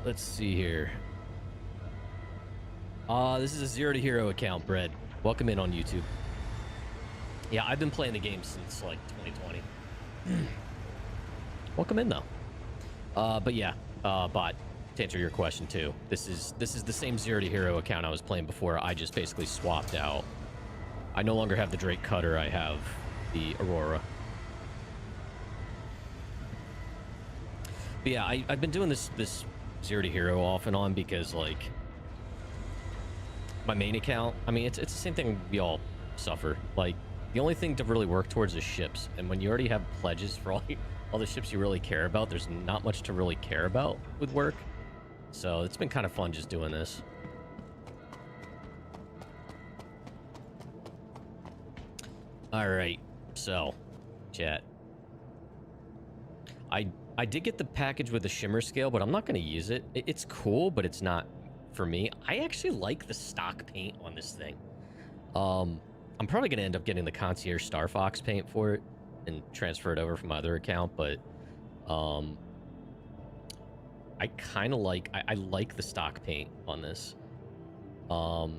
Let's see here. This is a Zero to Hero account, Bread. Welcome in on YouTube. Yeah, I've been playing the game since like 2020. Welcome in though. But yeah, bot, to answer your question too, this is the same Zero to Hero account I was playing before. I just basically swapped out. I no longer have the Drake Cutter. I have the Aurora. But yeah, I've been doing this Zero to Hero off and on because like my main account, I mean, it's the same thing we all suffer. Like the only thing to really work towards is ships, and when you already have pledges for all the ships you really care about, there's not much to really care about with work. So it's been kind of fun just doing this. All right, so chat. I did get the package with the shimmer scale, but I'm not going to use it. It's cool, but it's not for me. I actually like the stock paint on this thing. I'm probably going to end up getting the Concierge Star Fox paint for it and transfer it over from my other account, but I kind of like I like the stock paint on this. So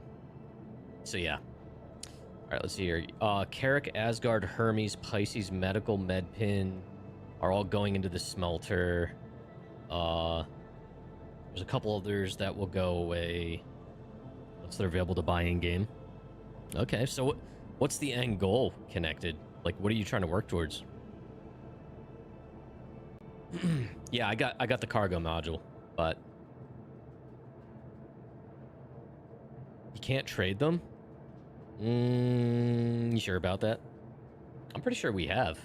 yeah. All right, let's see here. Carrick, Asgard, Hermes, Pisces, Medical, Medpin are all going into the smelter. There's a couple others that will go away once they're available to buy in game. Okay, so what's the end goal, Connected? Like, what are you trying to work towards? Yeah, I got the cargo module, but you can't trade them. You sure about that? I'm pretty sure we have.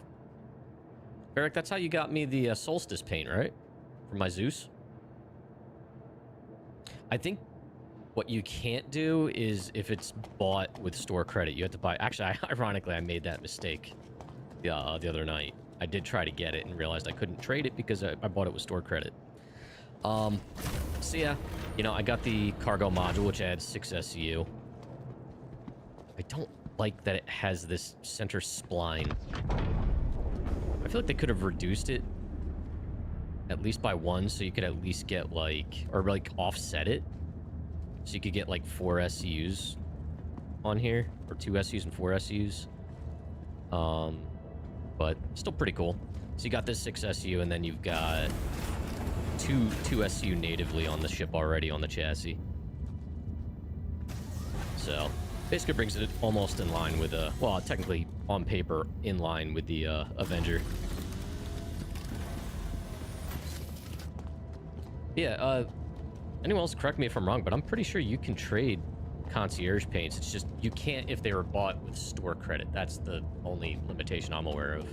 Eric, that's how you got me the solstice paint, right? For my Zeus. I think what you can't do is if it's bought with store credit, you have to buy. Actually, ironically, I made that mistake the other night. I did try to get it and realized I couldn't trade it because I bought it with store credit. So yeah, you know, I got the cargo module, which adds 6 SCU. I don't like that it has this center spline. I feel like they could have reduced it at least by 1, so you could at least get like, or like offset it, so you could get like 4 SCUs on here, or 2 SCUs and 4 SCUs. But still pretty cool. So you got this 6 SCU, and then you've got two SCU natively on the ship already on the chassis. So basically brings it almost in line with well, technically on paper in line with the Avenger. Yeah, anyone else correct me if I'm wrong, but I'm pretty sure you can trade concierge paints. It's just you can't if they were bought with store credit. That's the only limitation I'm aware of.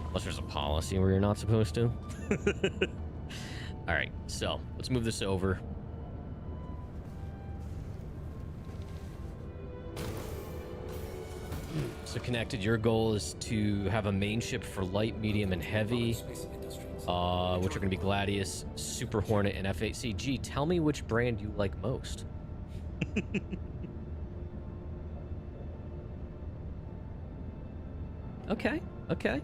Unless there's a policy where you're not supposed to. All right, so let's move this over. So Connected, your goal is to have a main ship for light, medium, and heavy, which are going to be Gladius, Super Hornet, and F8C. Gee, tell me which brand you like most. Okay, okay.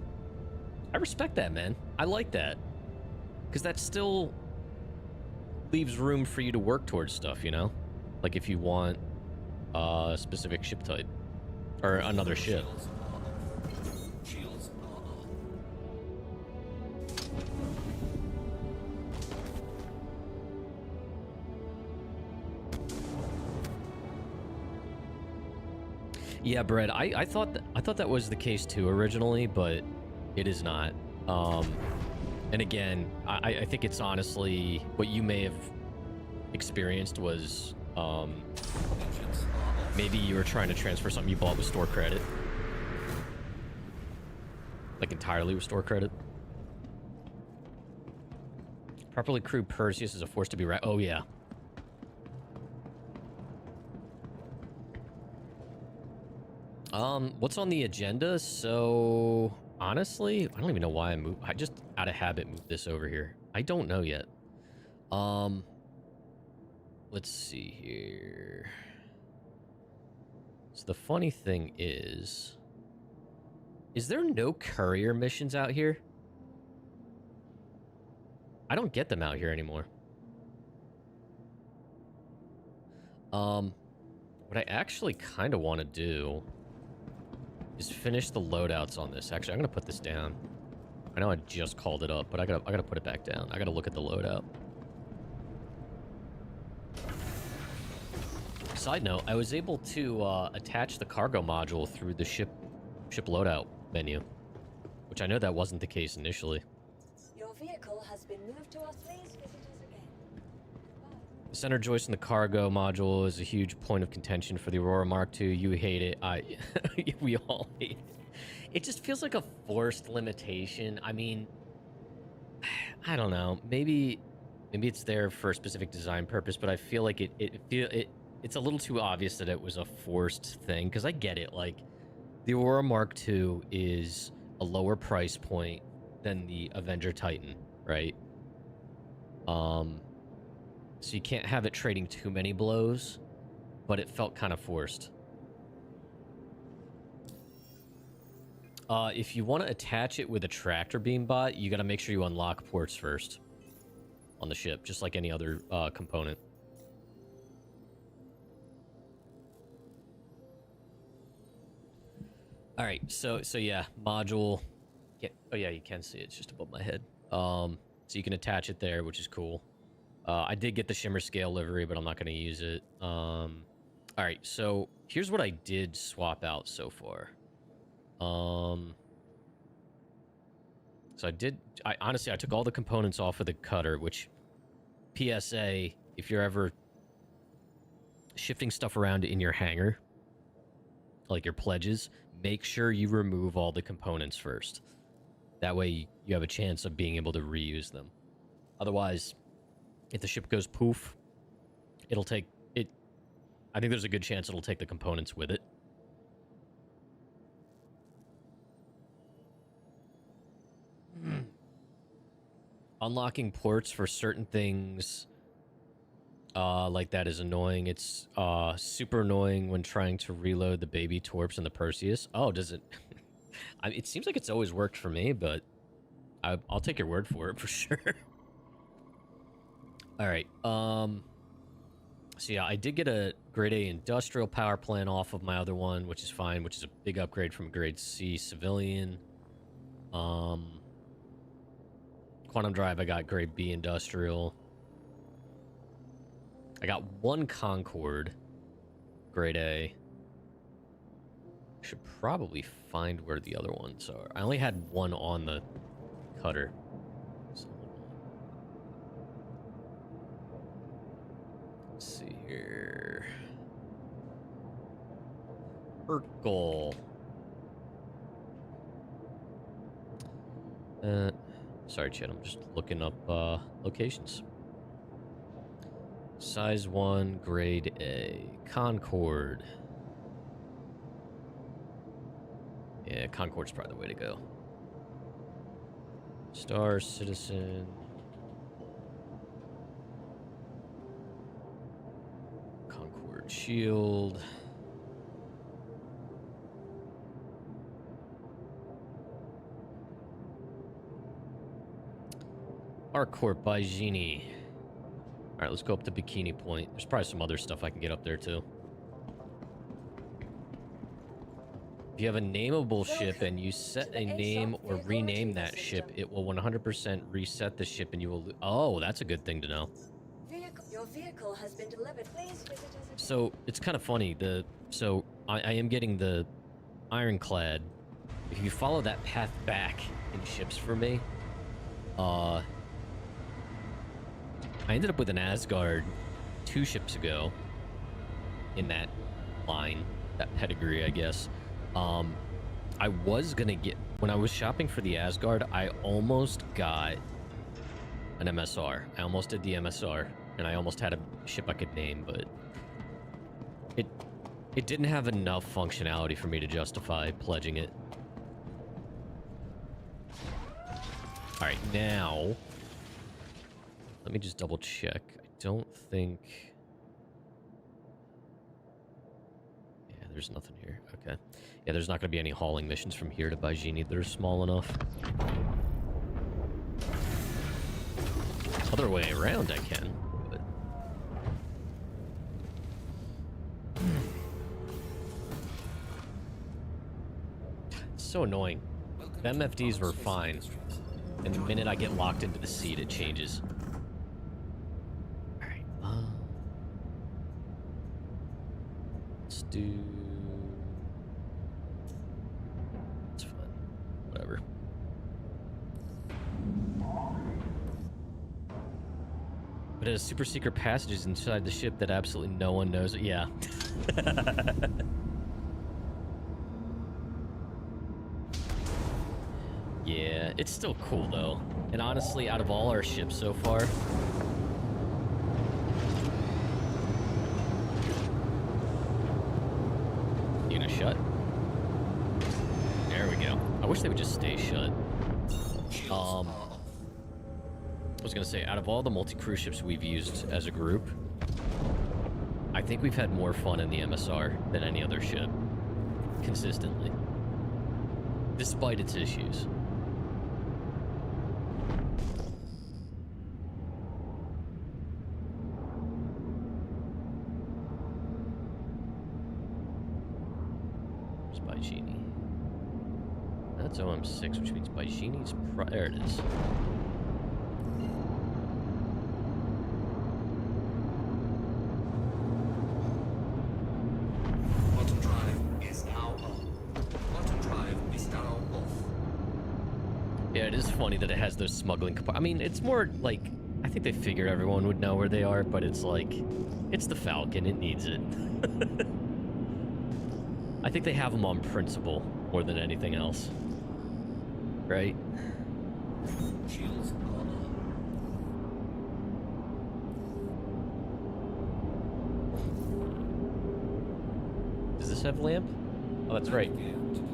I respect that, man. I like that. Because that still leaves room for you to work towards stuff, you know? Like if you want a specific ship type. Or another ship. Yeah, Brett, I thought that was the case too originally, but it is not. And again, I think it's honestly what you may have experienced was maybe you were trying to transfer something you bought with store credit. Like entirely with store credit. Properly crewed Perseus is a force to be right. Oh, yeah. What's on the agenda? So, honestly, I don't even know why I moved. I just, out of habit, moved this over here. I don't know yet. Let's see here. So the funny thing is, Is there no courier missions out here? I don't get them out here anymore. What I actually kind of want to do is finish the loadouts on this. Actually, I'm gonna put this down. I know I just called it up, but I gotta put it back down. I gotta look at the loadout. Side note, I was able to attach the cargo module through the ship loadout menu, which I know that wasn't the case initially. Your vehicle has been moved to our please visit us again. The center joist in the cargo module is a huge point of contention for the Aurora Mark II. You hate it. We all hate it. It just feels like a forced limitation. I mean, I don't know. Maybe it's there for a specific design purpose, but I feel like it's a little too obvious that it was a forced thing. Because I get it. Like, the Aurora Mark II is a lower price point than the Avenger Titan, right? So you can't have it trading too many blows, but it felt kind of forced. If you want to attach it with a tractor beam bot, you got to make sure you unlock ports first on the ship, just like any other component. All right, so yeah, module. Yeah, oh yeah, you can see it. It's just above my head. So you can attach it there, which is cool. I did get the shimmer scale livery, but I'm not going to use it. All right, so here's what I did swap out so far. So I honestly took all the components off of the cutter, which, PSA, if you're ever shifting stuff around in your hangar, like your pledges, make sure you remove all the components first. That way you have a chance of being able to reuse them. Otherwise, if the ship goes poof, it'll take it. I think there's a good chance it'll take the components with it. Unlocking ports for certain things like that is annoying. It's super annoying when trying to reload the baby Torps and the Perseus. Oh, does it? It seems like it's always worked for me, but I'll take your word for it for sure. All right. So yeah, I did get a grade A industrial power plant off of my other one, which is fine, which is a big upgrade from grade C civilian. Quantum Drive, I got grade B industrial. I got one Concorde, grade A. Should probably find where the other ones are. I only had one on the cutter. So, let's see here. Urkel. Sorry, Chad, I'm just looking up locations. Size 1, grade A. Concorde. Yeah, Concorde's probably the way to go. Star Citizen. Concorde Shield. Harcourt by Genie. Alright, let's go up to Bikini Point. There's probably some other stuff I can get up there, too. If you have a nameable ship and you set a name or rename that ship, it will 100% reset the ship and you will... Oh, that's a good thing to know. Your vehicle has been delivered. Please visit us again. So, it's kind of funny. So, I am getting the Ironclad. If you follow that path back in ships for me, I ended up with an Asgard 2 ships ago in that line, that pedigree, I guess. I was gonna get, when I was shopping for the Asgard, I almost got an MSR. I almost did the MSR, and I almost had a ship I could name, but it didn't have enough functionality for me to justify pledging it. All right, now... Let me just double check. I don't think... Yeah, there's nothing here. Okay. Yeah, there's not going to be any hauling missions from here to Baijini that are small enough. Other way around I can, but... It's so annoying. The MFDs were fine, and the minute I get locked into the seat, it changes. Alright, let's do... It's fun. Whatever. But it has super secret passages inside the ship that absolutely no one knows. Yeah. Yeah, it's still cool though. And honestly, out of all our ships so far, you gonna shut? There we go. I wish they would just stay shut. I was gonna say, out of all the multi-crew ships we've used as a group, I think we've had more fun in the MSR than any other ship. Consistently. Despite its issues. Where's Baijini? That's OM6, which means Baijini's there it is. Yeah, it is funny that it has those smuggling I mean, it's more like, I think they figured everyone would know where they are, but it's like, it's the Falcon, it needs it. I think they have them on principle more than anything else. Right? Does this have lamp? Oh, that's right.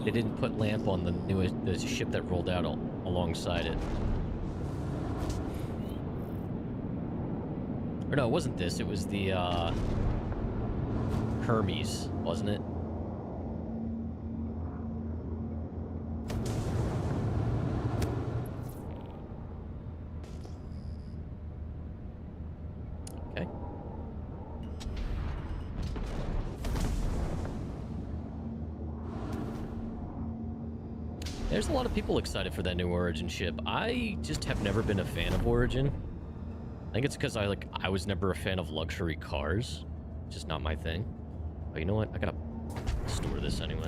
They didn't put lamp on the ship that rolled out alongside it. Or no, it wasn't this. It was the Hermes, wasn't it? Okay. There's a lot of people excited for that new Origin ship. I just have never been a fan of Origin. I think it's because I was never a fan of luxury cars. It's just not my thing. Oh, you know what? I gotta store this anyway.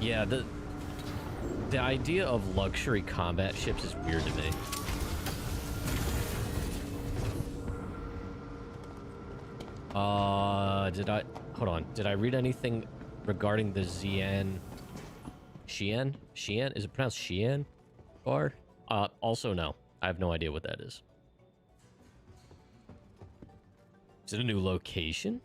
Yeah, the idea of luxury combat ships is weird to me. Hold on. Did I read anything regarding the Xi'an? Xi'an? Is it pronounced Xi'an bar? Also no. I have no idea what that is. Is it a new location?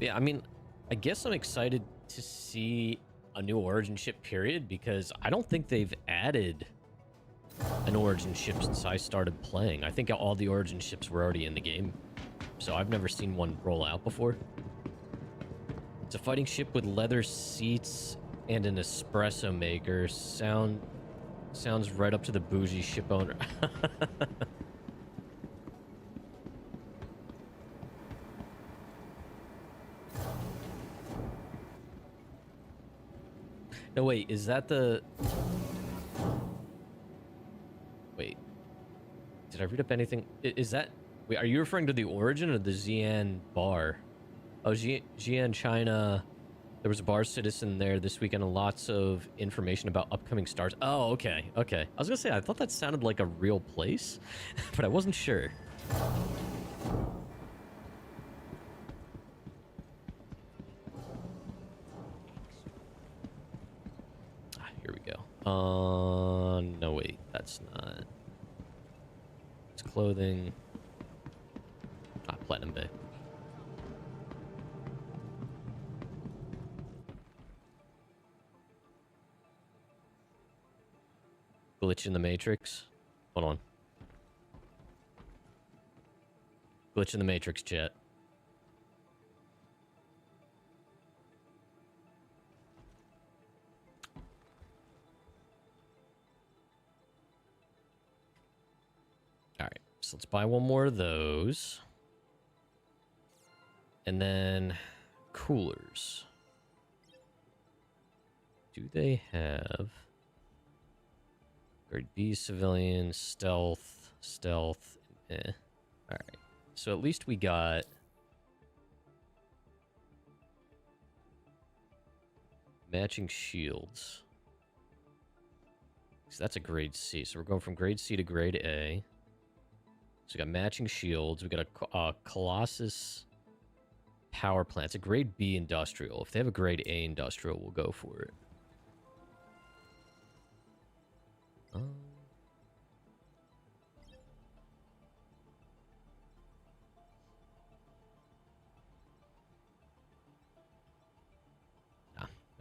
Yeah, I mean, I guess I'm excited to see a new Origin ship, period, because I don't think they've added an Origin ship since I started playing. I think all the Origin ships were already in the game, so I've never seen one roll out before. It's a fighting ship with leather seats and an espresso maker. Sounds right up to the bougie ship owner. No, wait, is that the... Wait. Did I read up anything? Is that... Wait, are you referring to the Origin or the Xi'an bar? Oh, Xi'an, China. There was a bar citizen there this weekend and lots of information about upcoming stars. Oh, okay, okay. I was gonna say, I thought that sounded like a real place, but I wasn't sure. Here we go. No, wait, that's not. It's clothing. Platinum Bay. Glitch in the Matrix. Hold on. Glitch in the Matrix, chat. Alright, so let's buy one more of those. And then coolers. Do they have grade B civilian, stealth, eh. Alright. So at least we got matching shields. So that's a grade C. So we're going from grade C to grade A. So we got matching shields. We got a Colossus power plant. It's a grade B industrial. If they have a grade A industrial, we'll go for it.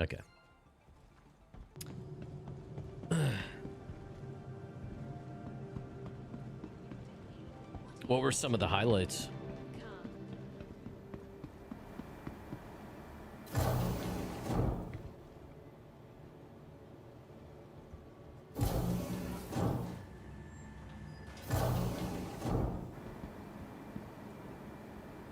Okay. What were some of the highlights?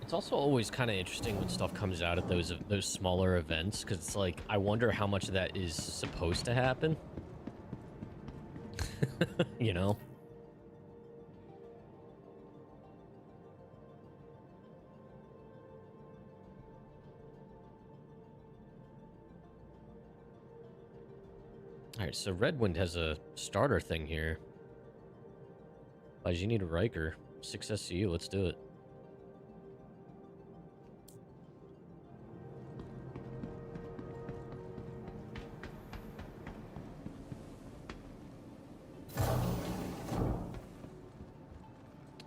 It's also always kind of interesting when stuff comes out at those smaller events, because it's like, I wonder how much of that is supposed to happen. You know? Alright, so Redwind has a starter thing here. Guys, you need a Riker. 6 SCU, let's do it.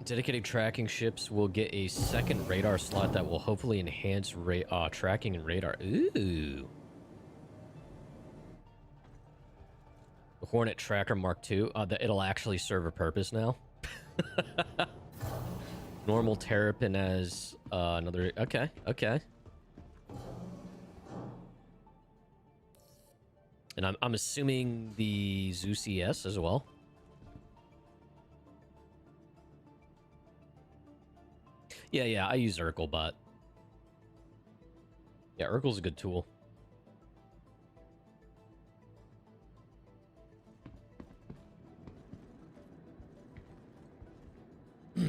Dedicated tracking ships will get a second radar slot that will hopefully enhance tracking and radar. Ooh. The Hornet Tracker Mark II. It'll actually serve a purpose now. Normal Terrapin as another... Okay, okay. And I'm assuming the Zeus ES as well. Yeah, I use Urkel, but... Yeah, Urkel's a good tool. I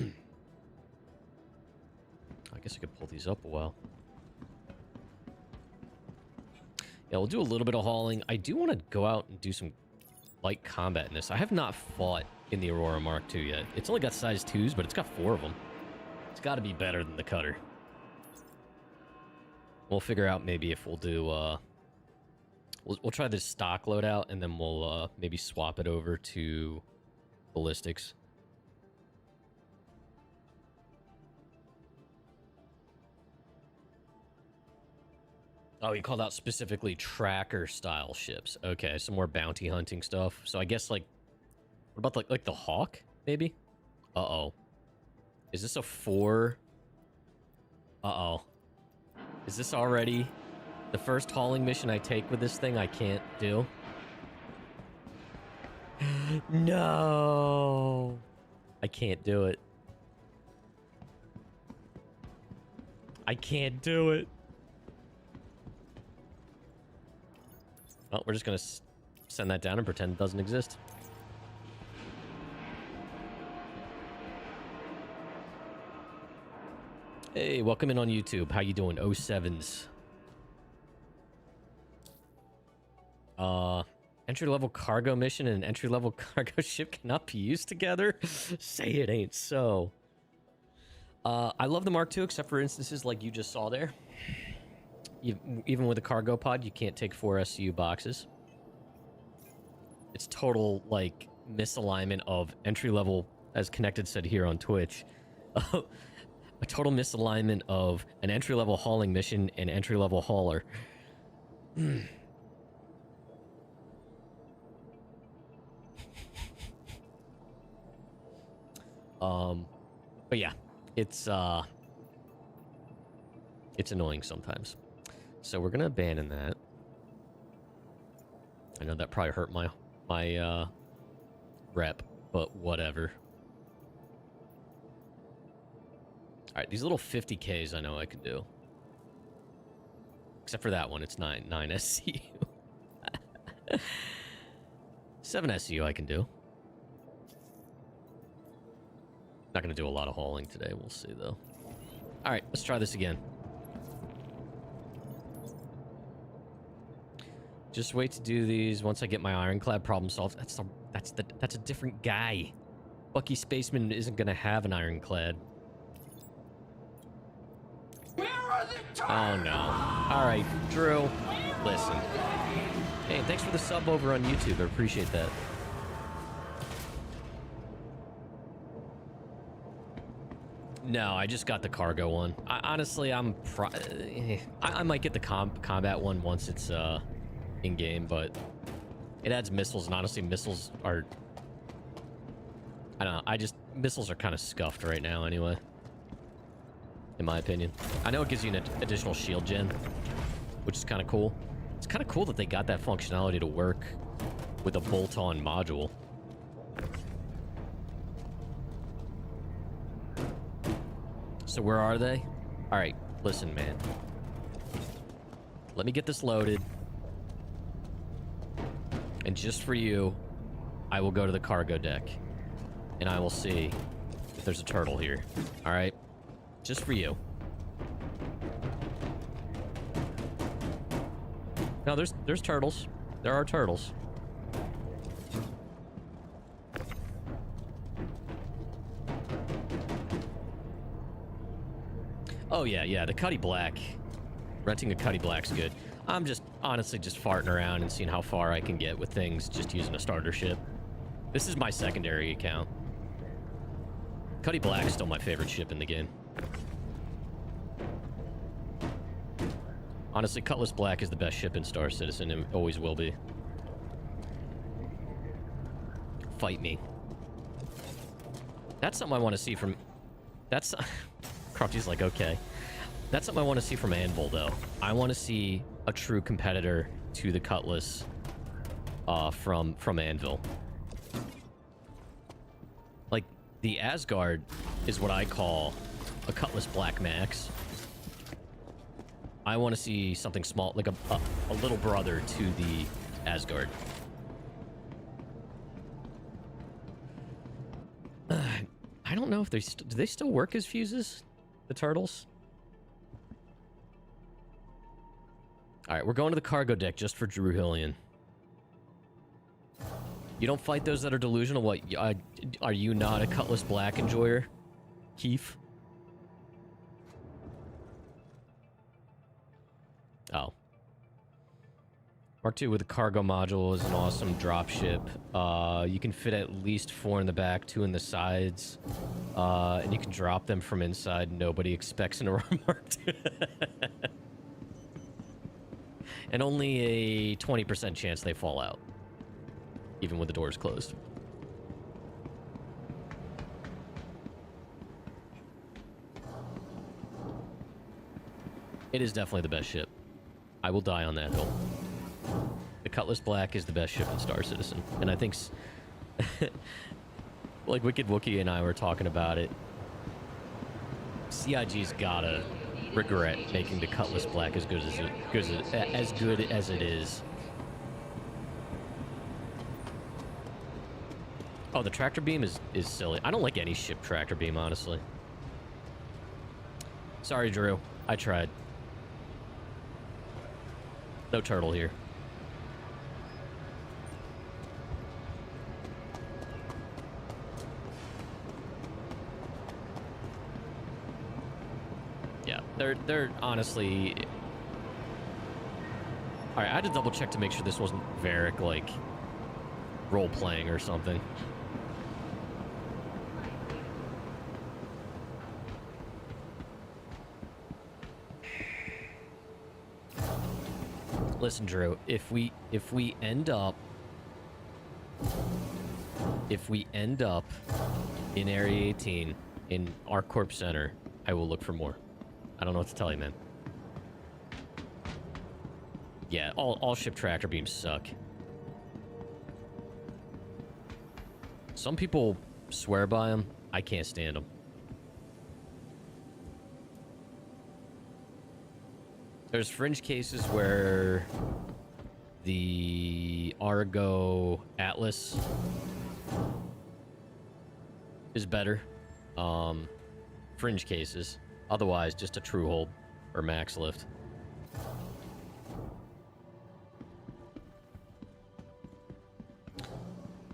guess I could pull these up a while. Yeah, we'll do a little bit of hauling. I do want to go out and do some light combat in this. I have not fought in the Aurora Mark II yet. It's only got size 2s, but it's got 4 of them. It's got to be better than the Cutter. We'll figure out maybe if we'll do... We'll try this stock loadout, and then we'll maybe swap it over to ballistics. Oh, you called out specifically tracker-style ships. Okay, some more bounty hunting stuff. So I guess, like... What about, like the Hawk, maybe? Uh-oh. Is this a 4? Uh-oh. Is this already the first hauling mission I take with this thing I can't do? No! I can't do it. I can't do it. Well, we're just gonna send that down and pretend it doesn't exist. Hey, welcome in on YouTube. How you doing? 07s. Entry-level cargo mission and an entry-level cargo ship cannot be used together? Say it ain't so. I love the Mark II, except for instances like you just saw there. Even with a cargo pod, you can't take 4 SCU boxes. It's total, like, misalignment of entry-level, as Connected said here on Twitch. A total misalignment of an entry-level hauling mission and entry-level hauler. But yeah, it's annoying sometimes. So we're gonna abandon that. I know that probably hurt my rep, but whatever. All right, these little 50Ks I know I can do. Except for that one, it's 9 SCU. 7 SCU I can do. Not gonna do a lot of hauling today, we'll see though. All right, let's try this again. Just wait to do these once I get my ironclad problem solved. That's a different guy. Bucky Spaceman isn't gonna have an ironclad. Oh no. Alright, Drew, listen. Hey, thanks for the sub over on YouTube. I appreciate that. No, I just got the cargo one. Honestly, I might get the combat one once it's in-game, but it adds missiles, and honestly, missiles are... I don't know, missiles are kind of scuffed right now anyway. In my opinion. I know it gives you an additional shield gen, which is kind of cool. It's kind of cool that they got that functionality to work with a bolt-on module. So where are they? All right, listen, man. Let me get this loaded. And just for you, I will go to the cargo deck. And I will see if there's a turtle here. All right? Just for you. No, there's turtles. There are turtles. Oh yeah, the Cuddy Black. Renting a Cuddy Black's good. I'm just honestly just farting around and seeing how far I can get with things just using a starter ship. This is my secondary account. Cuddy Black's still my favorite ship in the game. Honestly, Cutlass Black is the best ship in Star Citizen and always will be. Fight me. That's something I want to see from... That's... Crofty's like, okay. That's something I want to see from Anvil, though. I want to see a true competitor to the Cutlass from Anvil. Like, the Asgard is what I call a Cutlass Black Max. I want to see something small, like a little brother to the Asgard. I don't know if do they still work as fuses, the turtles? All right, we're going to the cargo deck just for Drew Hillian. You don't fight those that are delusional? What? Are you not a Cutlass Black enjoyer, Keith? Oh. Mark II with a cargo module is an awesome dropship. You can fit at least 4 in the back, 2 in the sides. And you can drop them from inside. Nobody expects an Aurora Mark II. And only a 20% chance they fall out. Even with the doors closed. It is definitely the best ship. I will die on that hill. The Cutlass Black is the best ship in Star Citizen. And I think... like Wicked Wookie and I were talking about it. CIG's gotta regret making the Cutlass Black as good as it is. Oh, the tractor beam is silly. I don't like any ship tractor beam, honestly. Sorry, Drew. I tried. No turtle here. They're honestly. All right, I had to double check to make sure this wasn't Varric like role playing or something. Listen, Drew, if we end up in Area 18 in ArcCorp Center, I will look for more. I don't know what to tell you, man. Yeah, all ship tractor beams suck. Some people swear by them. I can't stand them. There's fringe cases where the Argo Atlas is better. Fringe cases. Otherwise, just a true hold or max lift.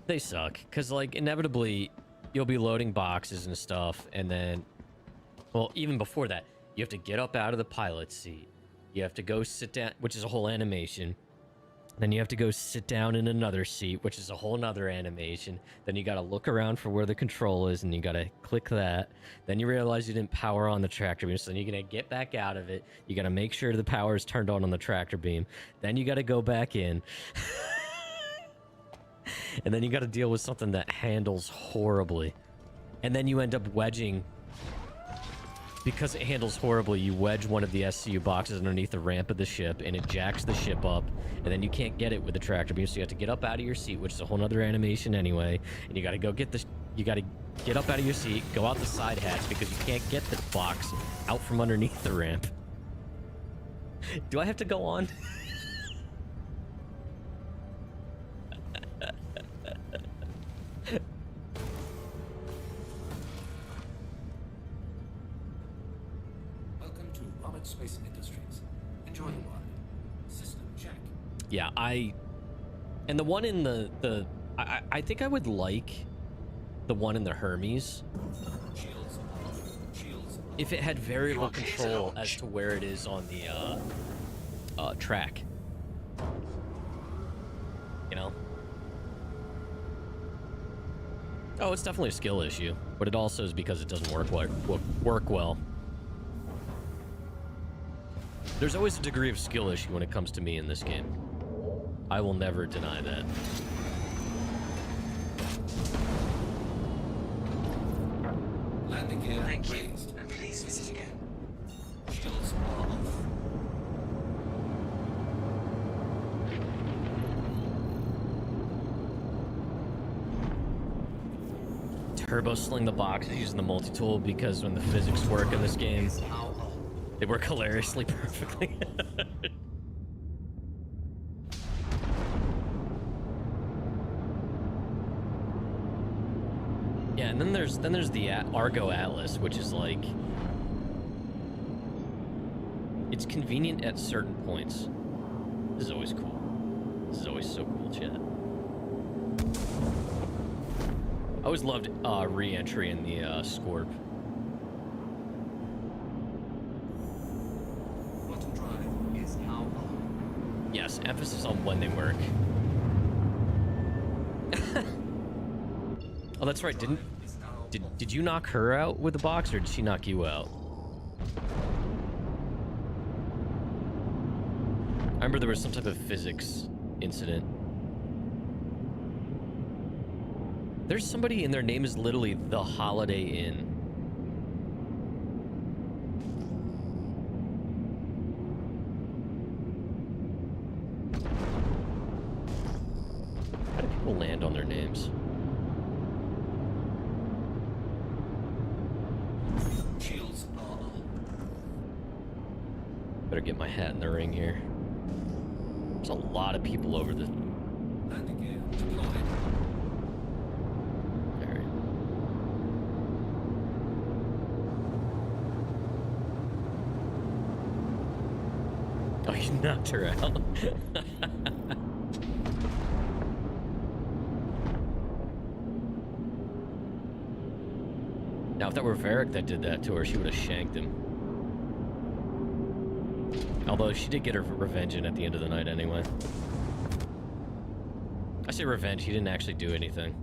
They suck, because, like, inevitably, you'll be loading boxes and stuff, and then, well, even before that, you have to get up out of the pilot seat. You have to go sit down, which is a whole animation. Then you have to go sit down in another seat, which is a whole nother animation. Then you got to look around for where the control is, and you got to click that. Then you realize you didn't power on the tractor beam, so then you're going to get back out of it. You got to make sure the power is turned on the tractor beam. Then you got to go back in. And then you got to deal with something that handles horribly. And then you end up wedging. Because it handles horribly, you wedge one of the SCU boxes underneath the ramp of the ship, and it jacks the ship up, and then you can't get it with the tractor beam, so you have to get up out of your seat, which is a whole nother animation anyway, and you gotta go get the... You gotta get up out of your seat, go out the side hatch, because you can't get the box out from underneath the ramp. Do I have to go on? Space Industries. Enjoy the ride. System check. Yeah, and the one in I think I would like the one in the Hermes Shields. if it had variable control as to where it is on the track. You know? Oh, it's definitely a skill issue, but it also is because it doesn't work well. There's always a degree of skill issue when it comes to me in this game. I will never deny that. Landing gear Thank you, raised. and please visit again. Shields are off. Turbo sling the boxes using the multi-tool because when the physics work in this game, they work hilariously perfectly. Yeah, and then there's the Argo Atlas, which is like, it's convenient at certain points. This is always cool. This is always so cool, chat. I always loved re-entry in the Scorp. Button drive is now on. Yes, emphasis on when they work. Oh, that's right. Did you knock her out with the box, or did she knock you out? I remember there was some type of physics incident. There's somebody and their name is literally the Holiday Inn. How do people land on their names? Shields are on. Better get my hat in the ring here. There's a lot of people over the... Landing gear deployed. Oh, you knocked her out. Now, if that were Varric that did that to her, she would have shanked him. Although she did get her revenge in at the end of the night anyway. I say revenge, he didn't actually do anything.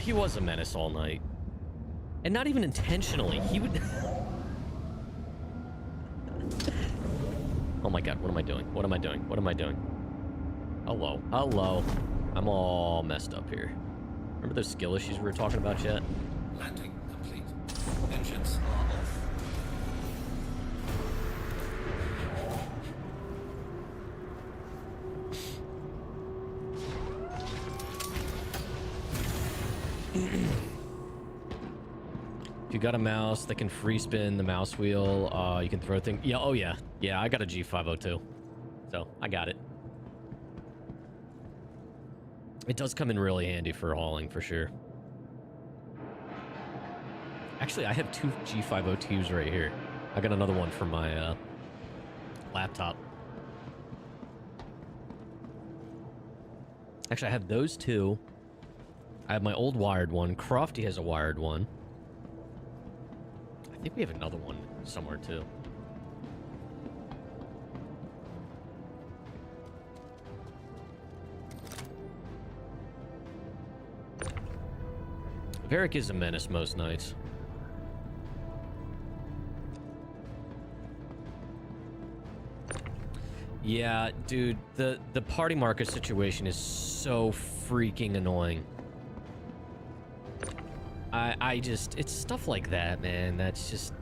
He was a menace all night. And not even intentionally. He would... Oh my god, what am I doing? What am I doing? What am I doing? Hello. Hello. I'm all messed up here. Remember those skill issues we were talking about yet? Landing complete. Engines are off. If you got a mouse that can free spin the mouse wheel, you can throw things. Yeah, oh yeah. Yeah, I got a G502. So, I got it. It does come in really handy for hauling, for sure. Actually, I have 2 G502s right here. I got another one for my laptop. Actually, I have those 2. I have my old wired one. Crofty has a wired one. I think we have another one somewhere, too. Varric is a menace most nights. Yeah, dude, the party marker situation is so freaking annoying. I just, it's stuff like that, man. That's just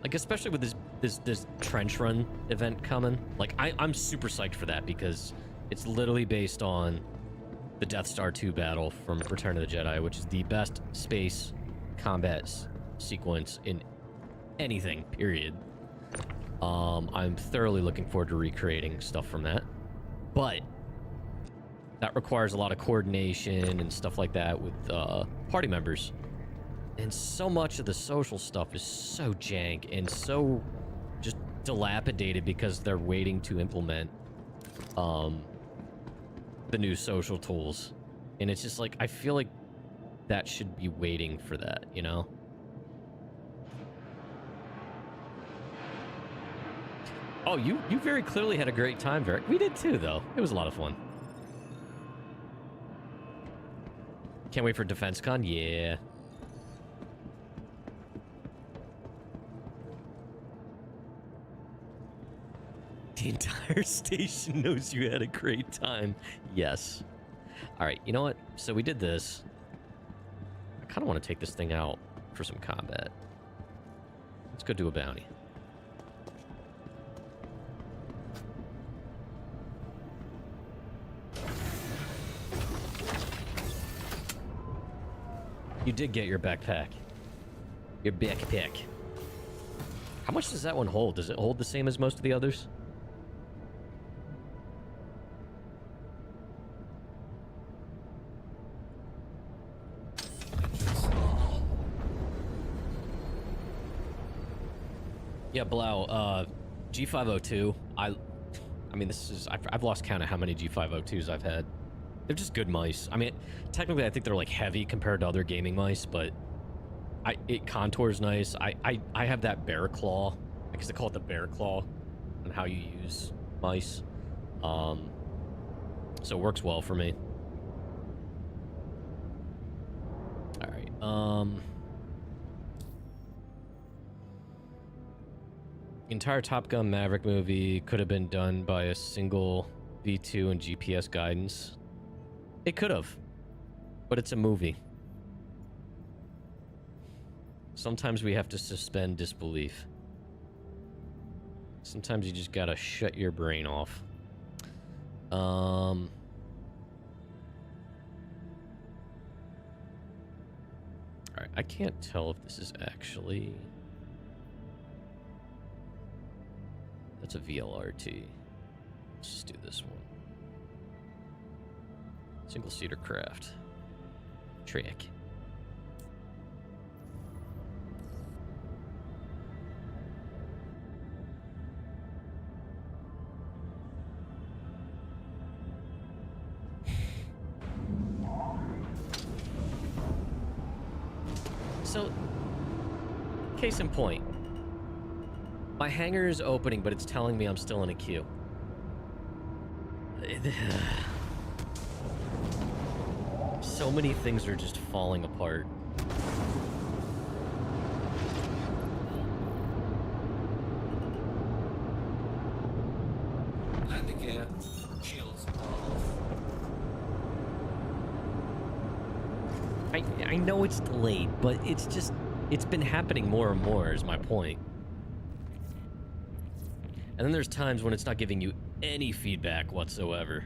like, especially with this trench run event coming. Like, I'm super psyched for that because it's literally based on the Death Star 2 battle from Return of the Jedi, which is the best space combat sequence in anything, period. I'm thoroughly looking forward to recreating stuff from that. But that requires a lot of coordination and stuff like that with party members. And so much of the social stuff is so jank and so just dilapidated because they're waiting to implement the new social tools. And it's just like, I feel like that should be waiting for that, you know? Oh, you very clearly had a great time, Varric. We did too, though. It was a lot of fun. Can't wait for DefenseCon? Yeah. The entire station knows you had a great time. Yes. All right, you know what? So we did this. I kind of want to take this thing out for some combat. Let's go do a bounty. You did get your backpack. Your backpack. How much does that one hold? Does it hold the same as most of the others? Yeah, Blau, G502, I mean, this is, I've lost count of how many G502s I've had. They're just good mice. I mean, technically, I think they're, like, heavy compared to other gaming mice, but it contours nice. I have that bear claw. I guess they call it the bear claw on how you use mice. So it works well for me. All right, the entire Top Gun Maverick movie could have been done by a single V2 and GPS guidance. It could have, but it's a movie. Sometimes we have to suspend disbelief. Sometimes you just gotta shut your brain off. Alright, I can't tell if this is actually... That's a VLRT. Let's just do this one. Single-seater craft. Trick. So, case in point. My hangar is opening, but it's telling me I'm still in a queue. So many things are just falling apart. Landing gear. Shields are off. I know it's delayed, but it's been happening more and more is my point. And then there's times when it's not giving you any feedback whatsoever.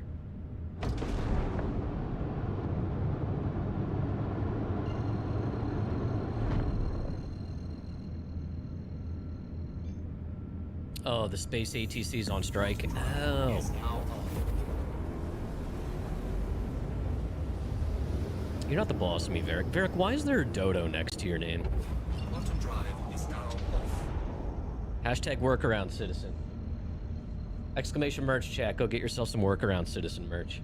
Oh, the space ATC's on strike. Oh. You're not the boss of me, Varric. Varric, why is there a dodo next to your name? Quantum drive is now off. Hashtag workaround citizen. Exclamation merch chat. Go get yourself some workaround citizen merch.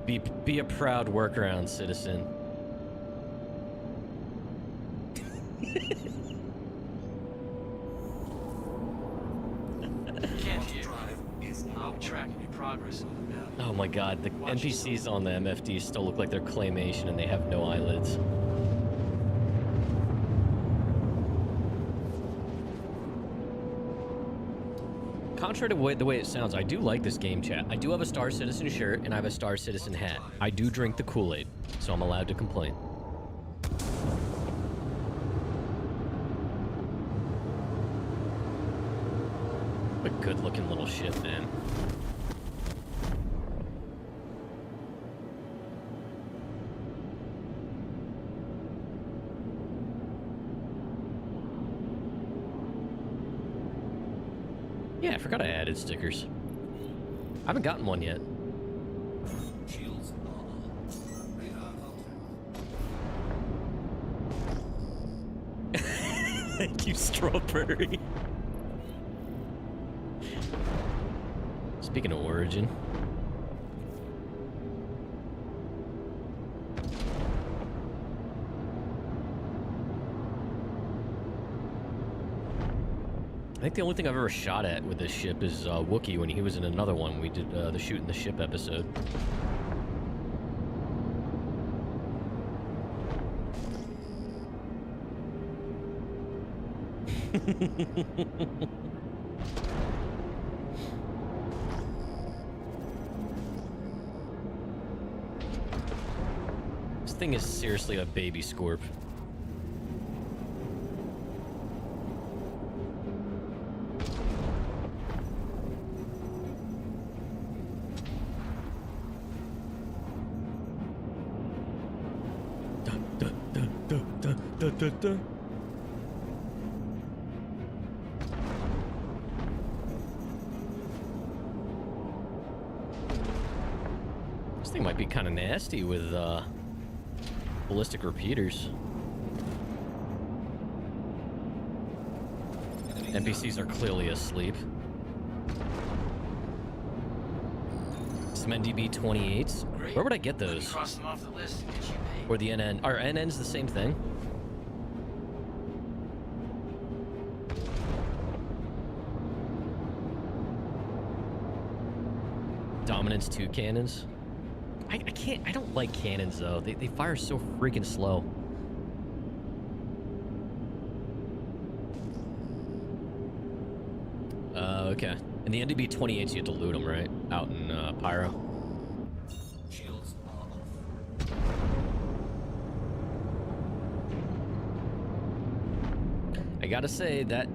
Be a proud workaround citizen. Can't hear. Drive is now tracking your progress on the map. Oh my god, the NPCs on the MFD still look like they're claymation and they have no eyelids. Contrary to the way it sounds, I do like this game chat. I do have a Star Citizen shirt and I have a Star Citizen hat. I do drink the Kool-Aid, so I'm allowed to complain. What a good-looking little ship, man. Yeah, I forgot I added stickers. I haven't gotten one yet. Shields are off. Radar contact. Thank you, Strawberry. Speaking of Origin. I think the only thing I've ever shot at with this ship is Wookiee when he was in another one. We did the shooting the ship episode. This thing is seriously a baby Scorp. This thing might be kind of nasty with ballistic repeaters. NPCs are clearly asleep. Some NDB 28s. Where would I get those? Cross them off the list and get you paid. Or the NN? Are NNs the same thing? Dominance 2 cannons. I can't. I don't like cannons though. They fire so freaking slow. Okay. In the NDB 28s, you have to loot them, right? Out in Pyro. Shields are off. I gotta say that.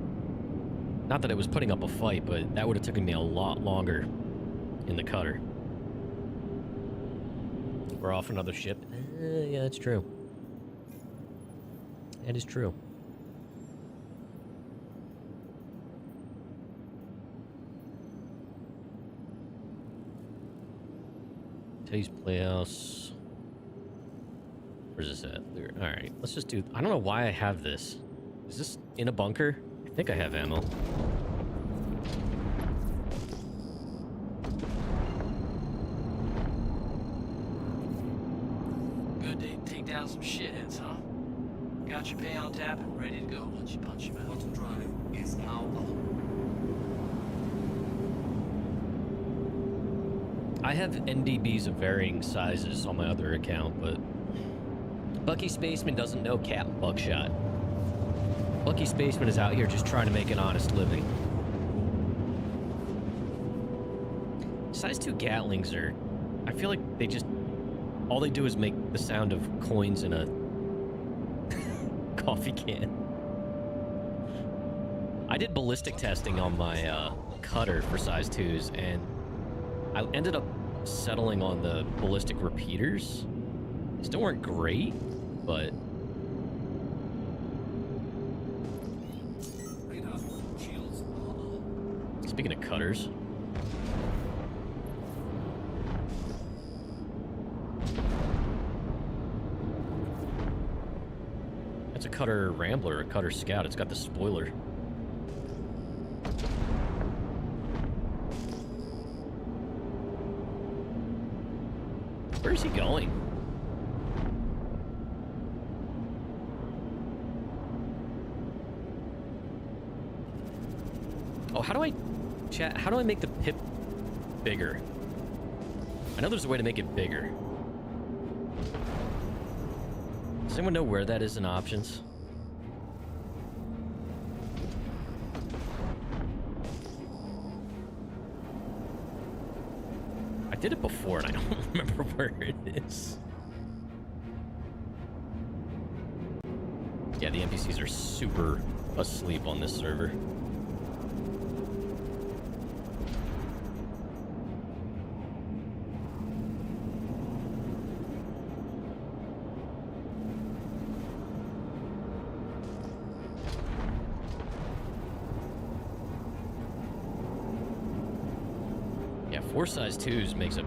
Not that it was putting up a fight, but that would have taken me a lot longer in the cutter. We're off another ship. Yeah, that's true. That is true. Today's Playhouse. Where's this at? All right, let's just do. I don't know why I have this. Is this in a bunker? I think I have ammo. Got your pay on tap and ready to go. Punchy, punchy, man. Quantum drive is now on. I have NDBs of varying sizes on my other account, but Bucky Spaceman doesn't know Captain Buckshot. Bucky Spaceman is out here just trying to make an honest living. Size 2 Gatlings are... I feel like they just... all they do is make the sound of coins in a coffee can. I did ballistic testing on my cutter for size 2s, and I ended up settling on the ballistic repeaters. Still weren't great, but... Speaking of cutters... That's a Cutter Rambler, a Cutter Scout. It's got the spoiler. Where's he going? Oh, how do I... Chat, how do I make the pip bigger? I know there's a way to make it bigger. Does anyone know where that is in options? I did it before and I don't remember where it is. Yeah, the NPCs are super asleep on this server. Yeah, 4 size 2s makes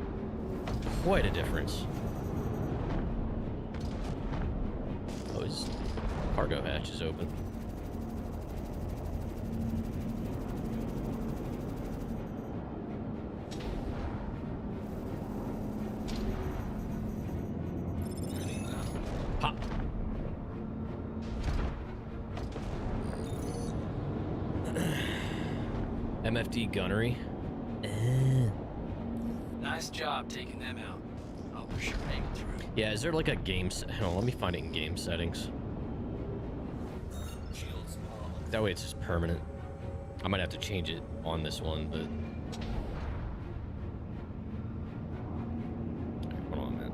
quite a difference. Oh, his cargo hatch is open. Pop. MFD gunnery. Nice job taking them out. Oh, we're sure hanging through. Yeah, is there like a game set? Hold on, let me find it in game settings. That way it's just permanent. I might have to change it on this one, but... Hold on a minute.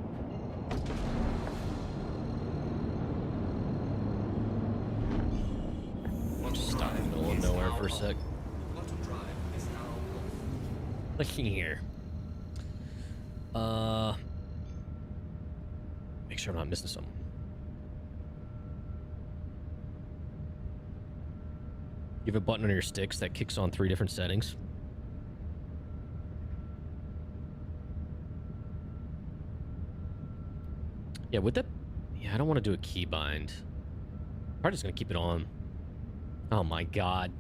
Just stop in the middle of nowhere for a sec. Looking here. Make sure I'm not missing something. You have a button on your sticks that kicks on 3 different settings. Yeah, with that... Yeah, I don't want to do a keybind. Probably just going to keep it on. Oh my god.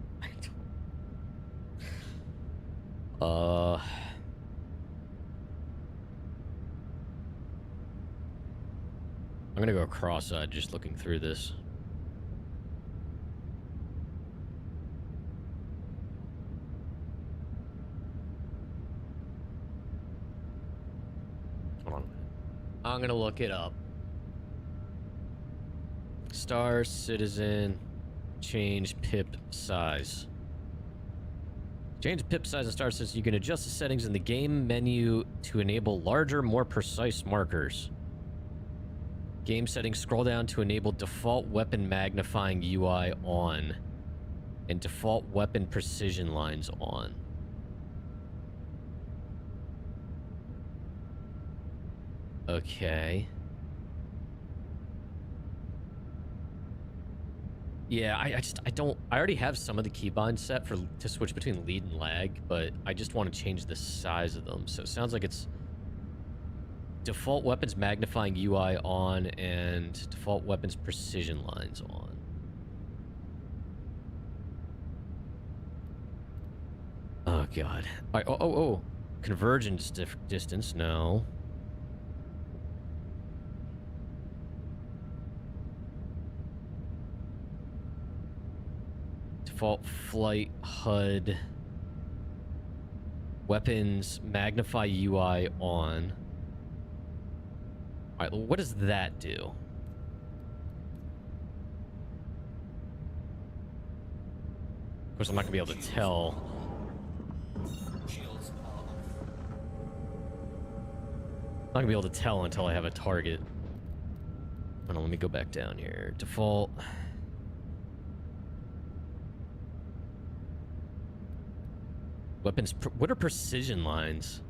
I'm gonna go cross-eyed just looking through this. Hold on. I'm gonna look it up. Star Citizen, change pip size. Change pip size of Star Citizen. You can adjust the settings in the game menu to enable larger, more precise markers. Game settings, scroll down to enable default weapon magnifying UI on and default weapon precision lines on. Okay. Yeah, I already have some of the keybinds set to switch between lead and lag, but I just want to change the size of them. So it sounds like it's default weapons magnifying UI on and default weapons precision lines on. Oh god. All right, oh. Convergence distance, no. default flight HUD. Weapons, magnify UI on. Alright, what does that do? Of course, I'm not gonna be able to tell. I'm not gonna be able to tell until I have a target. Hold on, let me go back down here. Default. Weapons. What are precision lines?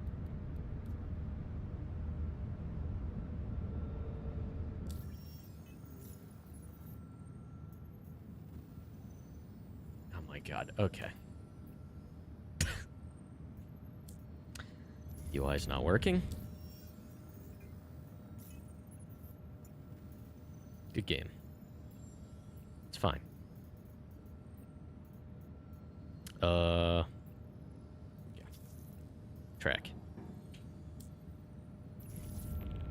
Oh my god. Okay. UI's not working. Good game. It's fine. Yeah. Track.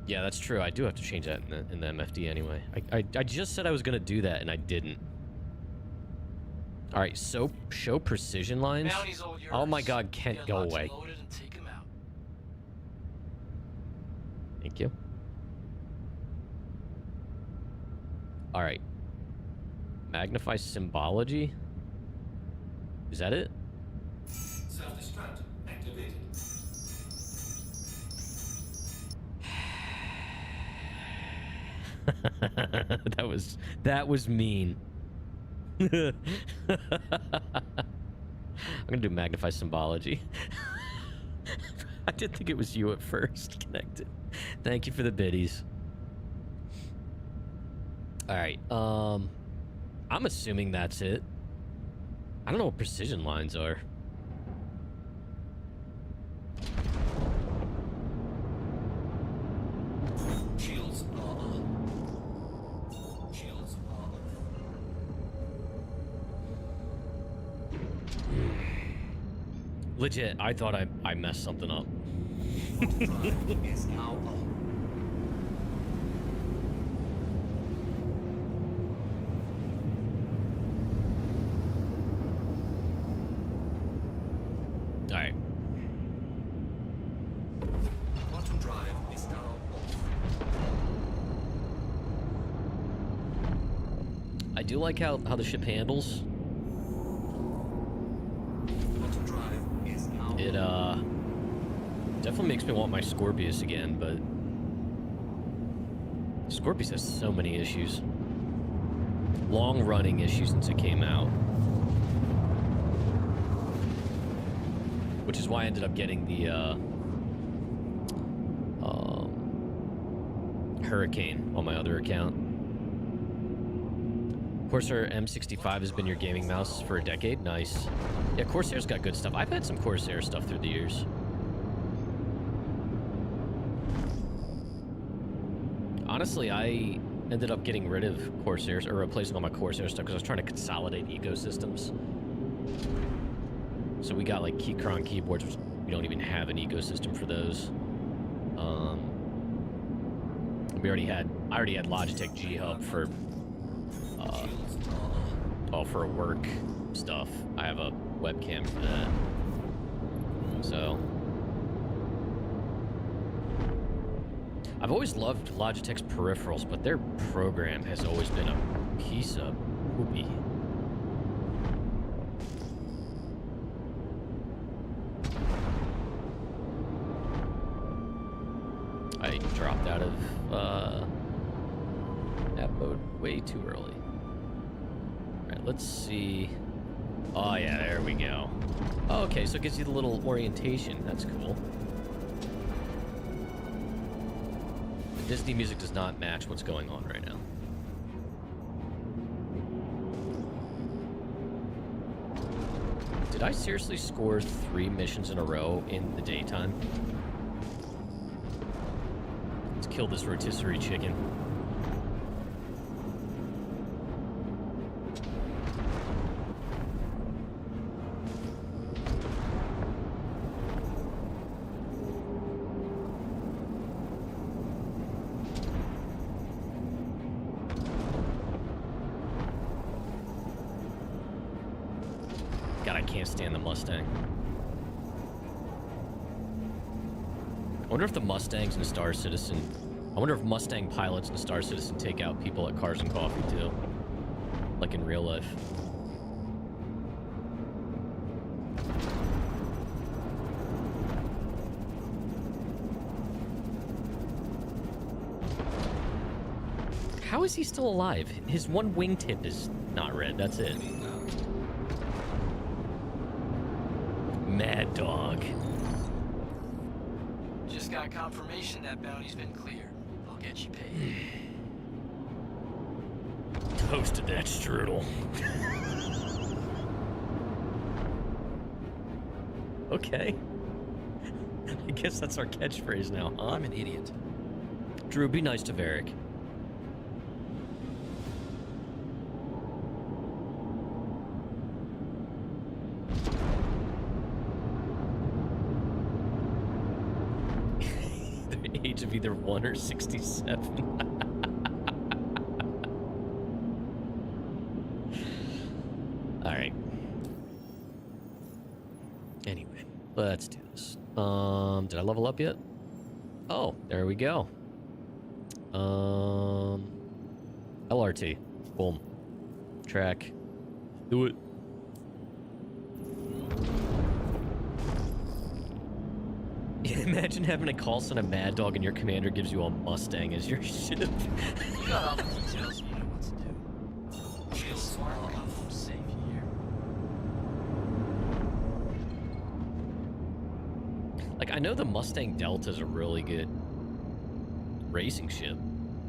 Yeah, that's true. I do have to change that in the MFD anyway. I just said I was gonna do that and I didn't. All right, so show precision lines. Oh my god, Kent, go away. Thank you. All right. Magnify symbology. Is that it? Self-destruct activated. that was mean. I'm gonna do magnify symbology. I did think it was you at first. Connected. Thank you for the biddies. All right. I'm assuming that's it. I don't know what precision lines are. Shields are on. Shields are on. Legit, I thought I messed something up. Drive is now on. Alright. Quantum drive is now off. I do like how the ship handles. Quantum drive is now It definitely makes me want my Scorpius again, but Scorpius has so many issues. Long running issues since it came out. Which is why I ended up getting the Hurricane on my other account. Corsair M65 has been your gaming mouse for a decade. Nice. Yeah, Corsair's got good stuff. I've had some Corsair stuff through the years. Honestly, I ended up getting rid of Corsairs, or replacing all my Corsair stuff, because I was trying to consolidate ecosystems. So we got like Keychron keyboards, which we don't even have an ecosystem for those. I already had Logitech G Hub for for work stuff. I have a webcam for that. So I've always loved Logitech's peripherals, but their program has always been a piece of poopy. I dropped out of that mode way too early. Alright, let's see. Oh yeah, there we go. Oh, okay, so it gives you the little orientation. That's cool. The Disney music does not match what's going on right now. Did I seriously score 3 missions in a row in the daytime? Let's kill this rotisserie chicken. can't stand the Mustang. I wonder if the Mustangs in Star Citizen... I wonder if Mustang pilots in Star Citizen take out people at Cars and Coffee, too. Like in real life. How is he still alive? His one wingtip is not red, that's it. Mad Dog. Just got confirmation that bounty's been cleared. I'll get you paid. Toasted that strudel. Okay. I guess that's our catchphrase now, huh? I'm an idiot. Drew, be nice to Varric. The age of either 1 or 67. Alright. Anyway, let's do this. Did I level up yet? Oh, there we go. LRT. Boom. Track. Do it. Imagine having a call sign a Mad Dog and your commander gives you a Mustang as your ship. You got all the details, you know what to do. Feel smart, come home safe here. Like, I know the Mustang Delta is a really good racing ship.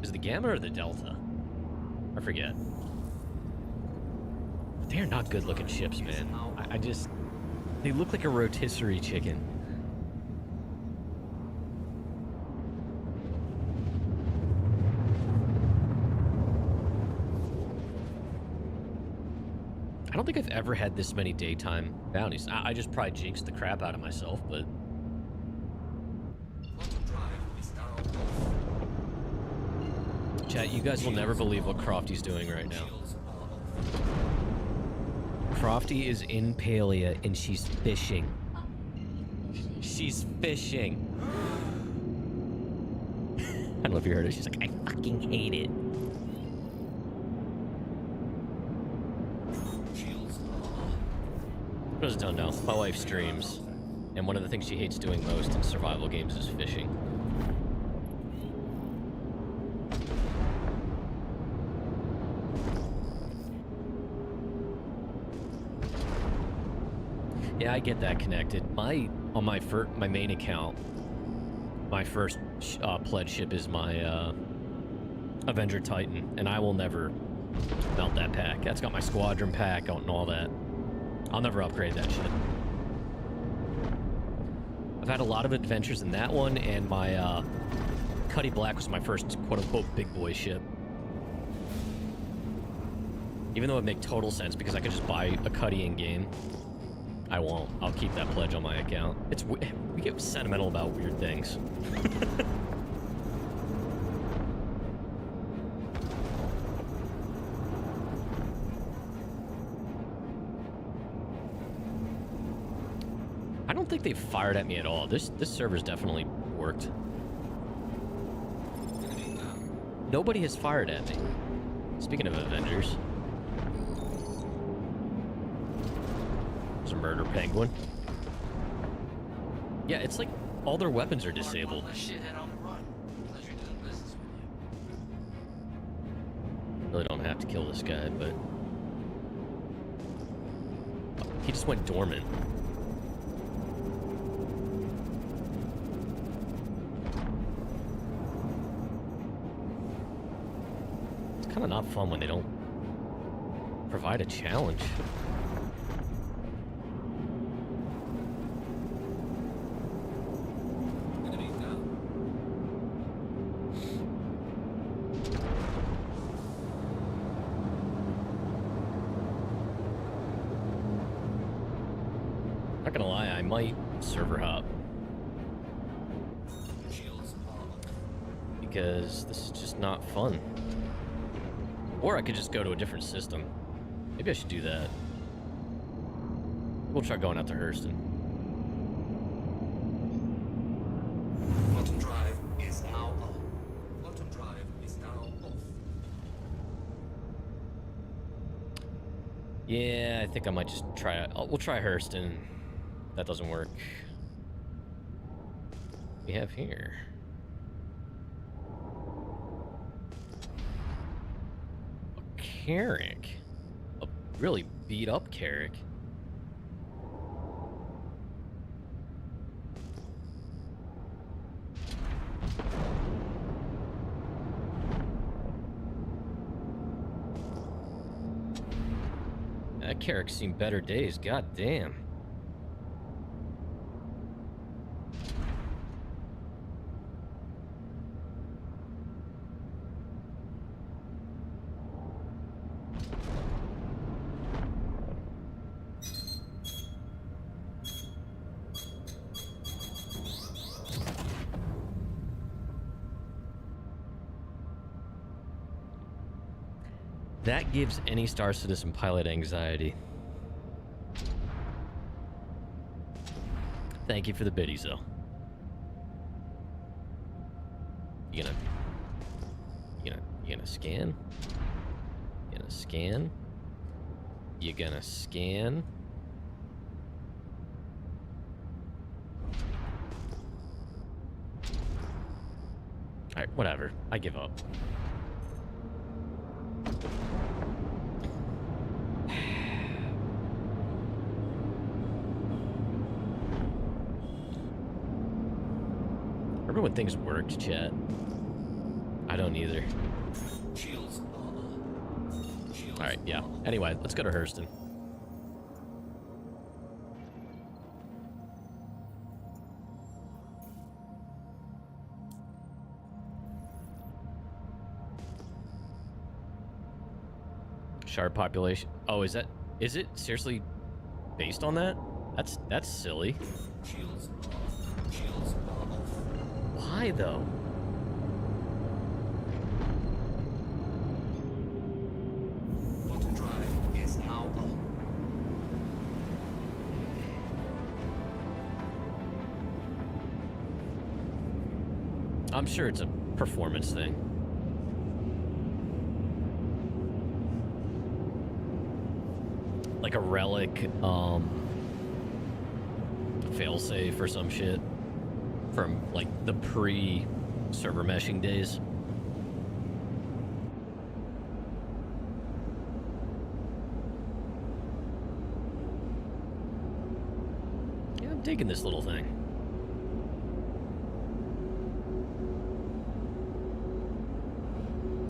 Is it the Gamma or the Delta? I forget. But they are not good looking ships, man. I just... They look like a rotisserie chicken. I don't think I've ever had this many daytime bounties. I just probably jinxed the crap out of myself, but... Chat, you guys will never believe what Crofty's doing right now. Crofty is in Palia and she's fishing. She's fishing. I don't know if you heard it. She's like, I fucking hate it. For those who don't know, my wife streams, and one of the things she hates doing most in survival games is fishing. Yeah, I get that connected. On my main account, my first pledge ship is my Avenger Titan, and I will never melt that pack. That's got my squadron pack and all that. I'll never upgrade that shit. I've had a lot of adventures in that one, and my Cuddy Black was my first quote-unquote big boy ship. Even though it would make total sense because I could just buy a Cuddy in-game. I won't. I'll keep that pledge on my account. We get sentimental about weird things. I don't think they've fired at me at all. This server's definitely worked. Nobody has fired at me. Speaking of Avengers. There's a murder penguin. Yeah, it's like all their weapons are disabled. Really don't have to kill this guy, but... He just went dormant. Kind of not fun when they don't provide a challenge. Not gonna lie, I might server hop. Because this is just not fun. Or I could just go to a different system. Maybe I should do that. We'll try going out to Hurston. Bottom drive is now on. Bottom drive is now off. Yeah, I think I might just try it. We'll try Hurston. If that doesn't work. What do we have here? A Carrick. A really beat up Carrick. That Carrick's seen better days, god damn. That gives any Star Citizen pilot anxiety. Thank you for the biddies, though. You gonna scan? You gonna scan? You gonna scan? Alright, whatever. I give up. Remember when things worked, chat? I don't either. Alright, yeah. Anyway, let's go to Hurston. Shard population. Oh, is it seriously based on that? That's silly. Why though? Bottom drive is now on. I'm sure it's a performance thing. Like a relic, failsafe or some shit from like the pre-server meshing days. Yeah, I'm digging this little thing.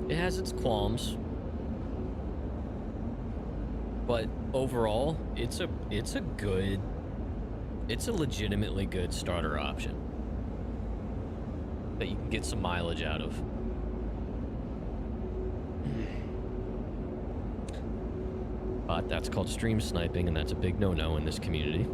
It has its qualms, but overall, it's a legitimately good starter option that you can get some mileage out of. But that's called stream sniping, and that's a big no-no in this community.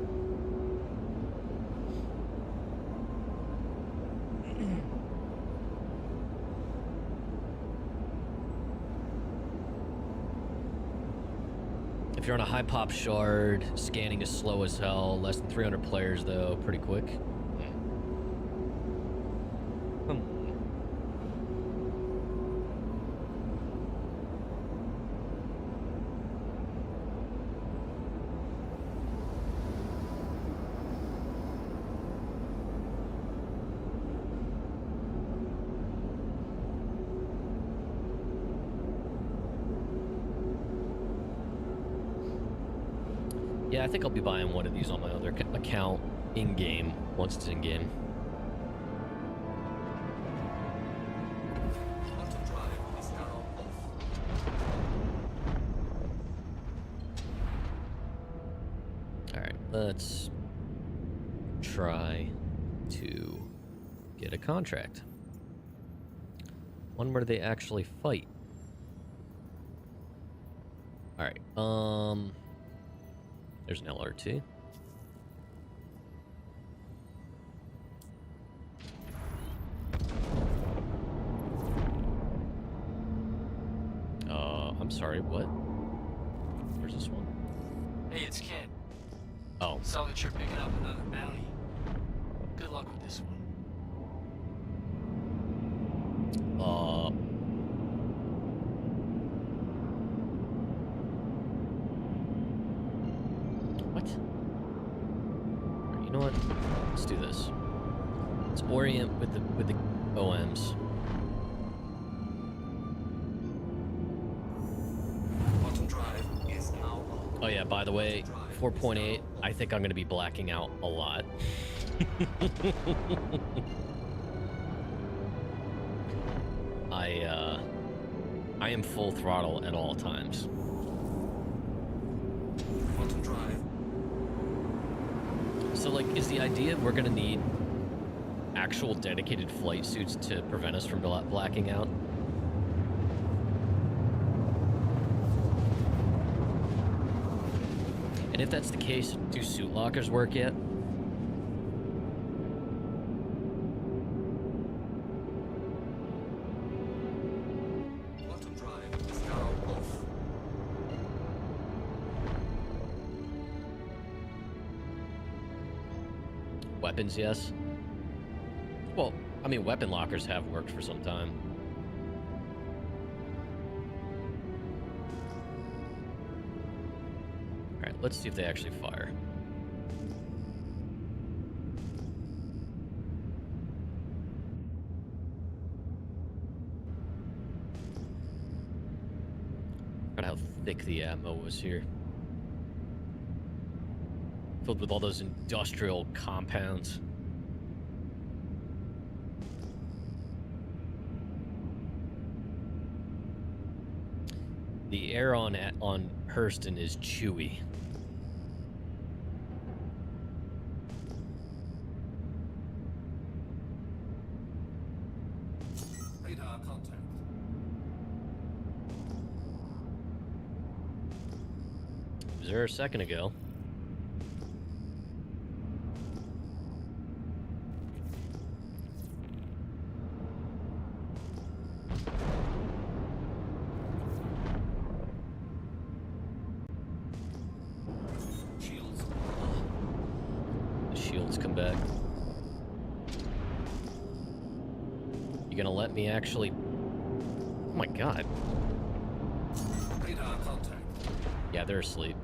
If you're on a high pop shard, scanning is slow as hell. Less than 300 players though, pretty quick. Yeah, I think I'll be buying one of these on my other account in-game, once it's in-game. Bottom drive is now off. Alright, let's try to get a contract. One where they actually fight. Alright, there's an LRT. I'm sorry, what? Where's this one? Hey, it's Ken. Oh, Saw that you're picking up another bounty. Good luck with this one. What? Alright, you know what? Let's do this. Let's orient with the OMs. Quantum drive is now on. Oh yeah, by the way, 4.8, I think I'm gonna be blacking out a lot. I am full throttle at all times. Quantum drive. So, like, is the idea we're gonna need actual dedicated flight suits to prevent us from blacking out? And if that's the case, do suit lockers work yet? Quantum drive is now off. Weapons, yes. Well, I mean, weapon lockers have worked for some time. Alright, let's see if they actually fire. Forgot how thick the ammo was here. Filled with all those industrial compounds. The air on Hurston is chewy. Radar contact. Was there a second ago? Shields. The shields come back. You gonna let me actually... Oh my god. Radar contact. Yeah, they're asleep.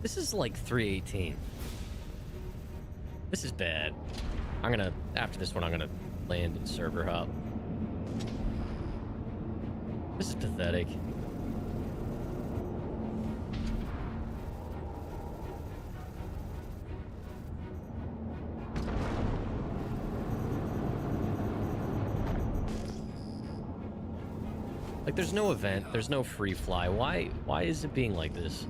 This is like 318. This is bad. I'm gonna, after this one, I'm gonna land in server hop. This is pathetic. Like, there's no event, there's no free fly. Why is it being like this?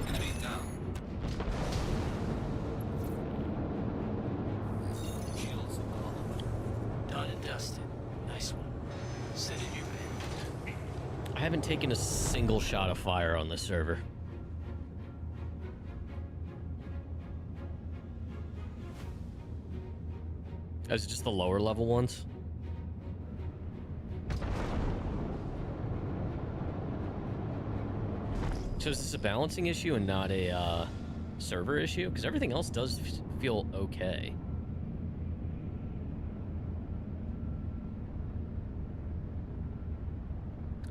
Enemy down. Shields. Done and dusted. Nice one. Sit in your bed. I haven't taken a single shot of fire on this server. Is it just the lower level ones? So is this a balancing issue and not a server issue? Because everything else does feel okay.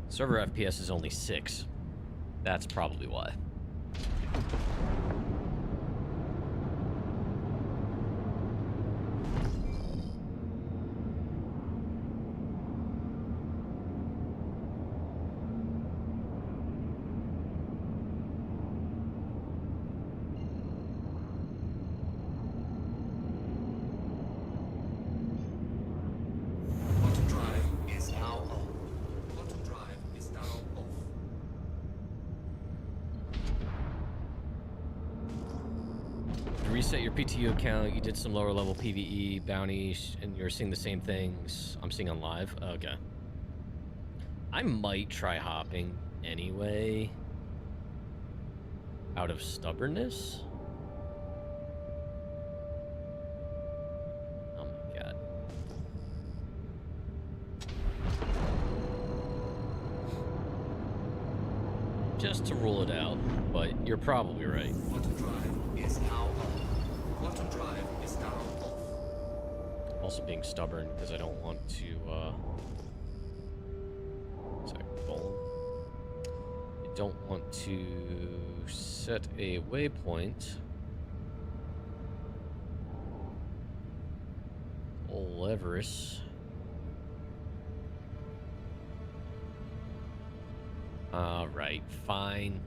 Server FPS is only 6. That's probably why. Quantum drive is now on. Quantum drive is now off. You reset your PTU account, you did some lower level PvE bounties, and you're seeing the same things I'm seeing on live? Okay. I might try hopping anyway. Out of stubbornness? Oh my god. Just to rule it out, but you're probably right. Quantum drive is now on. Quantum drive is now off. Also being stubborn because I don't want to, sorry, golem. I don't want to set a waypoint. Leverus. Alright, fine.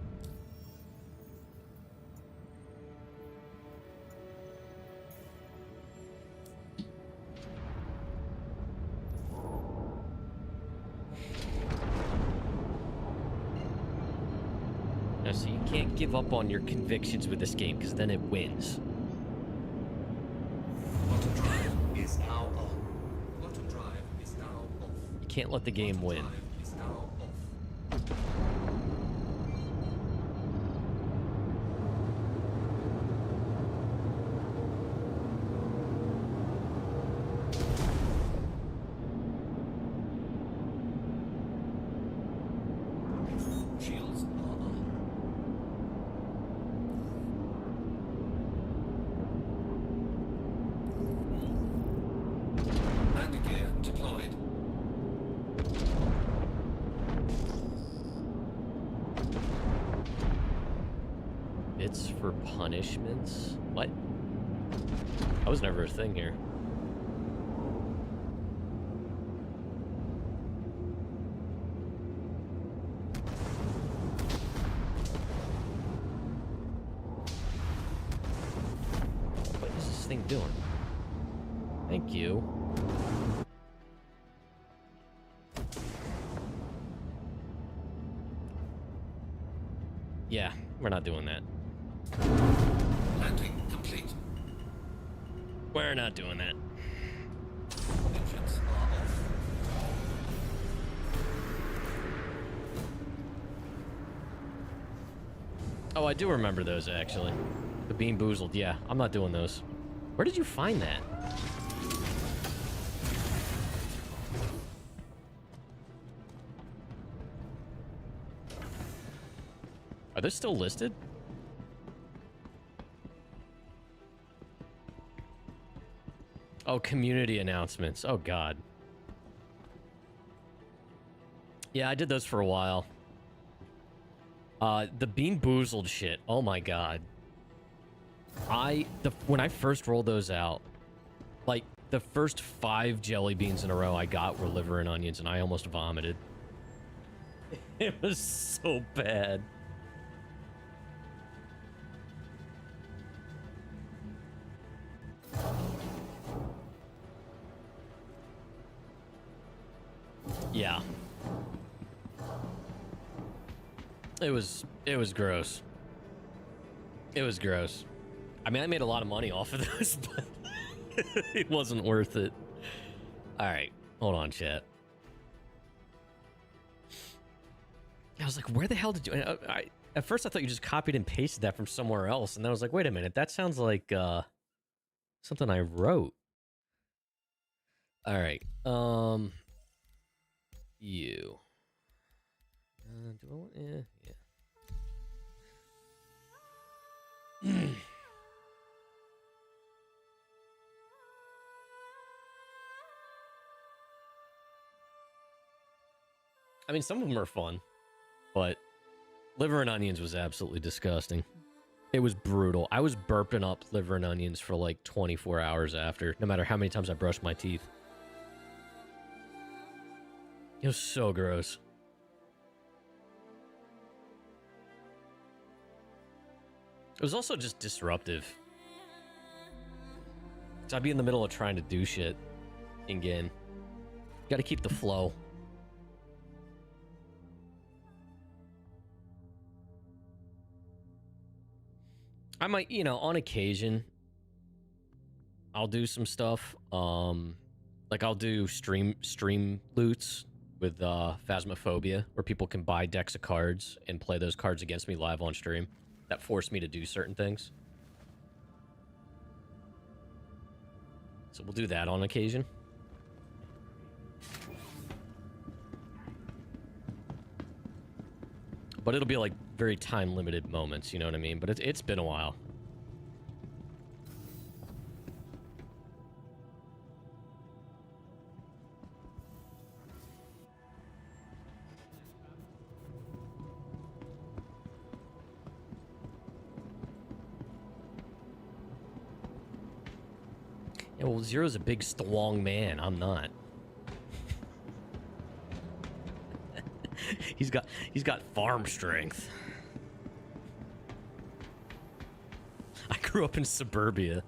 Now, see, you can't give up on your convictions with this game, because then it wins. Quantum drive is now on. Quantum drive is now off. You can't let the game win. Drive is now off. Shields are on. Landing gear deployed. Bits for punishments? What? That was never a thing here. What is this thing doing? Thank you. Yeah, we're not doing that. Landing complete. We're not doing that. Engines are off. Oh, I do remember those, actually. The Bean Boozled, yeah. I'm not doing those. Where did you find that? Are they still listed? Oh, community announcements. Oh, God. Yeah, I did those for a while. The Bean Boozled shit. Oh, my God. When I first rolled those out, like, the first 5 jelly beans in a row I got were liver and onions, and I almost vomited. It was so bad. Yeah. It was gross. It was gross. I mean, I made a lot of money off of this, but it wasn't worth it. All right, hold on, chat. I was like, where the hell did you... at first, I thought you just copied and pasted that from somewhere else, and then I was like, wait a minute, that sounds like something I wrote. All right, you. Do I want... Yeah. I mean, some of them are fun, but liver and onions was absolutely disgusting. It was brutal. I was burping up liver and onions for like 24 hours after, no matter how many times I brushed my teeth. It was so gross. It was also just disruptive. So I'd be in the middle of trying to do shit in game. Got to keep the flow. I might, you know, on occasion, I'll do some stuff. Like I'll do stream loots with Phasmophobia, where people can buy decks of cards and play those cards against me live on stream. That forced me to do certain things. So we'll do that on occasion. But it'll be like very time limited moments, you know what I mean? But it's been a while. Yeah, well, Zero's a big strong man. I'm not. He's got farm strength. I grew up in suburbia.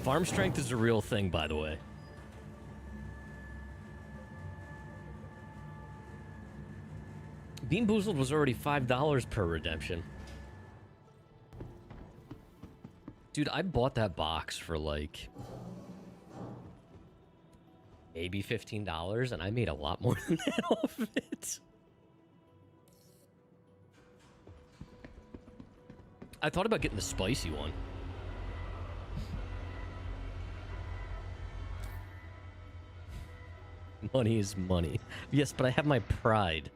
Farm strength is a real thing, by the way. Bean Boozled was already $5 per redemption. Dude, I bought that box for like maybe $15, and I made a lot more than that off of it. I thought about getting the spicy one. Money is money. Yes, but I have my pride.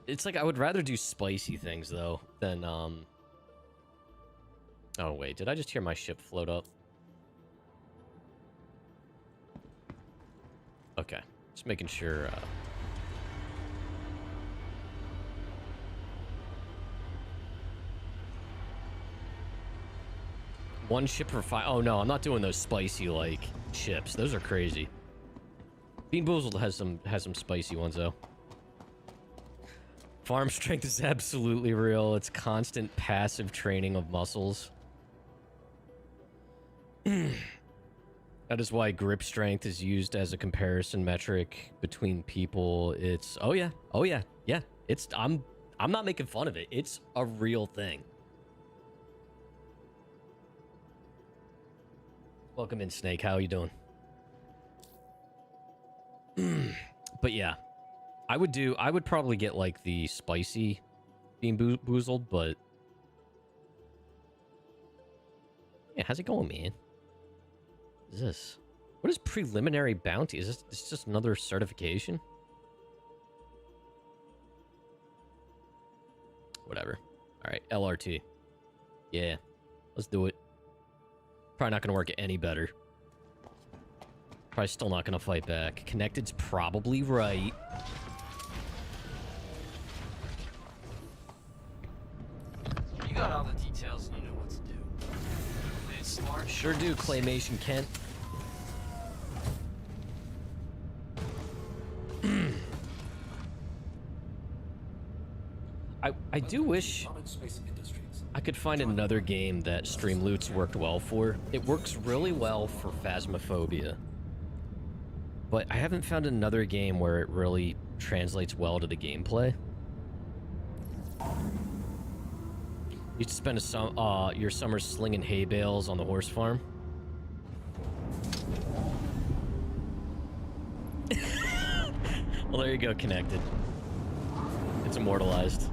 It's like I would rather do spicy things though than oh wait, did I just hear my ship float up? Okay, just making sure one ship for 5. Oh no, I'm not doing those spicy like ships. Those are crazy. Bean Boozled has some spicy ones though. Farm strength is absolutely real. It's constant passive training of muscles. That is why grip strength is used as a comparison metric between people. It's oh yeah. It's I'm not making fun of it. It's a real thing. Welcome in, Snake. How you doing? But yeah. I would probably get like the spicy Bean Boozled, but yeah, how's it going, man? What is this? What is preliminary bounty? Is this just another certification? Whatever. All right, LRT. Yeah, let's do it. Probably not gonna work any better. Probably still not gonna fight back. Connected's probably right. You got all the details and you know what to do. It's smart. Sure do, Claymation Kent. I do wish I could find another game that stream loots worked well for. It works really well for Phasmophobia. But I haven't found another game where it really translates well to the gameplay. You used to spend your summers slinging hay bales on the horse farm. Well, there you go, Connected. It's immortalized.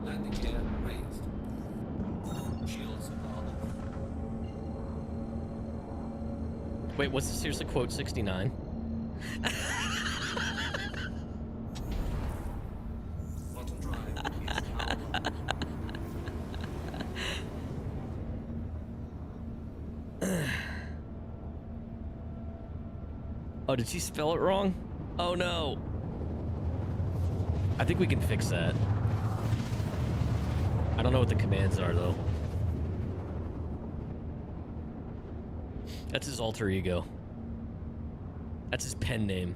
Landing gear raised. Shields up. Wait, was this seriously quote 69? Quantum drive is now. Oh, did she spell it wrong? Oh no. I think we can fix that. I don't know what the commands are though. That's his alter ego. That's his pen name.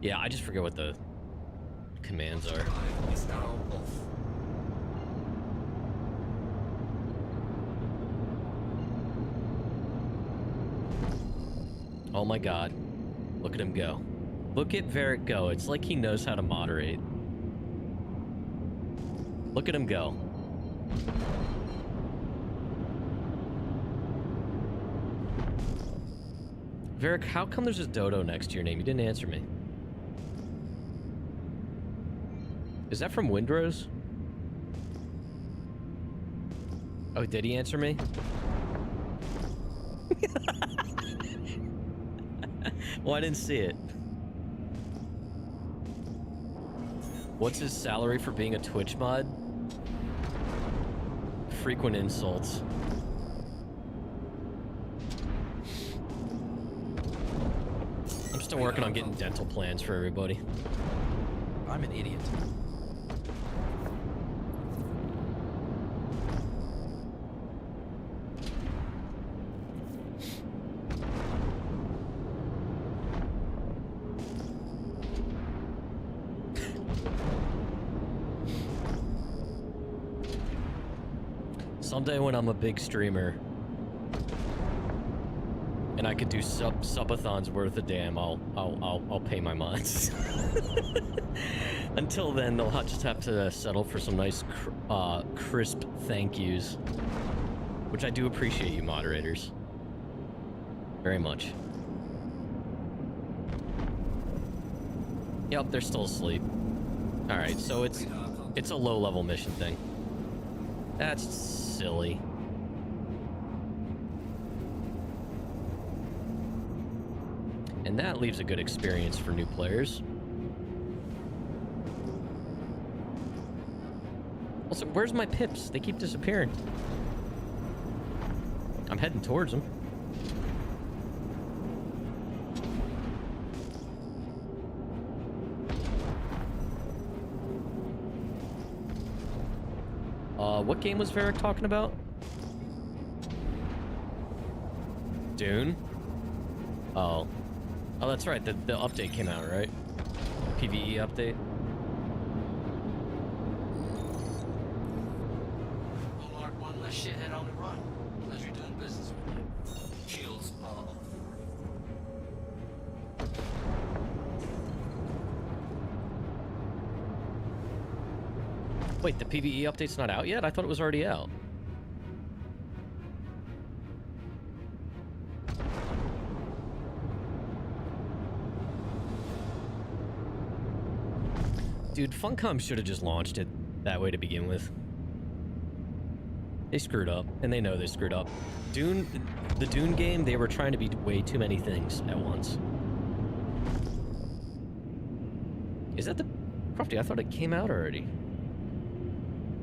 Yeah, I just forget what the commands are. Drive is now off. Oh my god. Look at him go. Look at Varric go. It's like he knows how to moderate. Look at him go. Varric, how come there's a dodo next to your name? You didn't answer me. Is that from Windrose? Oh, did he answer me? Well, I didn't see it. What's his salary for being a Twitch mod? Frequent insults. I'm still working on getting dental plans for everybody. I'm an idiot. Someday when I'm a big streamer and I could do subathons worth a damn, I'll pay my mods. Until then, they'll just have to settle for some nice crisp thank yous, which I do appreciate you moderators very much. Yep, they're still asleep. All right, so it's a low-level mission thing. That's silly. And that leaves a good experience for new players. Also, where's my pips? They keep disappearing. I'm heading towards them. What game was Varric talking about? Dune? Oh. Oh, that's right. The update came out, right? PvE update. We'll mark one less shithead on the run. Pleasure doing business with you. Shields are off. Wait, the PvE update's not out yet? I thought it was already out. Dude, Funcom should have just launched it that way to begin with. They screwed up, and they know they screwed up. The Dune game, they were trying to be way too many things at once. Is that the... Crofty, I thought it came out already.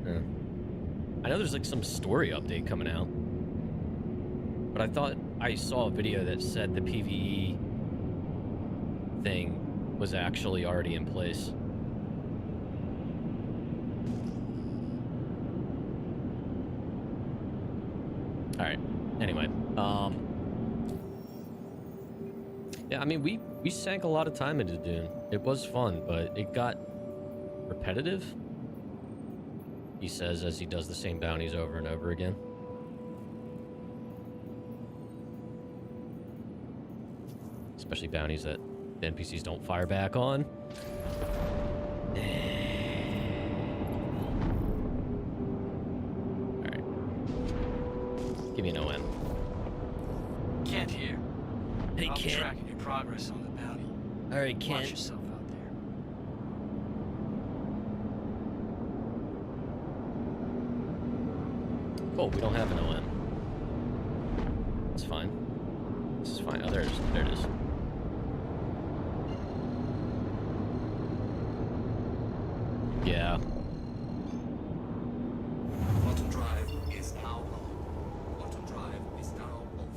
Yeah. I know there's like some story update coming out. But I thought I saw a video that said the PvE thing was actually already in place. Alright, anyway, yeah, I mean, we sank a lot of time into Dune. It was fun, but it got repetitive, he says, as he does the same bounties over and over again. Especially bounties that the NPCs don't fire back on. Give me an OM. Kent here. Hey, I'll be Kent. tracking your progress on the bounty. All right, Watch Kent. yourself out there. Oh, we don't have an OM. It's fine. This is fine. Oh, there it is. Yeah. Bottom drive is now on. Bottom drive is now off.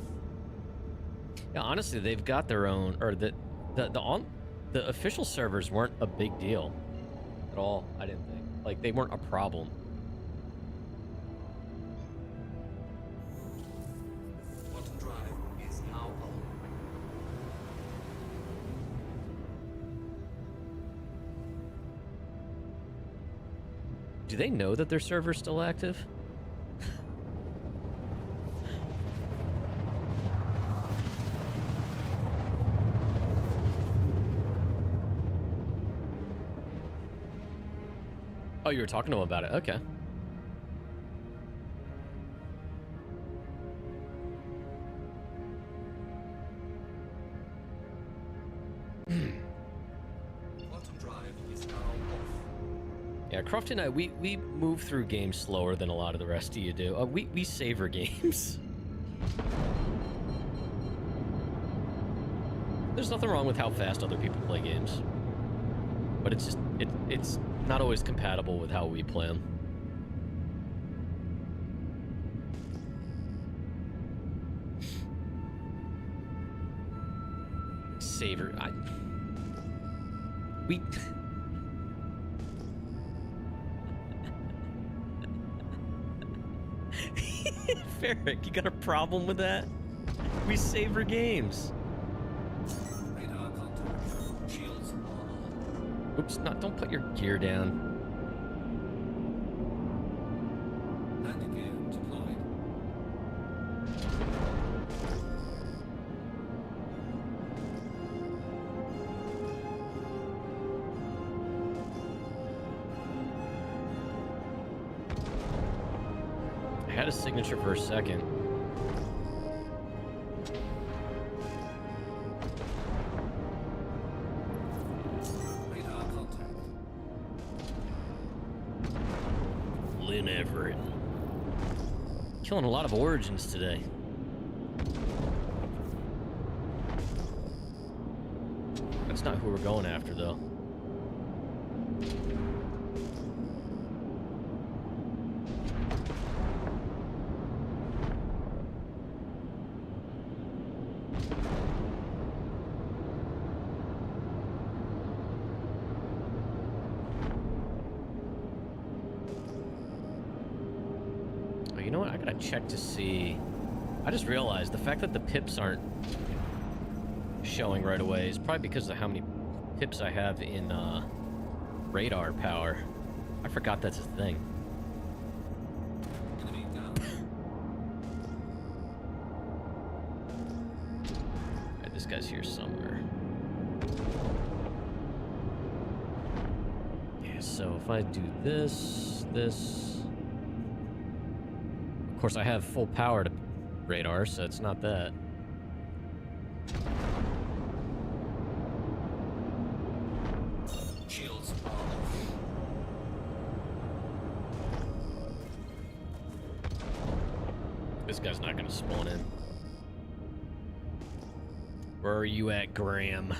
Yeah, honestly, they've got their own, or the official servers weren't a big deal at all. I didn't think, like, they weren't a problem. Do they know that their server's still active? Oh, you were talking to him about it. Okay. Quantum drive is now off. Yeah, Croft and I, we move through games slower than a lot of the rest of you do. We savor games. There's nothing wrong with how fast other people play games. But it's just, it's not always compatible with how we play them. Savor, we... Ferric, you got a problem with that? We savor games. Radar contact. Shields on. Oops, don't put your gear down. Landing gear deployed. I had a signature for a second. Radar contact. Lynn Everett. Killing a lot of origins today. That's not who we're going after, though. You know what? I gotta check to see. I just realized the fact that the pips aren't showing right away is probably because of how many pips I have in radar power. I forgot that's a thing. Enemy down. Alright, this guy's here somewhere. Yeah, so if I do this. Of course, I have full power to radar, so it's not that. Shields are off. This guy's not gonna spawn in. Where are you at, Graham?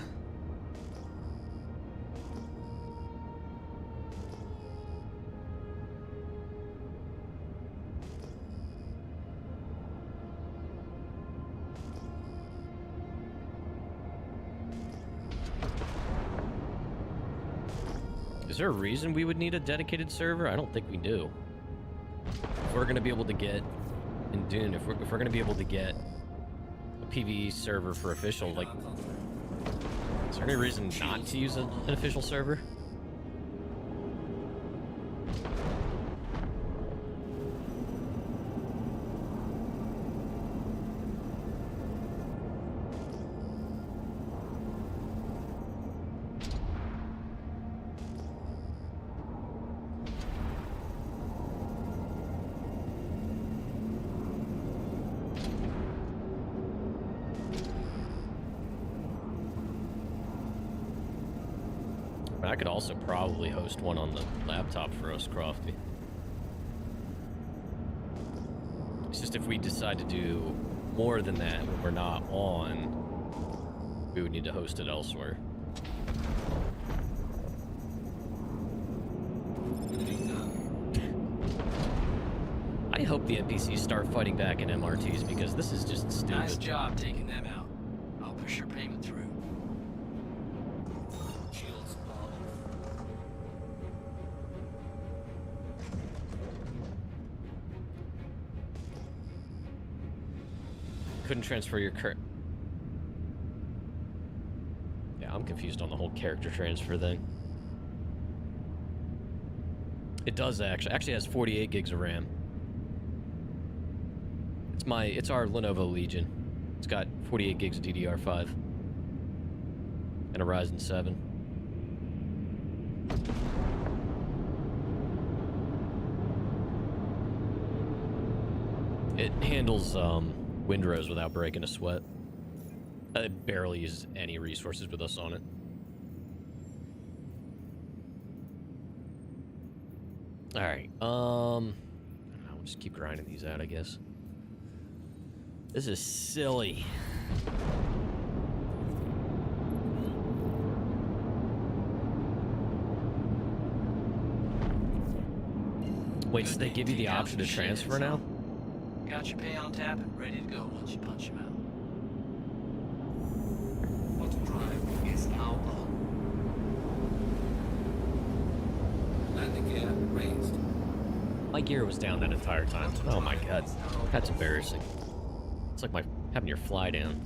Is there a reason we would need a dedicated server? I don't think we do. If we're gonna be able to get in Dune, if we're gonna be able to get a PvE server for official, like, is there any reason not to use an official server? I could also probably host one on the laptop for us, Crofty. It's just if we decide to do more than that when we're not on, we would need to host it elsewhere. I hope the NPCs start fighting back in MRTs because this is just stupid. Nice job taking them out. I'll push your payment through. Shields are off. Couldn't transfer your Yeah, I'm confused on the whole character transfer thing. It does actually. Actually has 48 gigs of RAM. It's our Lenovo Legion. It's got 48 gigs of DDR5 and a Ryzen 7. It handles windrows without breaking a sweat. It barely uses any resources with us on it. All right. I'll just keep grinding these out, I guess. This is silly. Wait, so they give you the option to transfer now? Got your pay on tap and ready to go once you punch him out. Auto drive is now on. Landing gear raised. My gear was down that entire time. Oh my god. That's embarrassing. It's like having your fly down.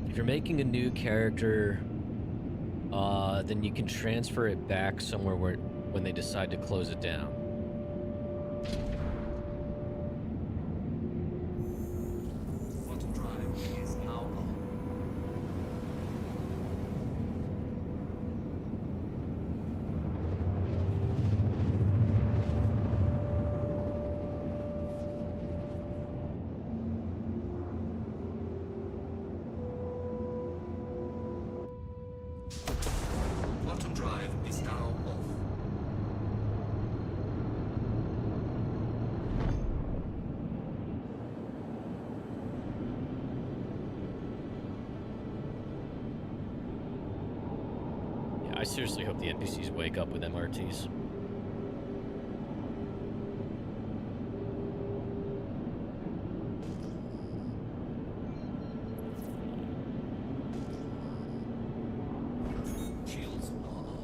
If you're making a new character, then you can transfer it back somewhere when they decide to close it down. Auto drive is now on. Auto drive is now off. Yeah, I seriously hope the NPCs wake up with MRTs. Shields are on.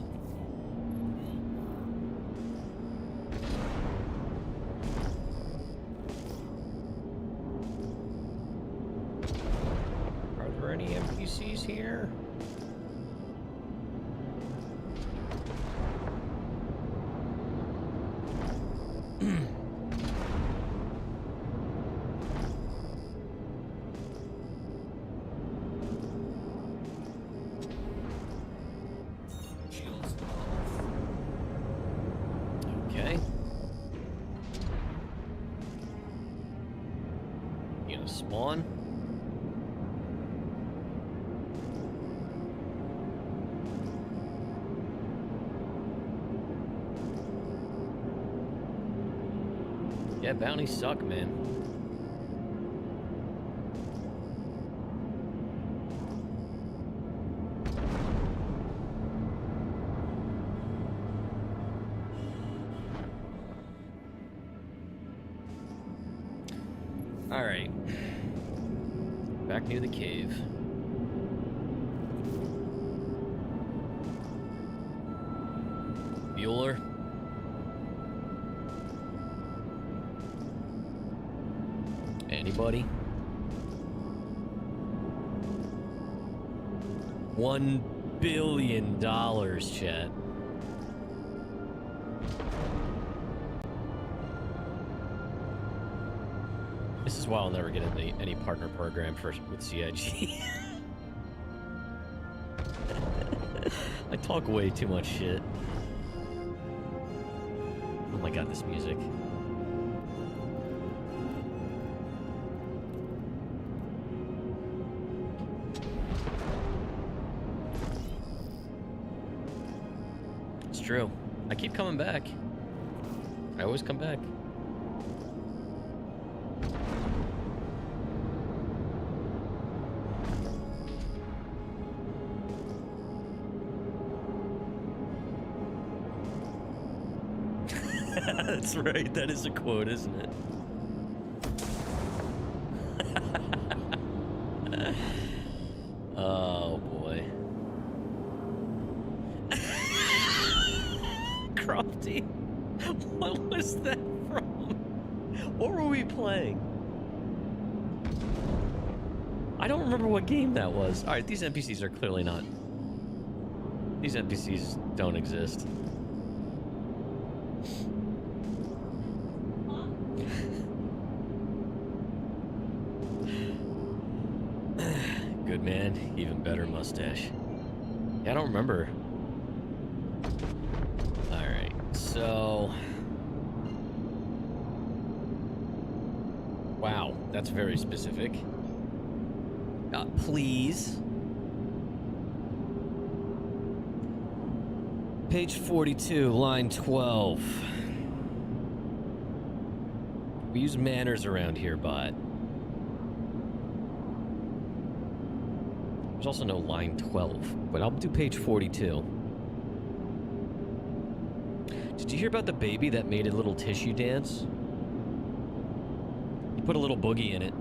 Are there any NPCs here? Shields are off. Okay. You gonna spawn? Yeah, bounties suck, man. All right. Back near the cave. Bueller. Anybody? $1 billion, chat. This is why I'll never get any partner program with CIG. I talk way too much shit. Oh my god, this music. It's true. I keep coming back. I always come back. That's right. That is a quote, isn't it? Oh boy. Crofty, what was that from? What were we playing? I don't remember what game that was. All right, these NPCs are clearly not. These NPCs don't exist. Good man, even better mustache. Yeah, I don't remember. Alright, so... Wow, that's very specific. Please. Page 42, line 12. We use manners around here, bot. There's also no line 12, but I'll do page 42. Did you hear about the baby that made a little tissue dance? You put a little boogie in it.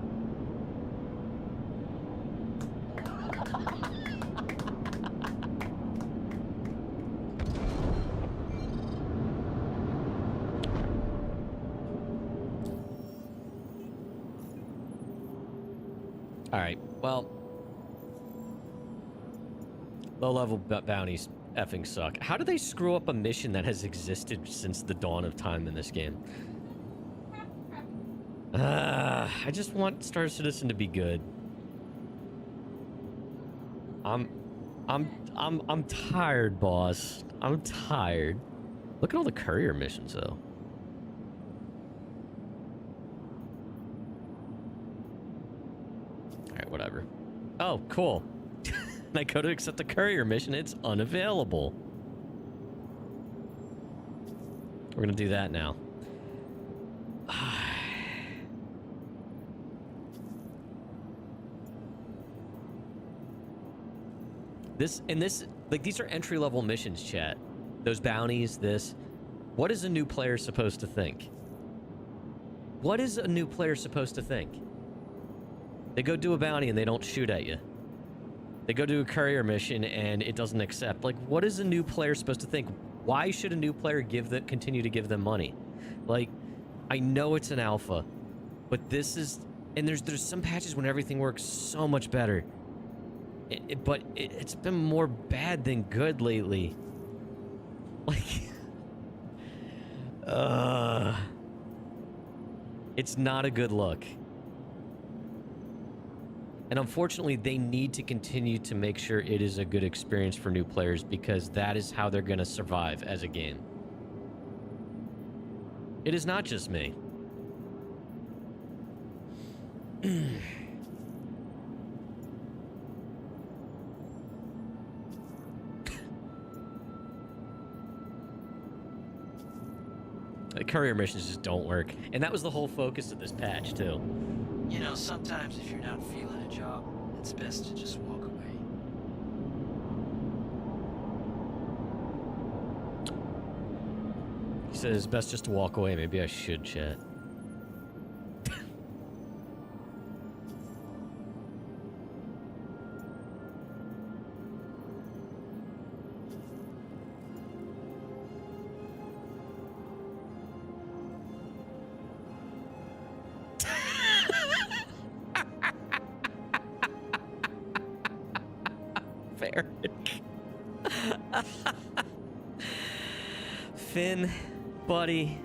Alright, well... Low-level bounties effing suck. How do they screw up a mission that has existed since the dawn of time in this game? I just want Star Citizen to be good. I'm tired, boss. I'm tired. Look at all the courier missions, though. Alright, whatever. Oh, cool. I go to accept the courier mission, it's unavailable. We're gonna do that now. These are entry-level missions, chat. Those bounties, this. What is a new player supposed to think? What is a new player supposed to think? They go do a bounty and they don't shoot at you. They go do a courier mission and it doesn't accept. Like, what is a new player supposed to think? Why should a new player continue to give them money? Like, I know it's an alpha, but this is... And there's some patches when everything works so much better. But it's been more bad than good lately. Like... It's not a good look. And unfortunately, they need to continue to make sure it is a good experience for new players because that is how they're going to survive as a game. It is not just me. The courier missions just don't work. And that was the whole focus of this patch, too. You know, sometimes if you're not feeling a job, it's best to just walk away. He says it's best just to walk away. Maybe I should, chat. Fair. Finn, buddy.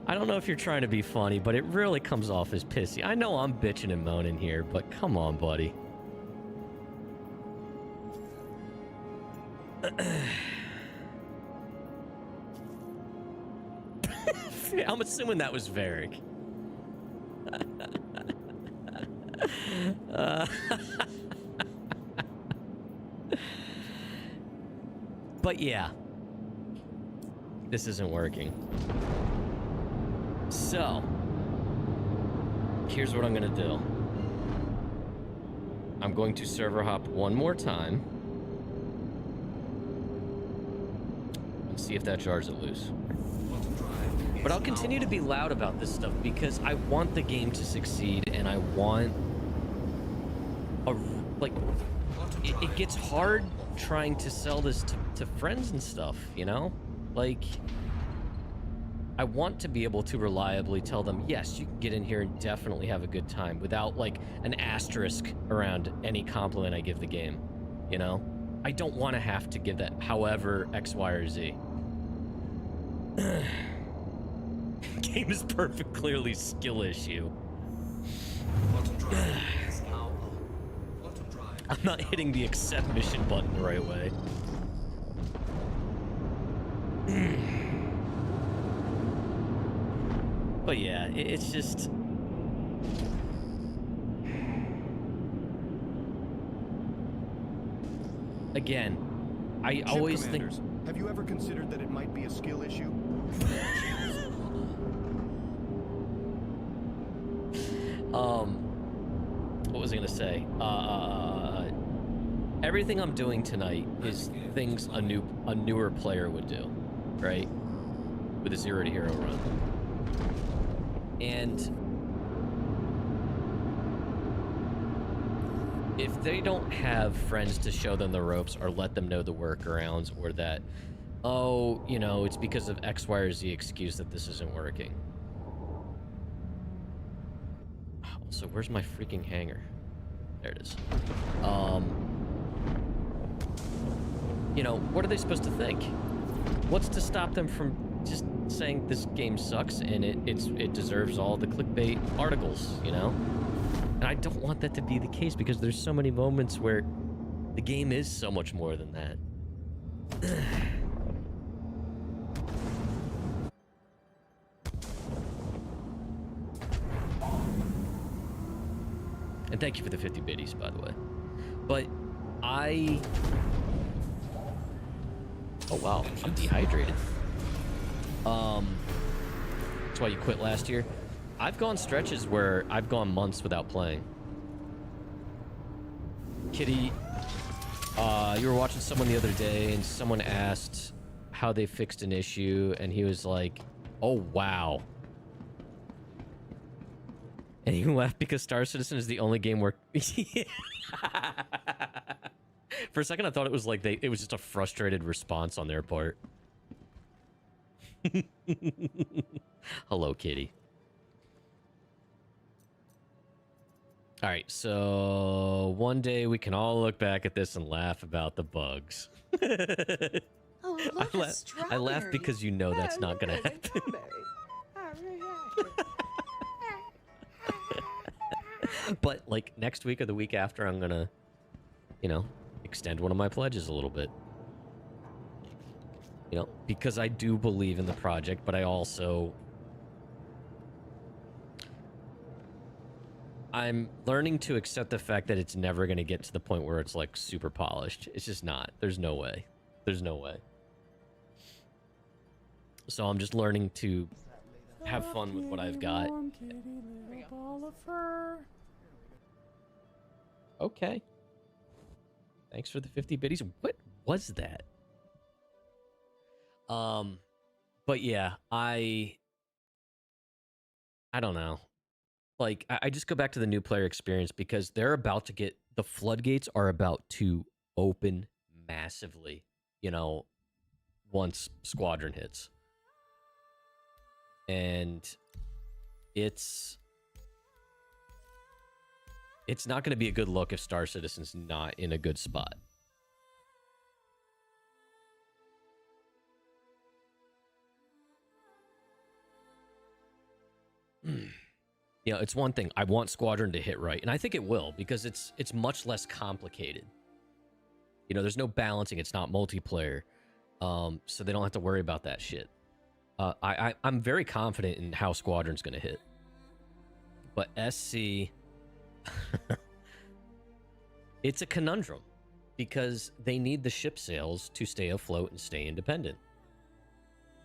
I don't know if you're trying to be funny, but it really comes off as pissy. I know I'm bitching and moaning here, but come on, buddy. I'm assuming that was Varric. But yeah, this isn't working. So, here's what I'm gonna do. I'm going to server hop one more time and see if that jars it loose. But I'll continue to be loud about this stuff because I want the game to succeed and I want it gets hard trying to sell this to friends and stuff, you know? Like, I want to be able to reliably tell them, yes, you can get in here and definitely have a good time without, like, an asterisk around any compliment I give the game, you know? I don't want to have to give that, however, X, Y, or Z. Game is perfect, clearly skill issue. Bottom drive is now on. Bottom drive. I'm not hitting the accept mission button the right way. But yeah, it's just... Again, I Ship always commanders, think... have you ever considered that it might be a skill issue? What was I gonna say? Everything I'm doing tonight is things a newer player would do, right? With a 0 to hero run. And if they don't have friends to show them the ropes or let them know the workarounds, or that, oh, you know, it's because of X, Y, or Z excuse that this isn't working. So where's my freaking hanger? There it is. You know, what are they supposed to think? What's to stop them from just saying this game sucks and it deserves all the clickbait articles, you know? And I don't want that to be the case, because there's so many moments where the game is so much more than that. And thank you for the 50 biddies, by the way. But oh wow, I'm dehydrated. That's why you quit last year. I've gone stretches where I've gone months without playing. Kitty, you were watching someone the other day and someone asked how they fixed an issue, and he was like, oh wow. And he left because Star Citizen is the only game where... For a second, I thought it was like it was just a frustrated response on their part. Hello, kitty. All right, so one day we can all look back at this and laugh about the bugs. Oh, look, I laugh because you know that's not going to happen. But like next week or the week after, I'm gonna, you know, extend one of my pledges a little bit. You know, because I do believe in the project, but I'm learning to accept the fact that it's never gonna get to the point where it's like super polished. It's just not. There's no way. There's no way. So I'm just learning to have fun with what I've got. Okay. Thanks for the 50 biddies. What was that? But yeah, I don't know. Like, I just go back to the new player experience, because they're about to get, the floodgates are about to open massively, you know, once Squadron hits. And it's not going to be a good look if Star Citizen's not in a good spot. You know, it's one thing. I want Squadron to hit right, and I think it will, because it's much less complicated. You know, there's no balancing. It's not multiplayer, so they don't have to worry about that shit. I'm very confident in how Squadron's going to hit. But SC... it's a conundrum, because they need the ship sales to stay afloat and stay independent.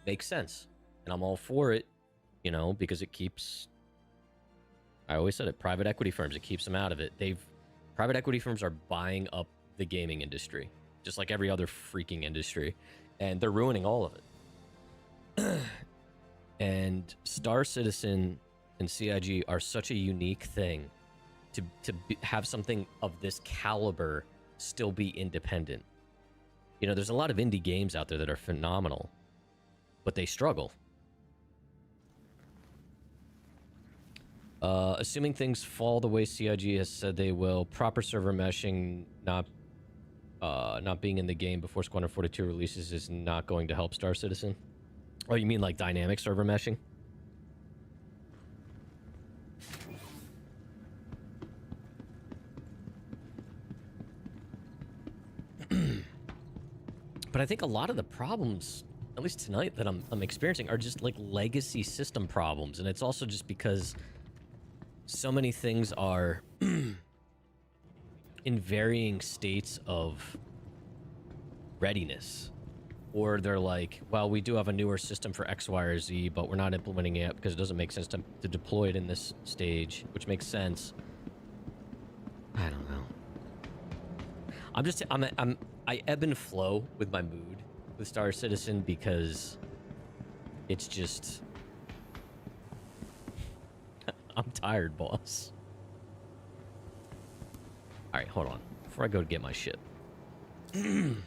Makes sense. And I'm all for it, you know, because it keeps... I always said it, private equity firms, it keeps them out of it. Private equity firms are buying up the gaming industry, just like every other freaking industry, and they're ruining all of it. And Star Citizen and CIG are such a unique thing to have something of this caliber still be independent. You know, there's a lot of indie games out there that are phenomenal, but they struggle. Assuming things fall the way CIG has said they will, proper server meshing, not not being in the game before Squadron 42 releases is not going to help Star Citizen? Oh, you mean like dynamic server meshing? But I think a lot of the problems, at least tonight, that I'm experiencing are just like legacy system problems. And it's also just because so many things are in varying states of readiness. Or they're like, well, we do have a newer system for X, Y, or Z, but we're not implementing it because it doesn't make sense to deploy it in this stage, which makes sense. I don't know. I ebb and flow with my mood with Star Citizen because it's just... I'm tired, boss. All right, hold on. Before I go to get my shit. And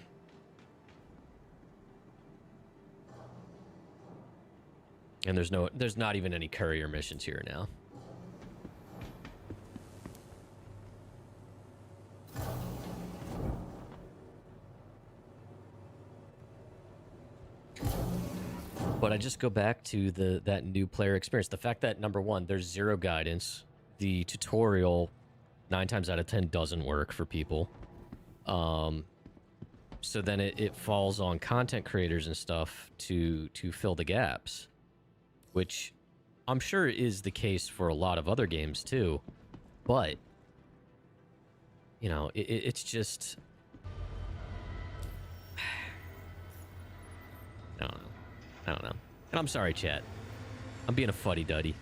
there's not even any courier missions here now. But I just go back to that new player experience. The fact that, number one, there's zero guidance. The tutorial, 9 times out of 10, doesn't work for people. So then it falls on content creators and stuff to fill the gaps. Which I'm sure is the case for a lot of other games too. But, you know, it's just... I don't know. And I'm sorry, chat. I'm being a fuddy-duddy.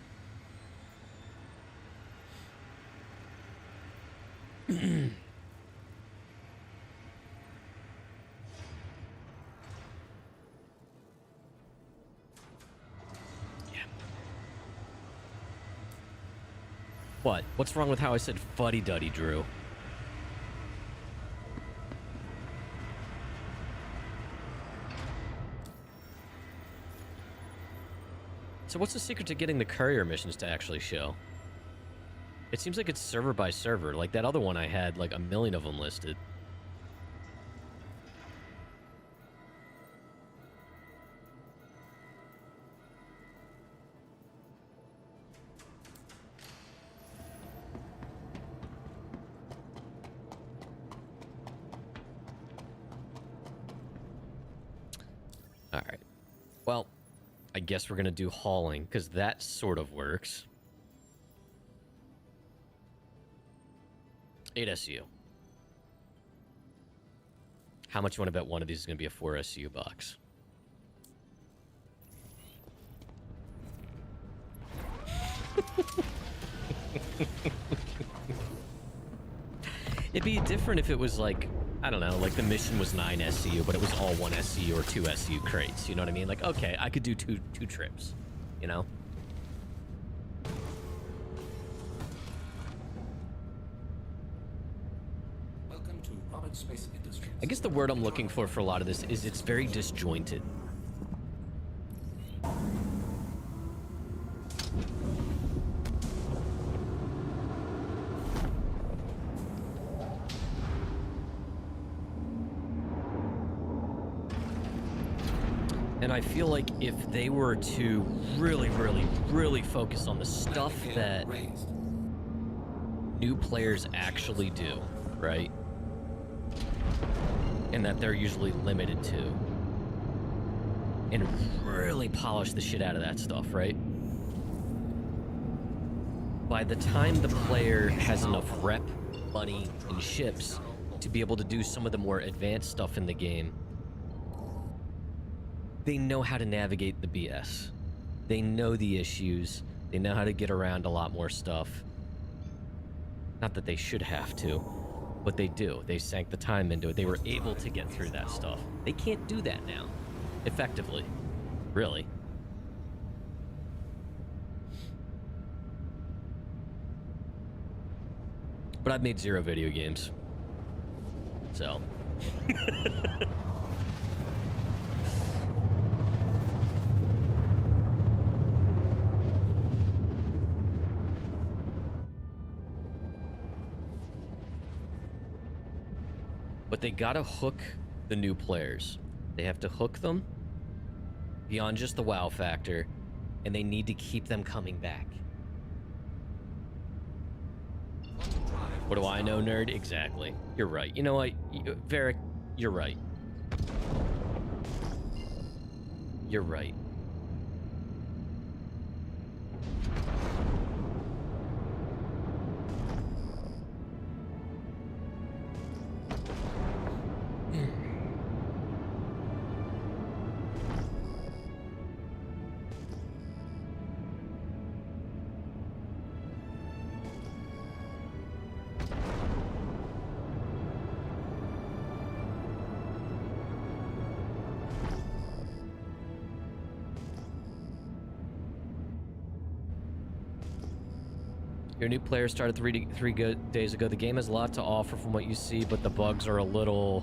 What? What's wrong with how I said fuddy-duddy, Drew? So what's the secret to getting the courier missions to actually show? It seems like it's server by server. Like that other one I had like 1 million of them listed. All right. Well, I guess we're going to do hauling, because that sort of works. 8 SU. How much you want to bet one of these is going to be a 4 SU box? It'd be different if it was like, I don't know, like the mission was 9 SCU, but it was all 1 SCU or 2 SCU crates. You know what I mean? Like, okay, I could do two trips, you know? Welcome to Robert Space Industries. I guess the word I'm looking for a lot of this is it's very disjointed. And I feel like if they were to really focus on the stuff that new players actually do, right? And that they're usually limited to. And really polish the shit out of that stuff, right? By the time the player has enough rep, money, and ships to be able to do some of the more advanced stuff in the game, they know how to navigate the BS. They know the issues. They know how to get around a lot more stuff. Not that they should have to, but they do. They sank the time into it. They were able to get through that stuff. They can't do that now, effectively. Really. But I've made 0 video games. So... But they gotta hook the new players. They have to hook them beyond just the wow factor, and they need to keep them coming back. What do I know, nerd? Exactly. You're right. You know what? Varric, you're right. You're right. Your new player started three good days ago. The game has a lot to offer from what you see, but the bugs are a little...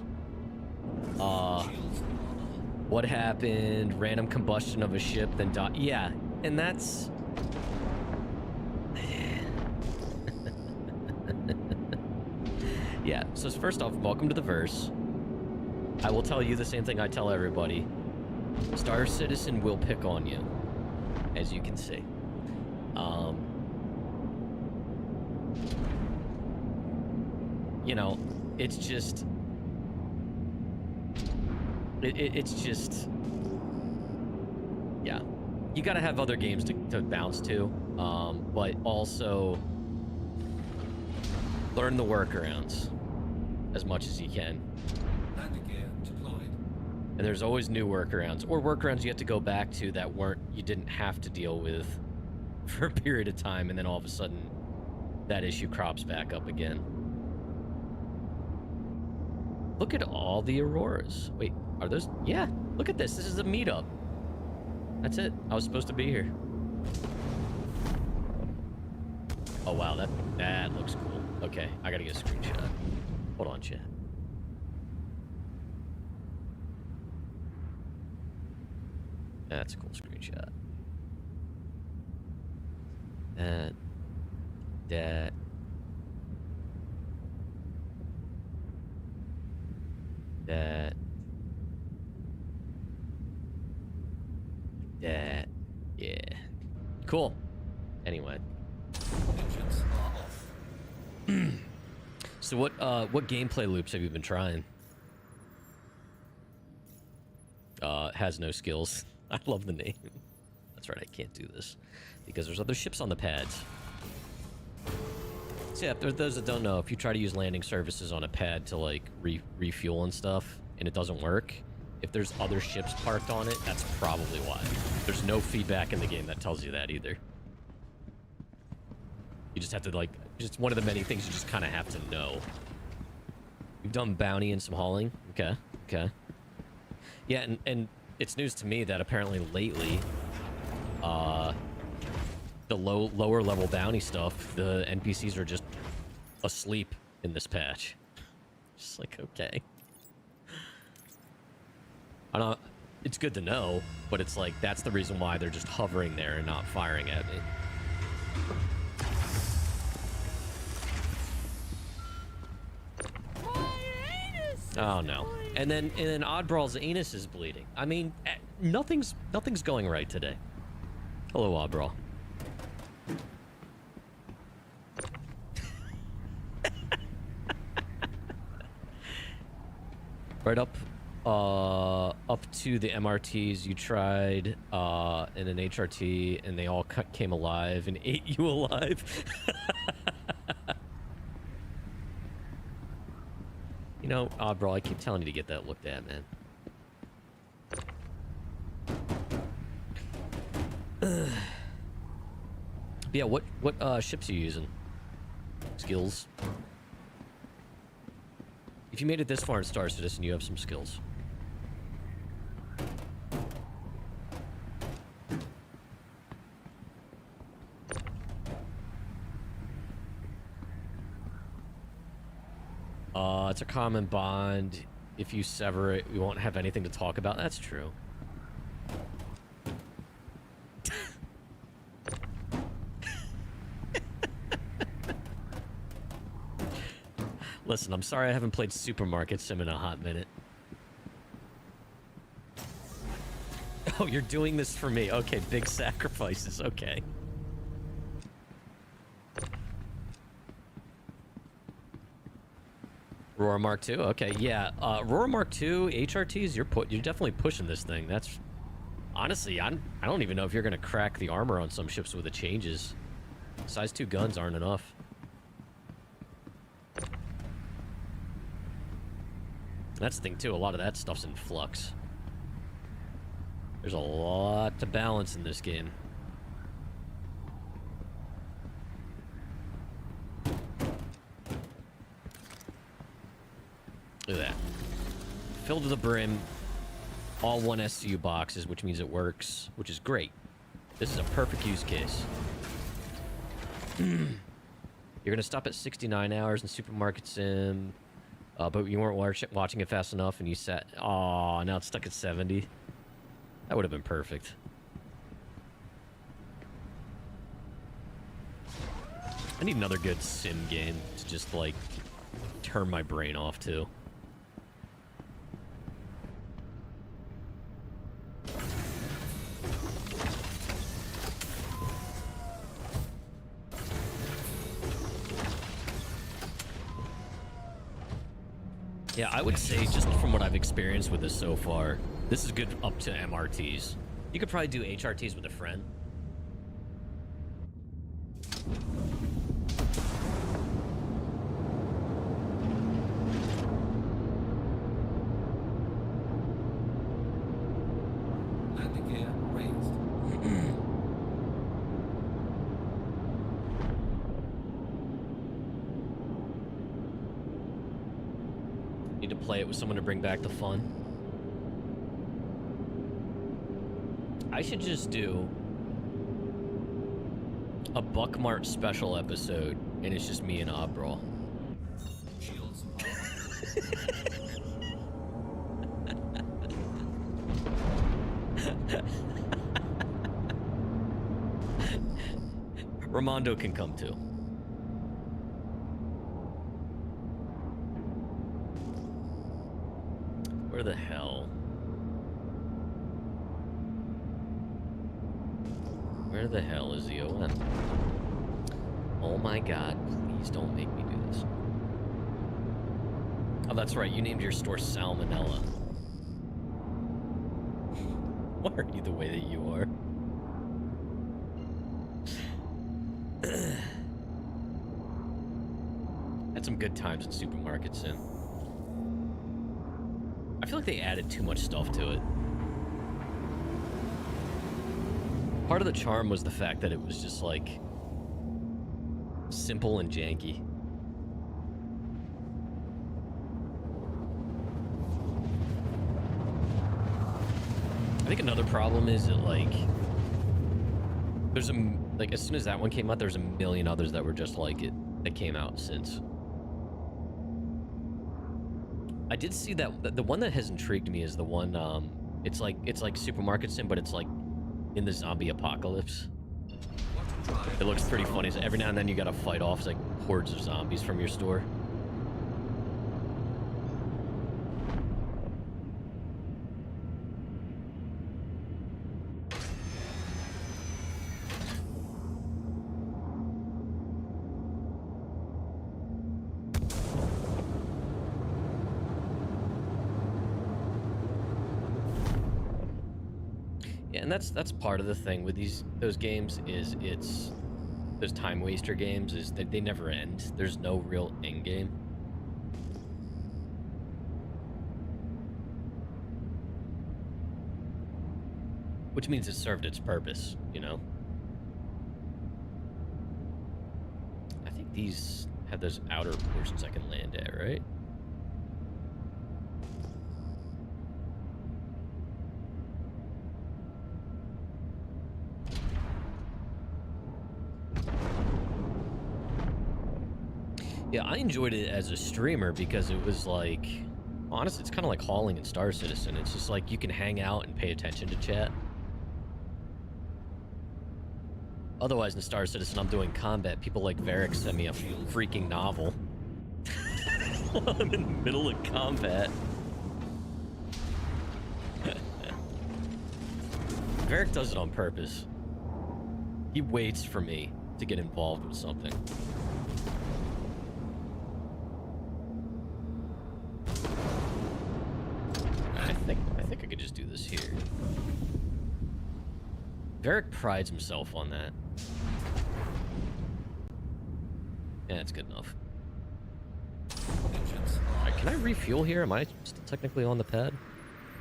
what happened? Random combustion of a ship, then yeah, and that's... yeah, so first off, welcome to the verse. I will tell you the same thing I tell everybody. Star Citizen will pick on you, as you can see. You know, it's just... It's just... yeah. You gotta have other games to bounce to, but also learn the workarounds as much as you can. And there's always new workarounds, or workarounds you have to go back to that you didn't have to deal with for a period of time, and then all of a sudden that issue crops back up again. Look at all the Auroras. Wait, are those? Yeah, look at this. This is a meetup. That's it. I was supposed to be here. Oh, wow. That looks cool. Okay, I gotta get a screenshot. Hold on, chat. That's a cool screenshot. That. That. Yeah. Cool. Anyway. So what gameplay loops have you been trying? Has no skills. I love the name. That's right, I can't do this because there's other ships on the pads. So yeah, for those that don't know, if you try to use landing services on a pad to like refuel and stuff and it doesn't work, if there's other ships parked on it, that's probably why. There's no feedback in the game that tells you that either. You just have to like, just one of the many things you just kind of have to know. You've done bounty and some hauling? Okay, okay. Yeah, and it's news to me that apparently lately, the lower level bounty stuff, the NPCs are just asleep in this patch. Just like, okay. I don't. It's good to know, but it's like that's the reason why they're just hovering there and not firing at me. Oh no! And then Oddbrawl's anus is bleeding. I mean, nothing's going right today. Hello, Oddbrawl. Right up to the MRTs you tried in an HRT, and they all came alive and ate you alive. You know, Oddbrawl, I keep telling you to get that looked at, man. Yeah, what ships are you using? Skills? If you made it this far in Star Citizen, you have some skills. It's a common bond. If you sever it, we won't have anything to talk about. That's true. Listen, I'm sorry I haven't played Supermarket Sim in a hot minute. Oh, you're doing this for me. Okay, big sacrifices. Okay. Aurora Mark II. Okay, yeah. Aurora Mark II HRTs. You're definitely pushing this thing. That's honestly, I don't even know if you're gonna crack the armor on some ships with the changes. Size 2 guns aren't enough. That's the thing too. A lot of that stuff's in flux. There's a lot to balance in this game. Look at that. Filled to the brim. All 1 SCU boxes, which means it works, which is great. This is a perfect use case. You're going to stop at 69 hours in Supermarket Sim, but you weren't watching it fast enough and you sat... Aw, now it's stuck at 70. That would have been perfect. I need another good sim game to just, like, turn my brain off to. Yeah, I would say, just from what I've experienced with this so far, this is good up to MRTs. You could probably do HRTs with a friend. Landing gear raised. Need to play it with someone to bring back the fun. I should just do a Buckmart special episode, and it's just me and Obrol. Shields. Ramondo can come too. Where the hell? Where the hell is the OM? Oh my god, please don't make me do this. Oh, that's right, you named your store Salmonella. Why are you the way that you are? Had some good times in Supermarket Sim. I feel like they added too much stuff to it. Part of the charm was the fact that it was just like simple and janky. I think another problem is that like there's like as soon as that one came out, there's a million others that were just like it that came out since. I did see that the one that has intrigued me is the one it's like Supermarket Sim, but it's like in the zombie apocalypse. It looks pretty funny. So every now and then you gotta fight off like hordes of zombies from your store. And that's part of the thing with those games is those time waster games is that they never end. There's no real end game. Which means it served its purpose, you know? I think these have those outer portions I can land at, right? Yeah, I enjoyed it as a streamer because it was like, honestly, it's kind of like hauling in Star Citizen. It's just like you can hang out and pay attention to chat. Otherwise, in Star Citizen, I'm doing combat. People like Varric send me a freaking novel. I'm in the middle of combat. Varric does it on purpose. He waits for me to get involved with something. I think I could just do this here. Varric prides himself on that. Yeah, it's good enough. Alright, can I refuel here? Am I still technically on the pad?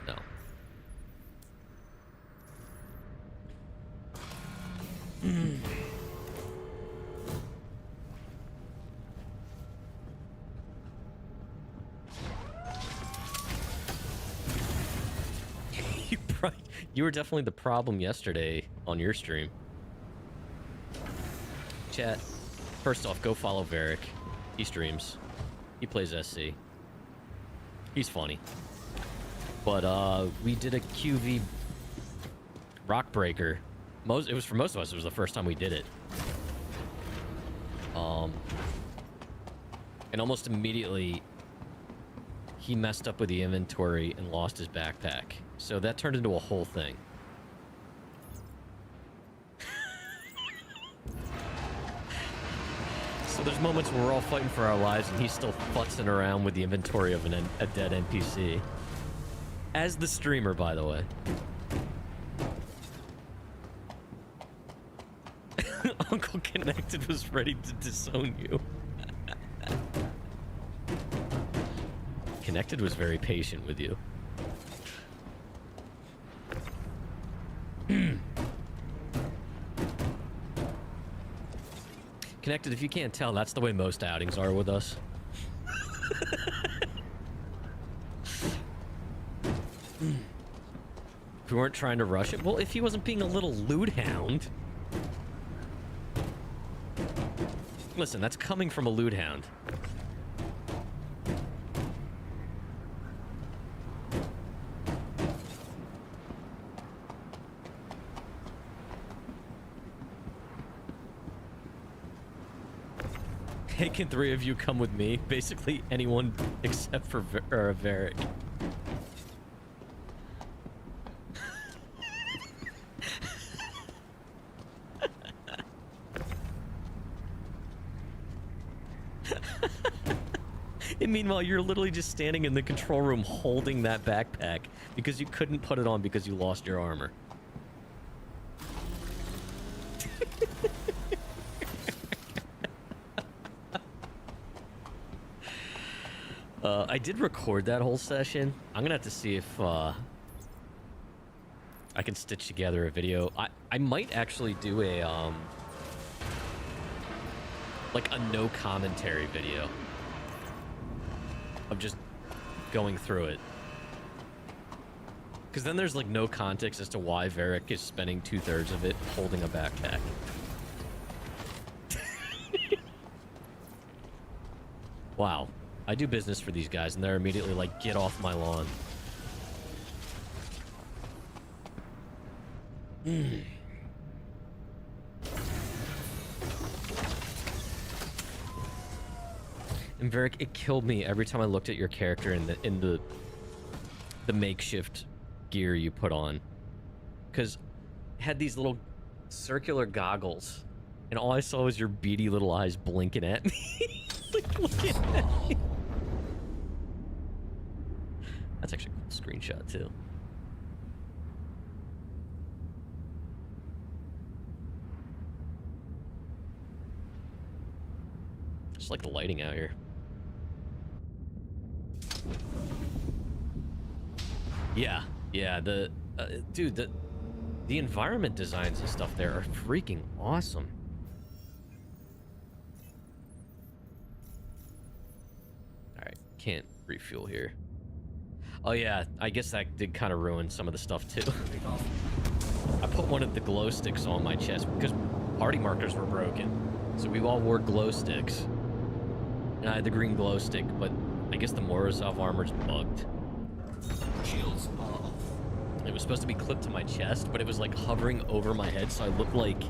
No. You were definitely the problem yesterday on your stream. Chat, first off, go follow Varric. He streams. He plays SC. He's funny. But we did a QV rock breaker. It was for most of us, it was the first time we did it. And almost immediately he messed up with the inventory and lost his backpack. So that turned into a whole thing. So there's moments where we're all fighting for our lives and he's still futzing around with the inventory of a dead NPC. As the streamer, by the way. Uncle Connected was ready to disown you. Connected was very patient with you. Connected, if you can't tell, that's the way most outings are with us. If we weren't trying to rush it, well, if he wasn't being a little loot hound. Listen, that's coming from a loot hound. Hey, can 3 of you come with me? Basically anyone except for Varric. And meanwhile, you're literally just standing in the control room holding that backpack because you couldn't put it on because you lost your armor. I did record that whole session. I'm gonna have to see if I can stitch together a video. I might actually do a like a no commentary video of just going through it, because then there's like no context as to why Varric is spending 2/3 of it holding a backpack. Wow. I do business for these guys, and they're immediately like, get off my lawn. And Varric, it killed me every time I looked at your character in the makeshift gear you put on. Because it had these little circular goggles, and all I saw was your beady little eyes blinking at me. Like, looking at me. That's actually a cool screenshot, too. Just like the lighting out here. Yeah, dude, the environment designs and stuff there are freaking awesome. Alright, can't refuel here. Oh yeah, I guess that did kind of ruin some of the stuff too. I put one of the glow sticks on my chest because party markers were broken. So we all wore glow sticks. And I had the green glow stick, but I guess the Morozov armor's bugged. Shields are off. It was supposed to be clipped to my chest, but it was like hovering over my head, so I looked like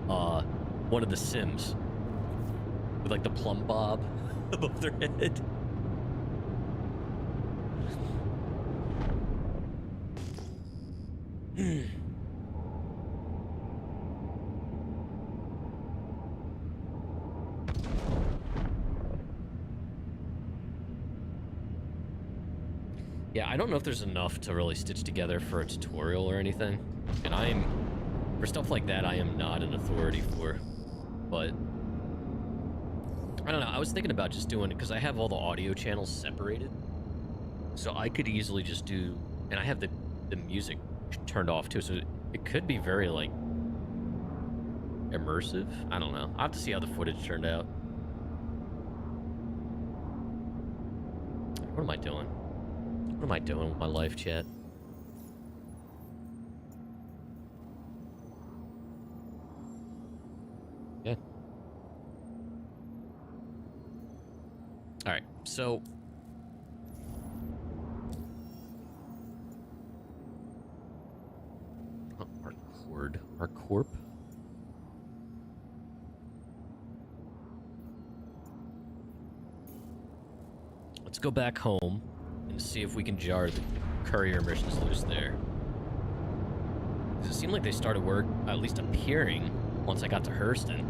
one of the Sims with like the plumb bob above their head. Yeah, I don't know if there's enough to really stitch together for a tutorial or anything. And for stuff like that, I am not an authority for. But, I don't know, I was thinking about just doing it because I have all the audio channels separated. So I could easily just do, and I have the music turned off too, so it could be very, like, immersive. I don't know. I'll have to see how the footage turned out. What am I doing? What am I doing with my live chat? Yeah. All right, so our corp. Let's go back home and see if we can jar the courier missions loose there. Because it seemed like they started work, at least appearing, once I got to Hurston.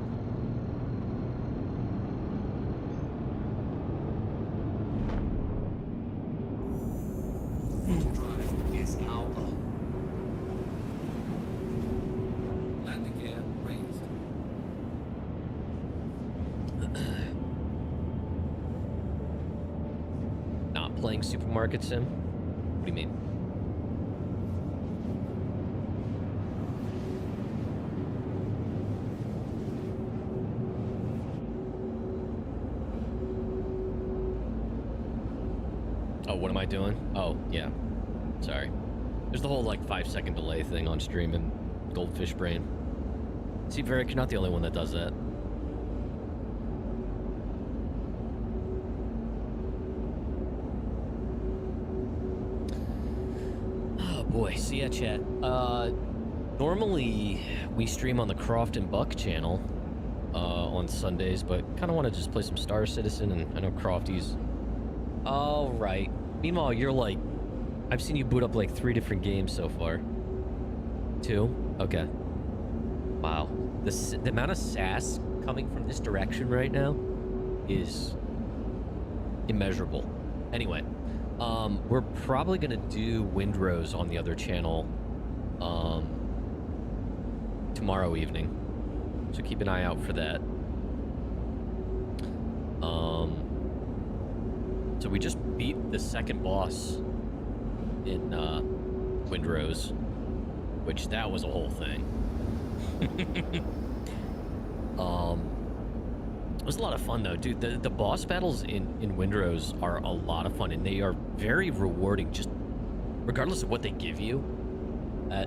Drive is now on. Landing gear raised. Not playing Supermarket Sim? What do you mean? Oh, what am I doing? Oh, yeah. Sorry. There's the whole, like, 5-second delay thing on stream and Goldfish Brain. See, Varric, you're not the only one that does that. Oh, boy. See ya, chat. Normally, we stream on the Croft and Buck channel on Sundays, but kind of want to just play some Star Citizen, and I know Crofty's... All right. Meanwhile, you're like... I've seen you boot up like 3 different games so far. 2? Okay. Wow. The amount of sass coming from this direction right now is immeasurable. Anyway, we're probably gonna do Windrose on the other channel tomorrow evening. So keep an eye out for that. So we just beat the second boss in Windrose, which that was a whole thing. It was a lot of fun though, dude. The boss battles in Windrose are a lot of fun, and they are very rewarding, just regardless of what they give you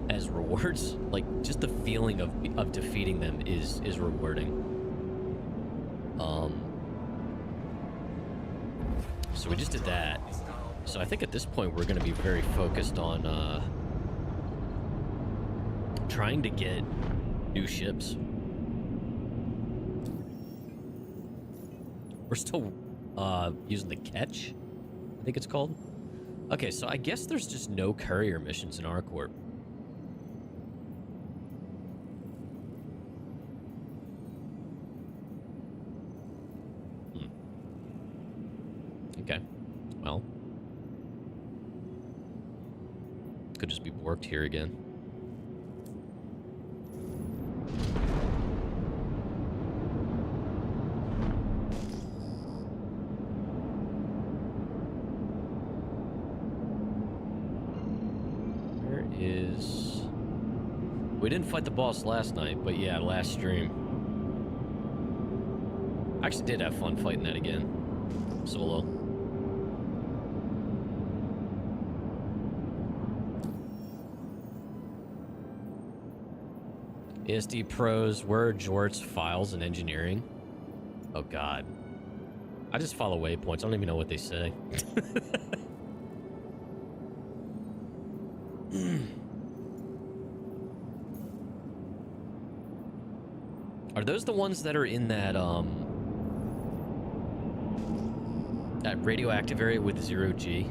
as rewards. Like, just the feeling of defeating them is rewarding. So we just did that. So I think at this point we're going to be very focused on trying to get new ships. We're still using the Ketch, I think it's called. Okay, so I guess there's just no courier missions in our corp. Okay, well, could just be borked here again. Where is... We didn't fight the boss last night, but yeah, last stream. I actually did have fun fighting that again. Solo. ASD pros, where are Jort's files and engineering? Oh god. I just follow waypoints. I don't even know what they say. Are those the ones that are in that that radioactive area with 0G?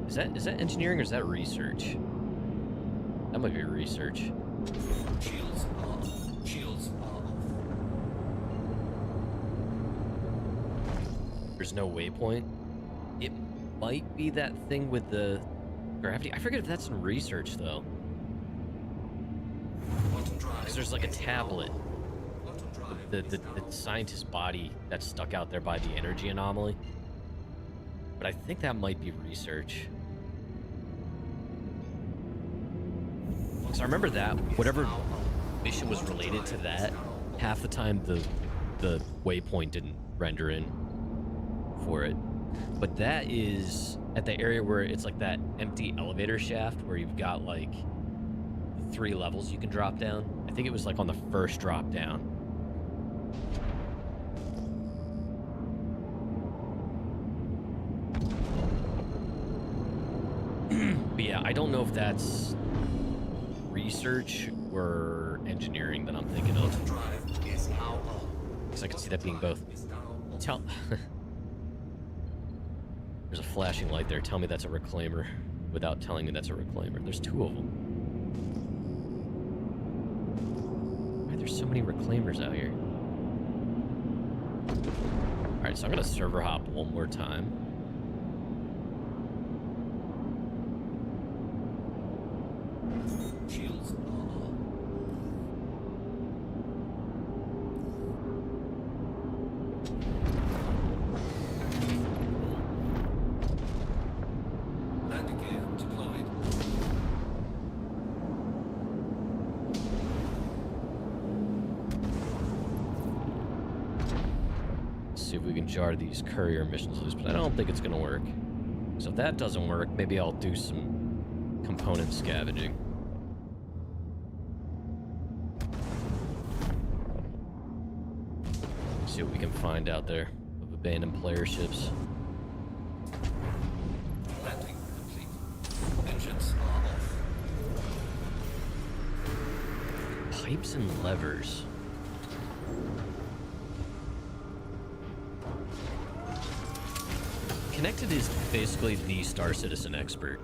Is that engineering or is that research? That might be research. Shields are off. Shields are off. There's no waypoint. It might be that thing with the gravity. I forget if that's in research though. Quantum drive. Because there's like a tablet. Quantum drive The is now scientist's body that's stuck out there by the energy anomaly. But I think that might be research. Because I remember that whatever mission was related to that, half the time the waypoint didn't render in for it. But that is at the area where it's like that empty elevator shaft where you've got like 3 levels you can drop down. I think it was like on the first drop down. But yeah, I don't know if that's research or engineering that I'm thinking of. quantum drive is now on. Because I can see that being both. Is now off. Tell. There's a flashing light there. Tell me that's a reclaimer without telling me that's a reclaimer. There's 2 of them. Why are there so many reclaimers out here? Alright, so I'm going to server hop one more time. Shields are off. Landing gear deployed. Let's see if we can jar these courier missions loose, but I don't think it's going to work. So if that doesn't work, maybe I'll do some component scavenging. See what we can find out there of abandoned player ships. Landing complete. Engines are off. Pipes and levers. Connected is basically the Star Citizen expert.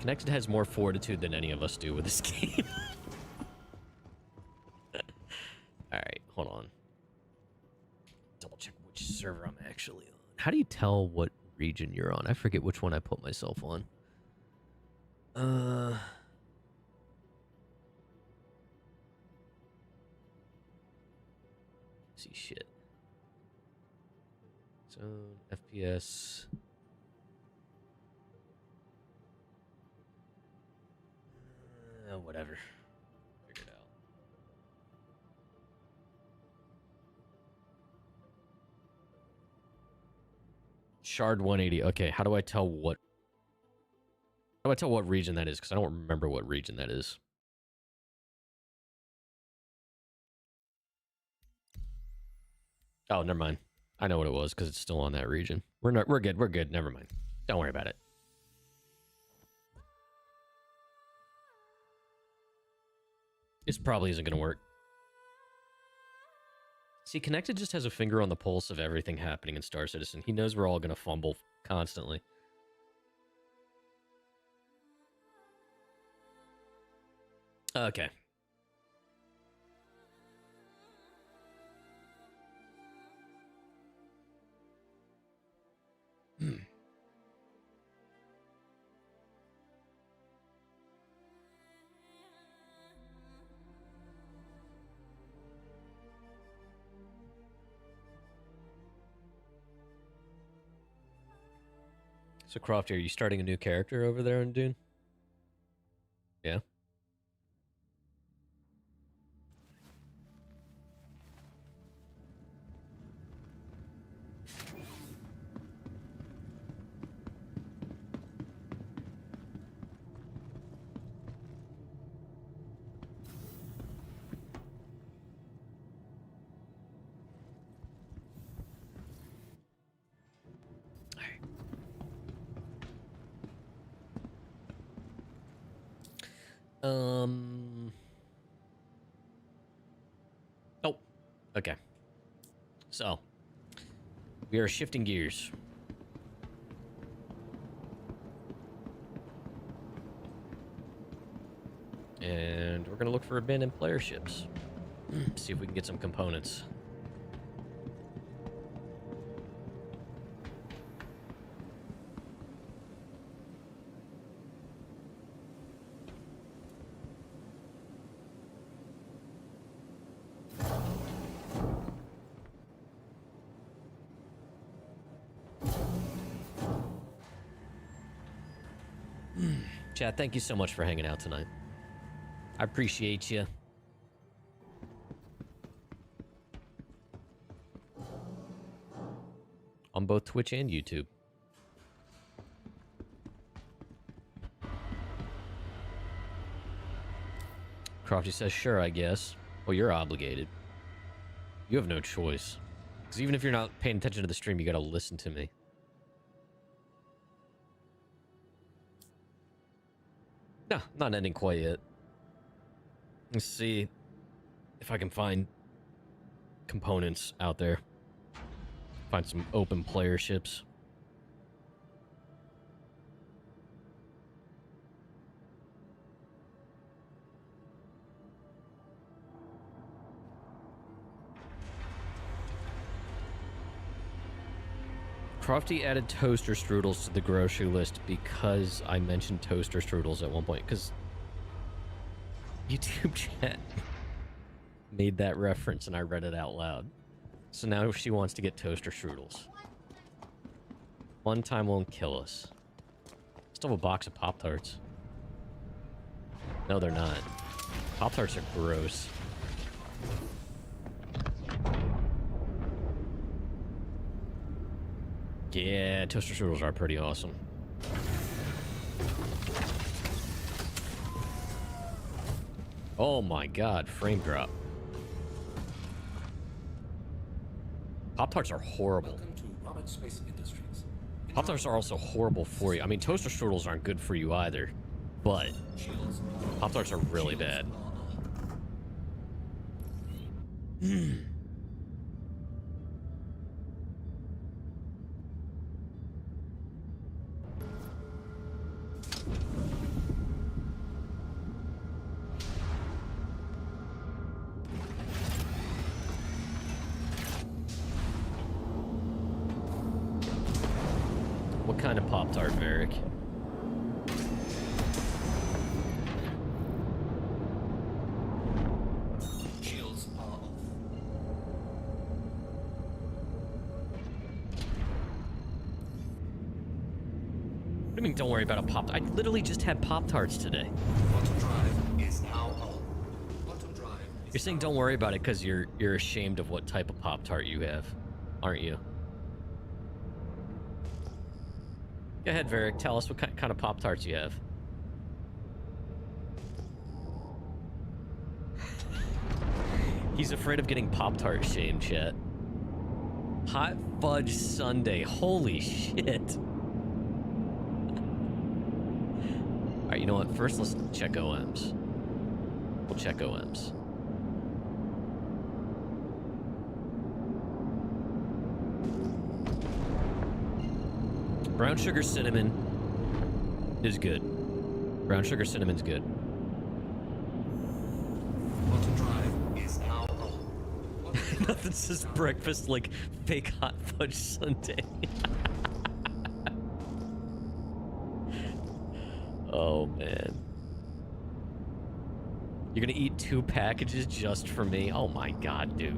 Connected has more fortitude than any of us do with this game. Alright, hold on. Double check which server I'm actually on. How do you tell what region you're on? I forget which one I put myself on. See shit. Zone, FPS. Whatever. Figure it out. Shard 180. Okay, how do I tell what? How do I tell what region that is? Because I don't remember what region that is. Oh, never mind. I know what it was because it's still on that region. We're not. We're good. We're good. Never mind. Don't worry about it. This probably isn't going to work. See, Connected just has a finger on the pulse of everything happening in Star Citizen. He knows we're all going to fumble constantly. Okay. So, Crofty, are you starting a new character over there in Dune? Yeah. Oh, okay. So, we are shifting gears. And we're gonna look for abandoned player ships. See if we can get some components. Chad, thank you so much for hanging out tonight. I appreciate you. On both Twitch and YouTube. Crofty says, sure, I guess. Well, you're obligated. You have no choice. Because even if you're not paying attention to the stream, you gotta listen to me. No, not ending quite yet. Let's see if I can find components out there. Find some open player ships. Crofty added toaster strudels to the grocery list because I mentioned toaster strudels at one point. Because YouTube chat made that reference and I read it out loud. So now she wants to get toaster strudels. One time won't kill us. Still have a box of Pop-Tarts. No, they're not. Pop-Tarts are gross. Yeah, toaster strudels are pretty awesome. Oh my god, frame drop. Pop-Tarts are horrible. Welcome to Robert Space Industries. Pop-Tarts are also horrible for you. I mean, toaster strudels aren't good for you either, but Shields Pop-Tarts are really bad. What kind of Pop-Tart, Varric? Shields are off. What do you mean, don't worry about a Pop? I literally just had Pop-Tarts today. Bottom drive is now on. Bottom drive is You're saying don't worry about it because you're ashamed of what type of Pop-Tart you have, aren't you? Go ahead, Varric. Tell us what kind of Pop-Tarts you have. He's afraid of getting Pop-Tart shamed, chat. Hot fudge sundae. Holy shit. Alright, you know what? First, let's check OMs. We'll check OMs. Brown sugar cinnamon is good. Brown sugar cinnamon's good. bottom drive is now on. Nothing says breakfast like fake hot fudge sundae. Oh man. You're gonna eat 2 packages just for me? Oh my god, dude.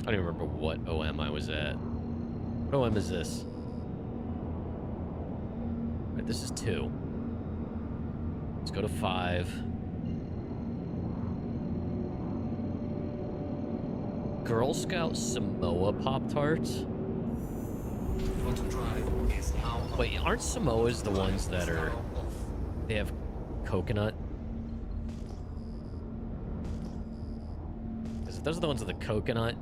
I don't even remember what OM I was at. What OM is this? Right, this is 2. Let's go to 5. Girl Scout Samoa Pop-Tarts? Bottom drive is now on. Wait, aren't Samoas the ones that are... They have coconut? Those are the ones with the coconut?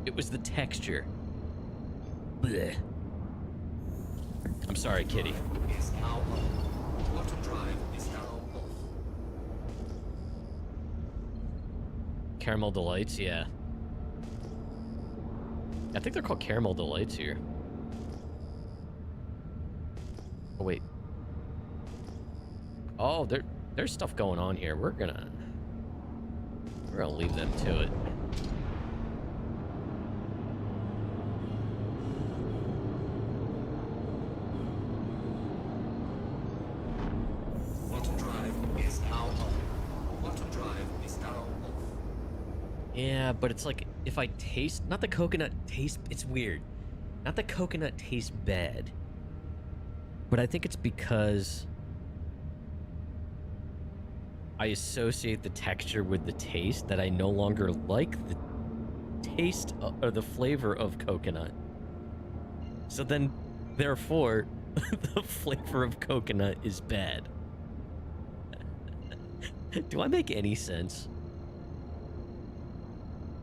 It was the texture. Blech. I'm sorry, kitty. Is now on. Bottom drive is now off. Caramel Delights, yeah. I think they're called caramel delights here. Oh wait. Oh, there's stuff going on here. We're gonna leave them to it. Quantum drive is now on. Quantum drive is now off. Yeah, but it's like if I taste, not the coconut taste, it's weird. Not the coconut tastes bad. But I think it's because I associate the texture with the taste that I no longer like the taste or the flavor of coconut. So then, therefore, the flavor of coconut is bad. Do I make any sense?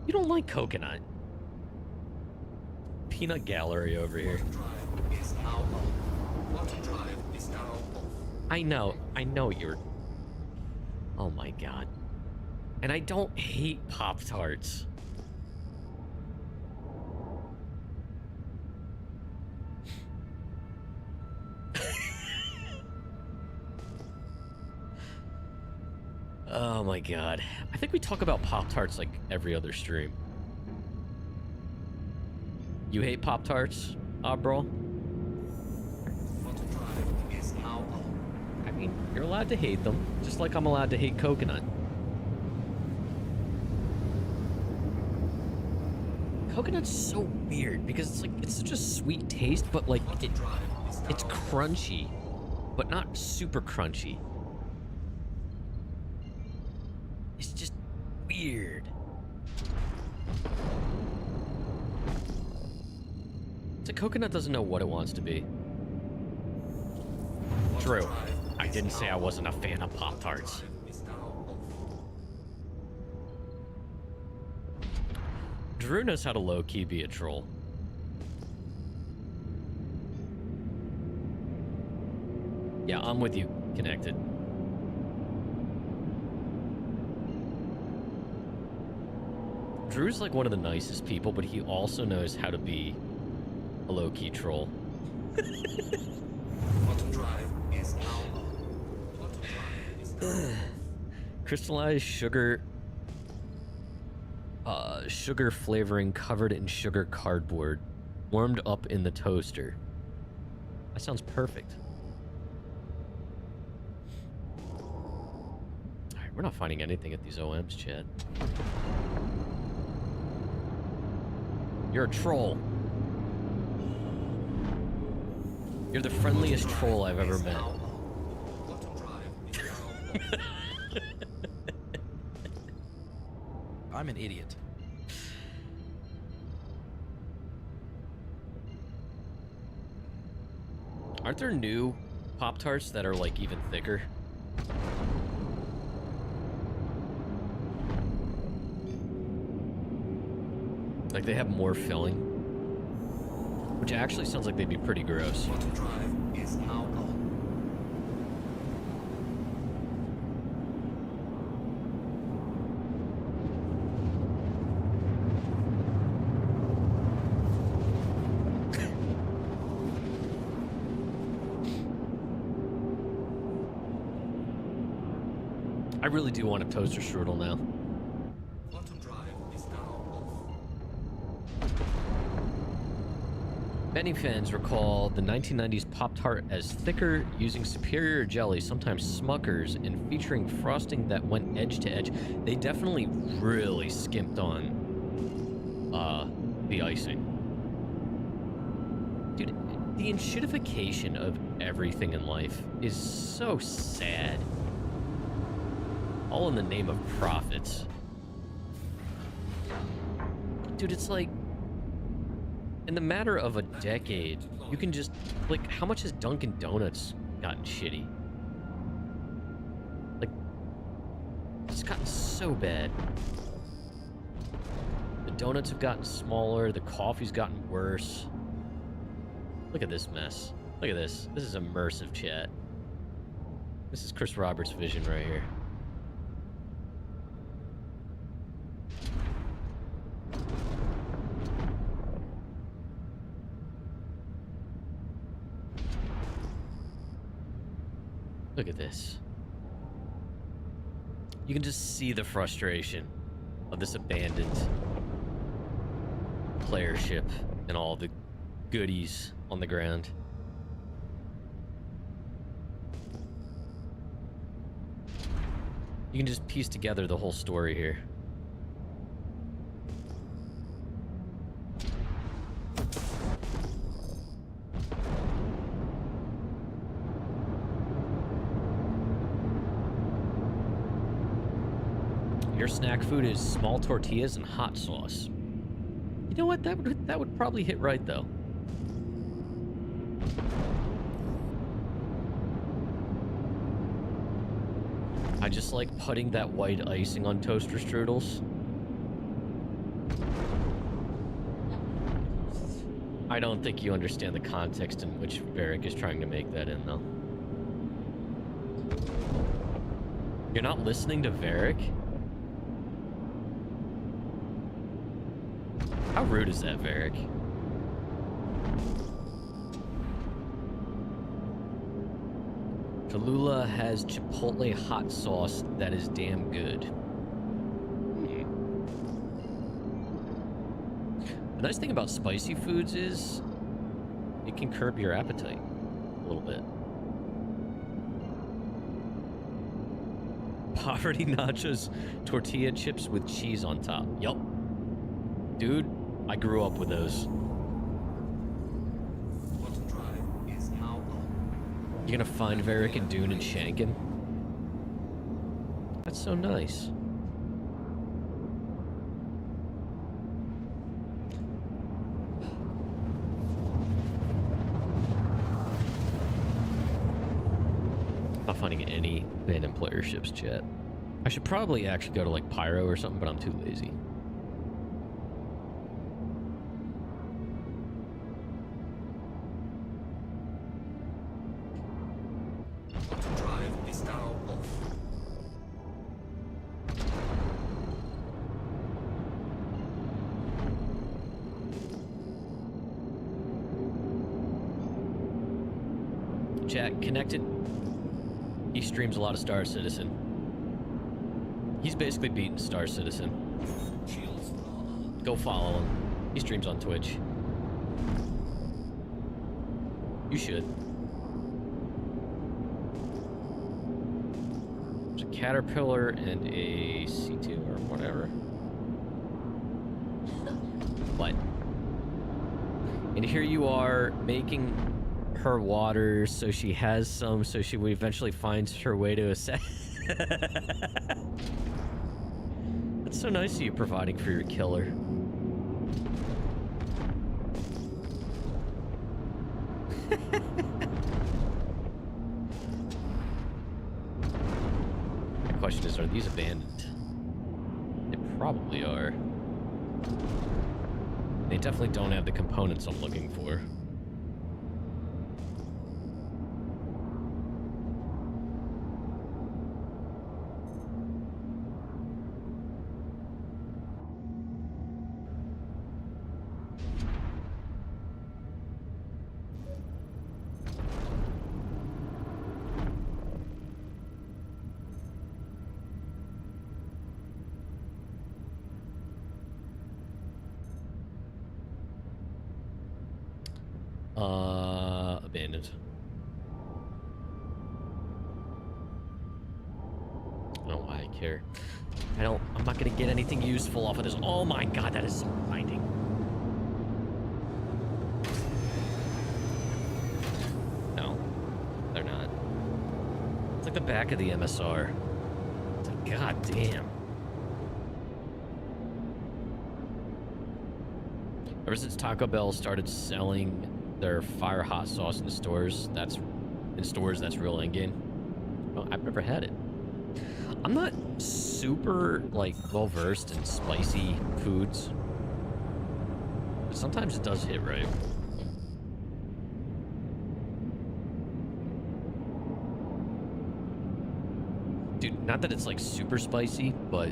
You don't like coconut. Peanut gallery over here. Quantum drive is now on. Quantum drive is now off. I know you're... Oh my god. And I don't hate Pop-Tarts. Oh my god. I think we talk about Pop-Tarts like every other stream. You hate Pop-Tarts, bro? Quantum drive is now on. I mean, you're allowed to hate them, just like I'm allowed to hate coconut. Coconut's so weird because it's like it's such a sweet taste, but like it's crunchy, but not super crunchy. It's just weird. It's a coconut doesn't know what it wants to be. True. I didn't say I wasn't a fan of Pop-Tarts. Drew knows how to low-key be a troll. Yeah, I'm with you, Connected. Drew's like one of the nicest people, but he also knows how to be a low-key troll. Quantum drive is now on. Quantum drive is now on. Crystallized sugar... sugar flavoring covered in sugar cardboard. Warmed up in the toaster. That sounds perfect. Alright, we're not finding anything at these OMs, Chad. You're a troll. You're the friendliest troll I've ever met. Quantum drive is now on. I'm an idiot. Aren't there new Pop-Tarts that are like even thicker? Like they have more filling, which actually sounds like they'd be pretty gross. Quantum drive is now on. I really do want a toaster strudel now. Quantum drive is now off. Many fans recall the 1990s Pop-Tart as thicker, using superior jelly, sometimes Smuckers, and featuring frosting that went edge to edge. They definitely really skimped on the icing. Dude, the enshittification of everything in life is so sad. All in the name of profits. Dude, it's like, in the matter of a decade, you can just, like, how much has Dunkin' Donuts gotten shitty? Like, it's gotten so bad. The donuts have gotten smaller, the coffee's gotten worse. Look at this mess. Look at this. This is immersive, chat. This is Chris Roberts' vision right here. Look at this. You can just see the frustration of this abandoned player ship and all the goodies on the ground. You can just piece together the whole story here. Your snack food is small tortillas and hot sauce. You know what? That would probably hit right though. I just like putting that white icing on toaster strudels. I don't think you understand the context in which Varric is trying to make that in, though. You're not listening to Varric? How rude is that, Varric? Tallulah has chipotle hot sauce that is damn good. The nice thing about spicy foods is it can curb your appetite a little bit. Poverty nachos, tortilla chips with cheese on top. Yup. Dude, I grew up with those. Bottom drive is now on. You're gonna find Varric and Dune and Shankin? That's so nice. Not finding any abandoned player ships, chat. I should probably actually go to like Pyro or something, but I'm too lazy. Bottom drive is now off. Chat, Connected. He streams a lot of Star Citizen. He's basically beaten Star Citizen. Shields are Go follow him. He streams on Twitch. You should. There's a caterpillar and a C2 or whatever. What? And here you are making her water so she has some, so she eventually finds her way to a set. That's so nice of you providing for your killer. The question is, are these abandoned? They probably are. They definitely don't have the components I'm looking for. Abandoned. I don't know why I care. I'm not gonna get anything useful off of this. Oh my god, that is so blinding. No, they're not. It's like the back of the MSR. It's like, god damn. Ever since Taco Bell started selling their fire hot sauce in the stores, that's real in-game. Well, I've never had it. I'm not super, like, well-versed in spicy foods, but sometimes it does hit right. Dude, not that it's, like, super spicy, but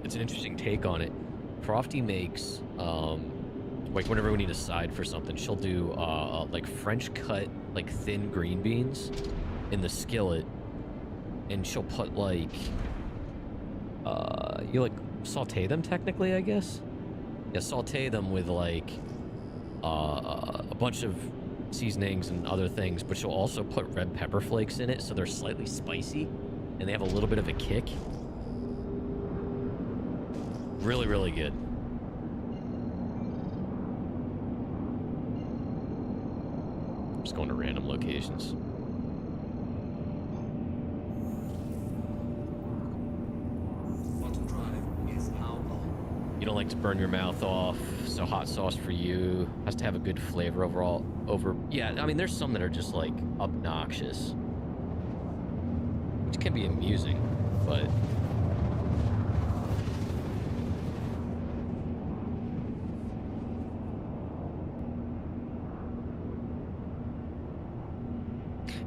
it's an interesting take on it. Crofty makes, like whenever we need a side for something, she'll do like French cut, like thin green beans in the skillet and she'll put like, you like saute them technically, I guess. Yeah, saute them with like a bunch of seasonings and other things, but she'll also put red pepper flakes in it, so they're slightly spicy and they have a little bit of a kick. Really, really good. Just going to random locations. Bottom drive is now on. You don't like to burn your mouth off, so hot sauce for you has to have a good flavor overall. Yeah, I mean, there's some that are just like obnoxious, which can be amusing, but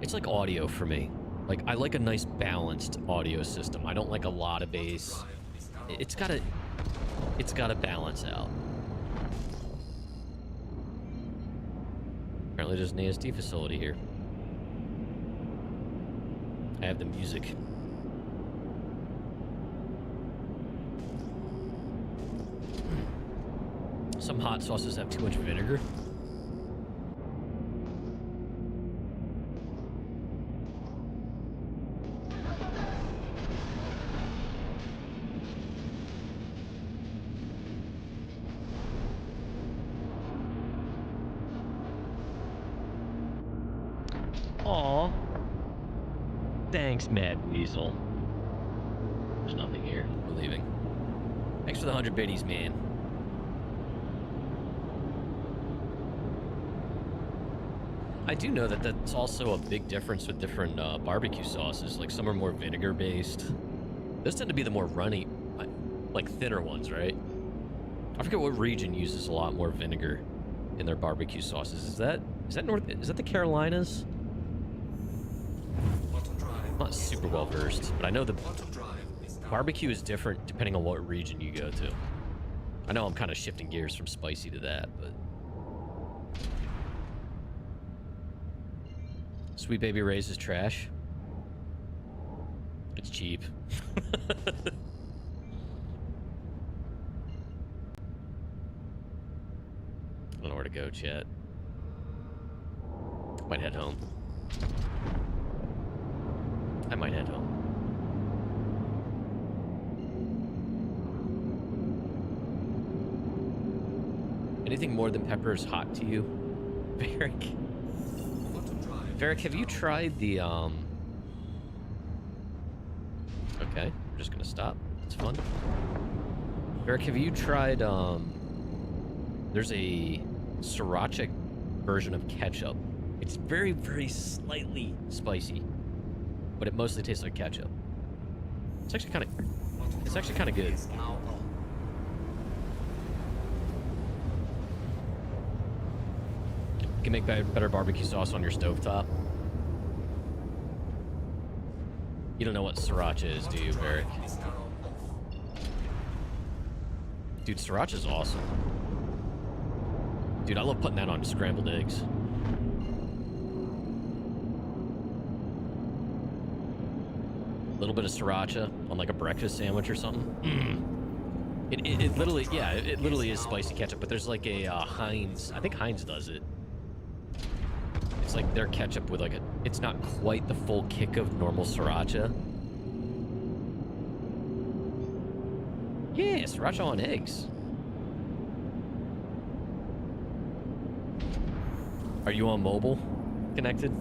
it's like audio for me. Like, I like a nice balanced audio system. I don't like a lot of bass. It's gotta balance out. Apparently there's an ASD facility here. I have the music. Some hot sauces have too much vinegar. Aw. Thanks, Mad Weasel. There's nothing here. We're leaving. Thanks for the 100 biddies, man. I do know that that's also a big difference with different barbecue sauces. Like, some are more vinegar-based. Those tend to be the more runny, like thinner ones, right? I forget what region uses a lot more vinegar in their barbecue sauces. Is that the Carolinas? I'm not super well versed, but I know the barbecue is different depending on what region you go to. I know I'm kind of shifting gears from spicy to that, but Sweet Baby Ray's is trash. It's cheap. I don't know where to go, chat. Might head home. I might head home. Anything more than pepper is hot to you, Varric? Varric, have you tried the Okay, we're just gonna stop. It's fun. Varric, have you tried there's a sriracha version of ketchup. It's very, very slightly spicy, but it mostly tastes like ketchup. It's actually kind of good. You can make better barbecue sauce on your stovetop. You don't know what sriracha is, do you, Varric? Dude, sriracha's awesome. Dude, I love putting that on scrambled eggs. A little bit of sriracha on like a breakfast sandwich or something. It literally, yeah, it literally is spicy ketchup, but there's like a Heinz, I think Heinz does it. It's like their ketchup with like it's not quite the full kick of normal sriracha. Yeah, sriracha on eggs. Are you on mobile connected?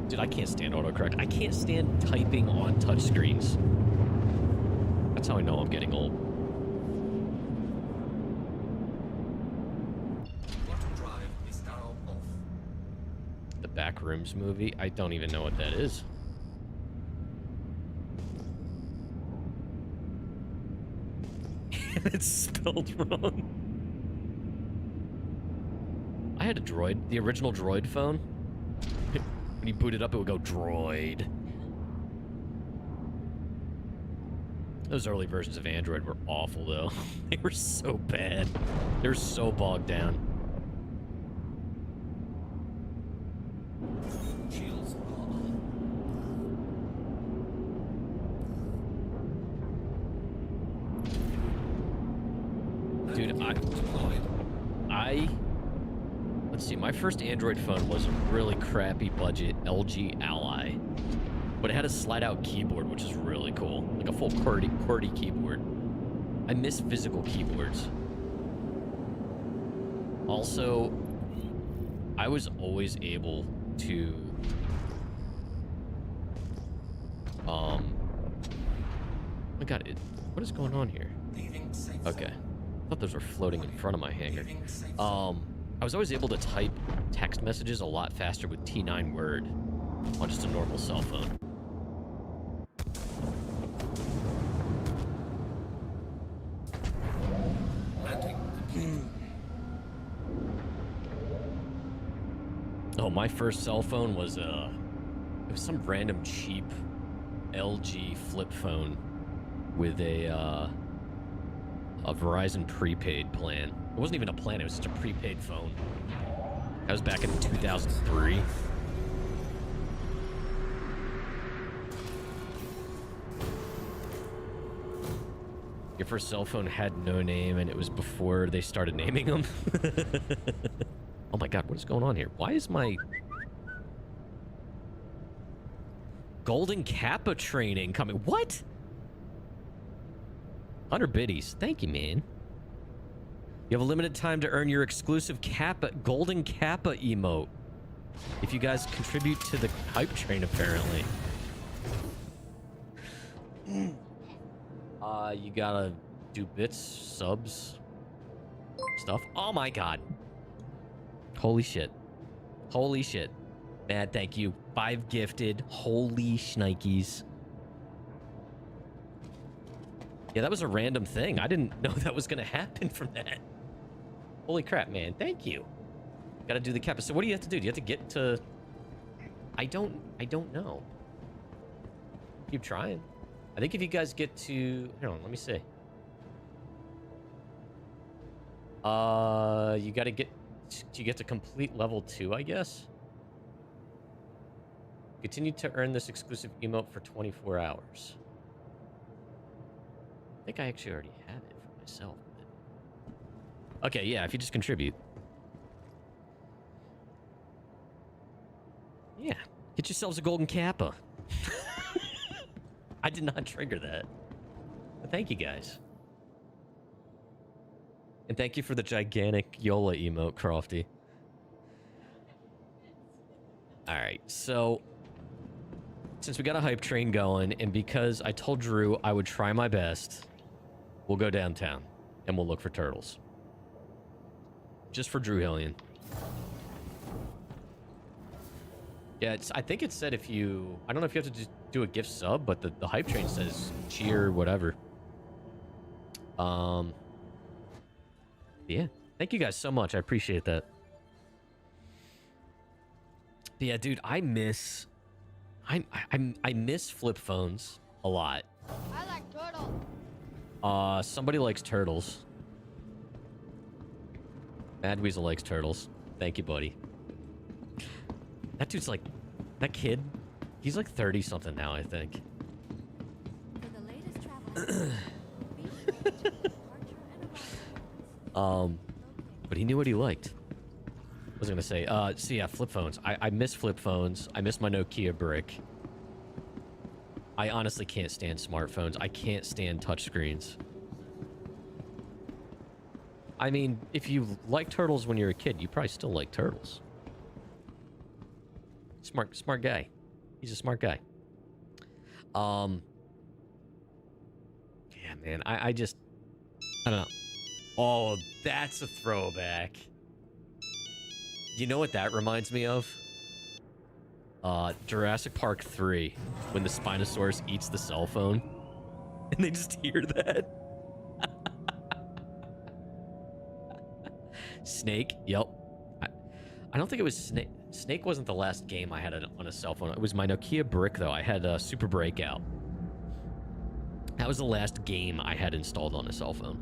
Dude, I can't stand autocorrect. I can't stand typing on touchscreens. That's how I know I'm getting old. The Backrooms movie? I don't even know what that is. It's spelled wrong. I had a Droid, the original Droid phone. When you boot it up, it would go Droid. Those early versions of Android were awful, though. They were so bad. They were so bogged down. Let's see, my first Android phone was a really crappy budget LG Ally, but it had a slide-out keyboard, which is really cool, like a full QWERTY keyboard. I miss physical keyboards. Also, I was always able to, oh my god, what is going on here? Okay, I thought those were floating in front of my hangar. I was always able to type text messages a lot faster with T9 Word on just a normal cell phone. Oh, my first cell phone was it was some random cheap LG flip phone with a Verizon prepaid plan. It wasn't even a plan, it was just a prepaid phone. That was back in 2003. Your first cell phone had no name, and it was before they started naming them. Oh my god, what is going on here? Why is my Golden Kappa training coming? What? 100 biddies. Thank you, man. You have a limited time to earn your exclusive Golden Kappa emote. If you guys contribute to the hype train, apparently. You gotta do bits, subs, stuff. Oh my god. Holy shit. Holy shit. Mad, thank you. 5 gifted. Holy shnikes. Yeah, that was a random thing. I didn't know that was gonna happen from that. Holy crap, man. Thank you. Gotta do the Kappa. So what do you have to do? Do you have to get to... I don't know. Keep trying. I think if you guys get to... Hold on, let me see. You gotta get... You get to complete level 2, I guess? Continue to earn this exclusive emote for 24 hours. I think I actually already have it for myself. But... Okay, yeah, if you just contribute. Yeah, get yourselves a Golden Kappa. I did not trigger that. But thank you, guys. And thank you for the gigantic Yola emote, Crofty. Alright, so... Since we got a hype train going, and because I told Drew I would try my best, we'll go downtown, and we'll look for turtles. Just for Drew Hillian. Yeah, I think it said if you... I don't know if you have to just do a gift sub, but the hype train says cheer, whatever. Yeah. Thank you guys so much. I appreciate that. But yeah, dude, I miss flip phones a lot. I like turtles. Somebody likes turtles. Mad Weasel likes turtles. Thank you, buddy. That dude's like... That kid, he's like 30-something now, I think. For the latest travel, be sure to check departure and arrival. But he knew what he liked. I was gonna say, so yeah, flip phones. I miss flip phones. I miss my Nokia brick. I honestly can't stand smartphones. I can't stand touchscreens. I mean, if you like turtles when you're a kid, you probably still like turtles. Smart guy. He's a smart guy. Yeah, man. I don't know. Oh, that's a throwback. You know what that reminds me of? Jurassic Park 3, when the Spinosaurus eats the cell phone. And they just hear that. Snake, yep. I don't think it was Snake. Snake wasn't the last game I had on a cell phone. It was my Nokia brick, though. I had Super Breakout. That was the last game I had installed on a cell phone.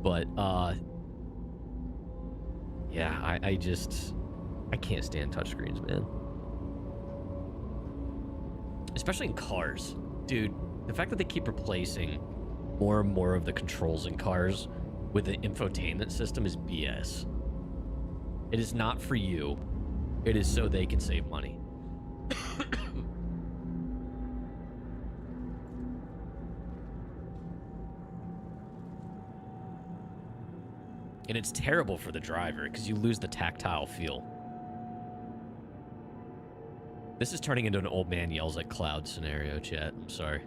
But, yeah, I can't stand touchscreens, man. Especially in cars. Dude, the fact that they keep replacing more and more of the controls in cars with the infotainment system is BS. It is not for you. It is so they can save money. And it's terrible for the driver because you lose the tactile feel. This is turning into an old man yells at cloud scenario, chat. I'm sorry.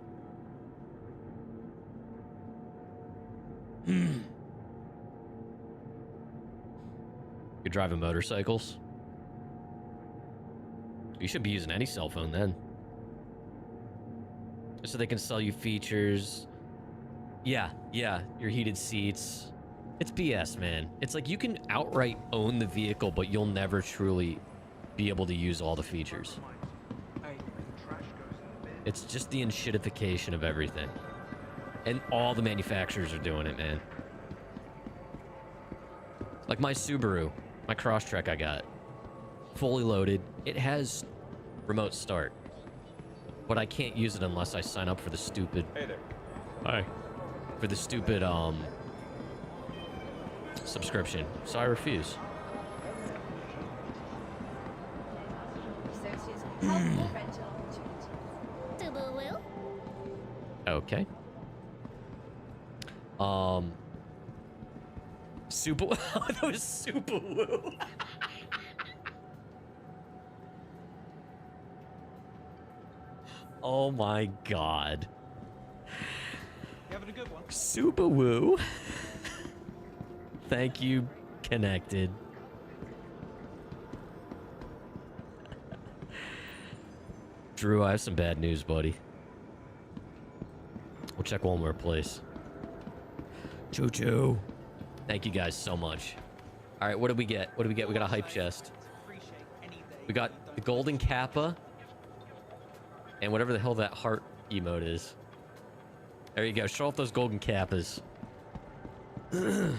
You're driving motorcycles? You should be using any cell phone then. So they can sell you features. Yeah, your heated seats. It's BS, man. It's like you can outright own the vehicle, but you'll never truly be able to use all the features. It's just the enshittification of everything. And all the manufacturers are doing it, man. Like my Subaru, my Crosstrek I got. Fully loaded. It has remote start. But I can't use it unless I sign up for the stupid... Hey there. Hi. For the stupid, subscription. So I refuse. Associates can help or rental opportunities. Subu will. Okay. Super... that was super woo. Oh my god. You having a good one? Super woo. Thank you, Connected. Drew, I have some bad news, buddy. We'll check one more place. Choo-choo. Thank you guys so much. All right, what did we get? What did we get? We got a hype chest. We got the golden kappa. And whatever the hell that heart emote is. There you go. Show off those golden kappas. Welcome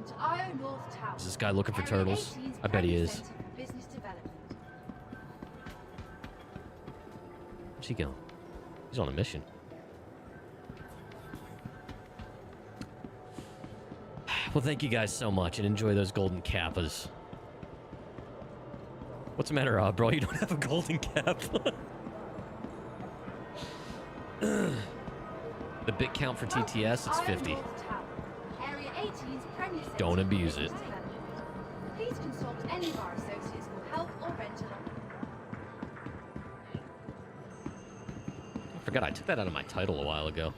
to Io North Tower. Is this guy looking for Area turtles? 18's I bet he premier is. centre for business development. Where's he going? He's on a mission. Well, thank you guys so much, and enjoy those golden kappas. What's the matter, bro? You don't have a golden kappa? The bit count for TTS, it's 50. Area 18's premier centre Don't for abuse business it. development. Please consult any of our associates for help or rental. I forgot I took that out of my title a while ago.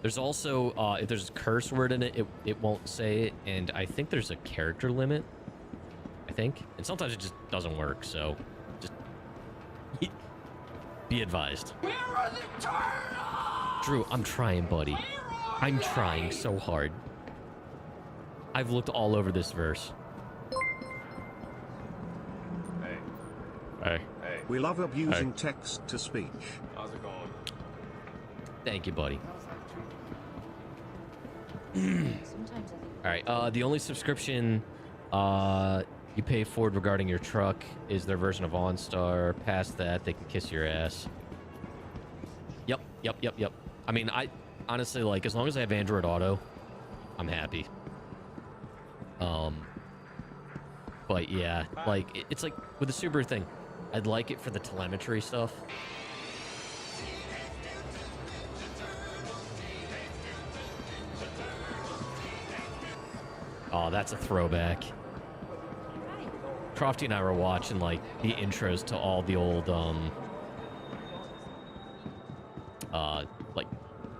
There's also, if there's a curse word in it, it won't say it, and I think there's a character limit. I think. And sometimes it just doesn't work, so just be advised. Where are the turtles? Drew, I'm trying, buddy. I'm trying so hard. I've looked all over this verse. Hey. Hey. Hey. We love abusing text to speech. How's it going? Thank you, buddy. Sometimes I think. All right. The only subscription you pay forward regarding your truck is their version of OnStar. Past that, they can kiss your ass. Yep. I mean, I honestly, like, as long as I have Android Auto, I'm happy. But yeah, like, it's like with the Subaru thing, I'd like it for the telemetry stuff. Oh, that's a throwback. Crofty and I were watching, like, the intros to all the old,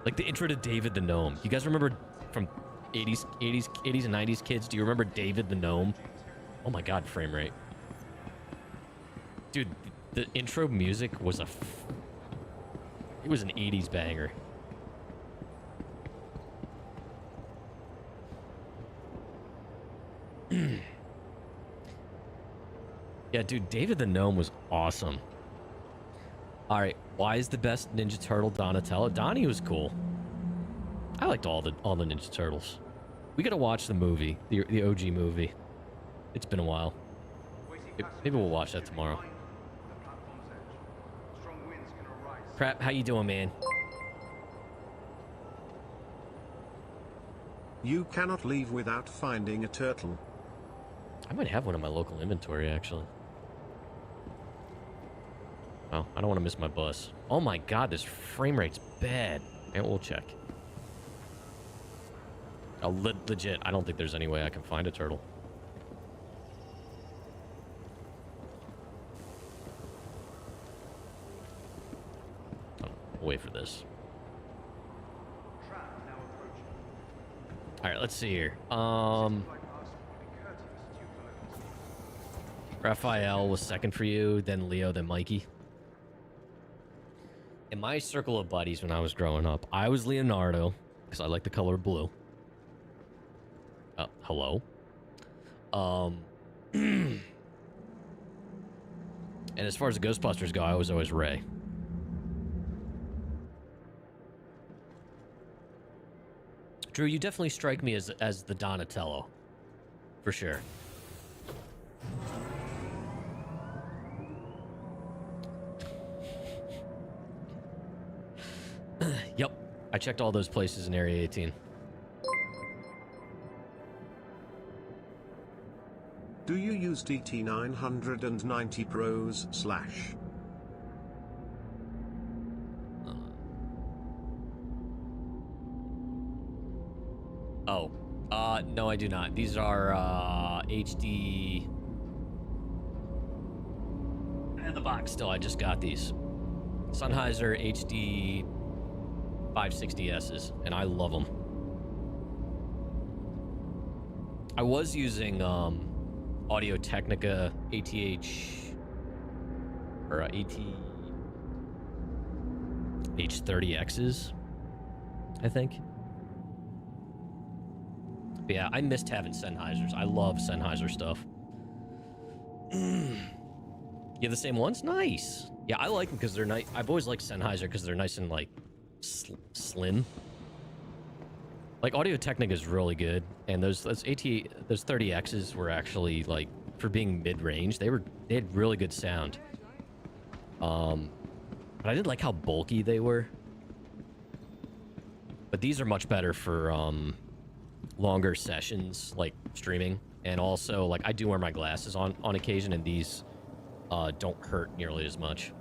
like the intro to David the Gnome. You guys remember from 80s and 90s kids? Do you remember David the Gnome? Oh my god, frame rate. Dude, the intro music was it was an 80s banger. Yeah, dude, David the Gnome was awesome. All right, why is the best Ninja Turtle Donatello? Donnie was cool. I liked all the Ninja Turtles. We gotta watch the movie, the OG movie. It's been a while. Maybe we'll watch that tomorrow. Strong winds can arise Crap, how you doing, man? You cannot leave without finding a turtle. I might have one in my local inventory, actually. Oh, I don't want to miss my bus. Oh my god, this frame rate's bad. And we'll check. Oh, legit, I don't think there's any way I can find a turtle. Oh, I'll wait for this. Alright, let's see here. Raphael was second for you, then Leo, then Mikey. In my circle of buddies when I was growing up, I was Leonardo, because I like the color blue. Hello? And as far as the Ghostbusters go, I was always Ray. Drew, you definitely strike me as the Donatello. For sure. Yep. I checked all those places in Area 18. Do you use DT990 Pros /? No, I do not. These are HD in the box still. I just got these Sennheiser HD 560S's, and I love them. I was using Audio Technica ATH or ATH30X's, I think. But yeah, I missed having Sennheisers. I love Sennheiser stuff. You have the same ones? Nice. Yeah, I like them because they're nice. I've always liked Sennheiser because they're nice and like slim. Like Audio Technica is really good, and those 30X's were actually like for being mid-range. They had really good sound. But I didn't like how bulky they were. But these are much better for longer sessions, like streaming, and also like I do wear my glasses on occasion, and these don't hurt nearly as much.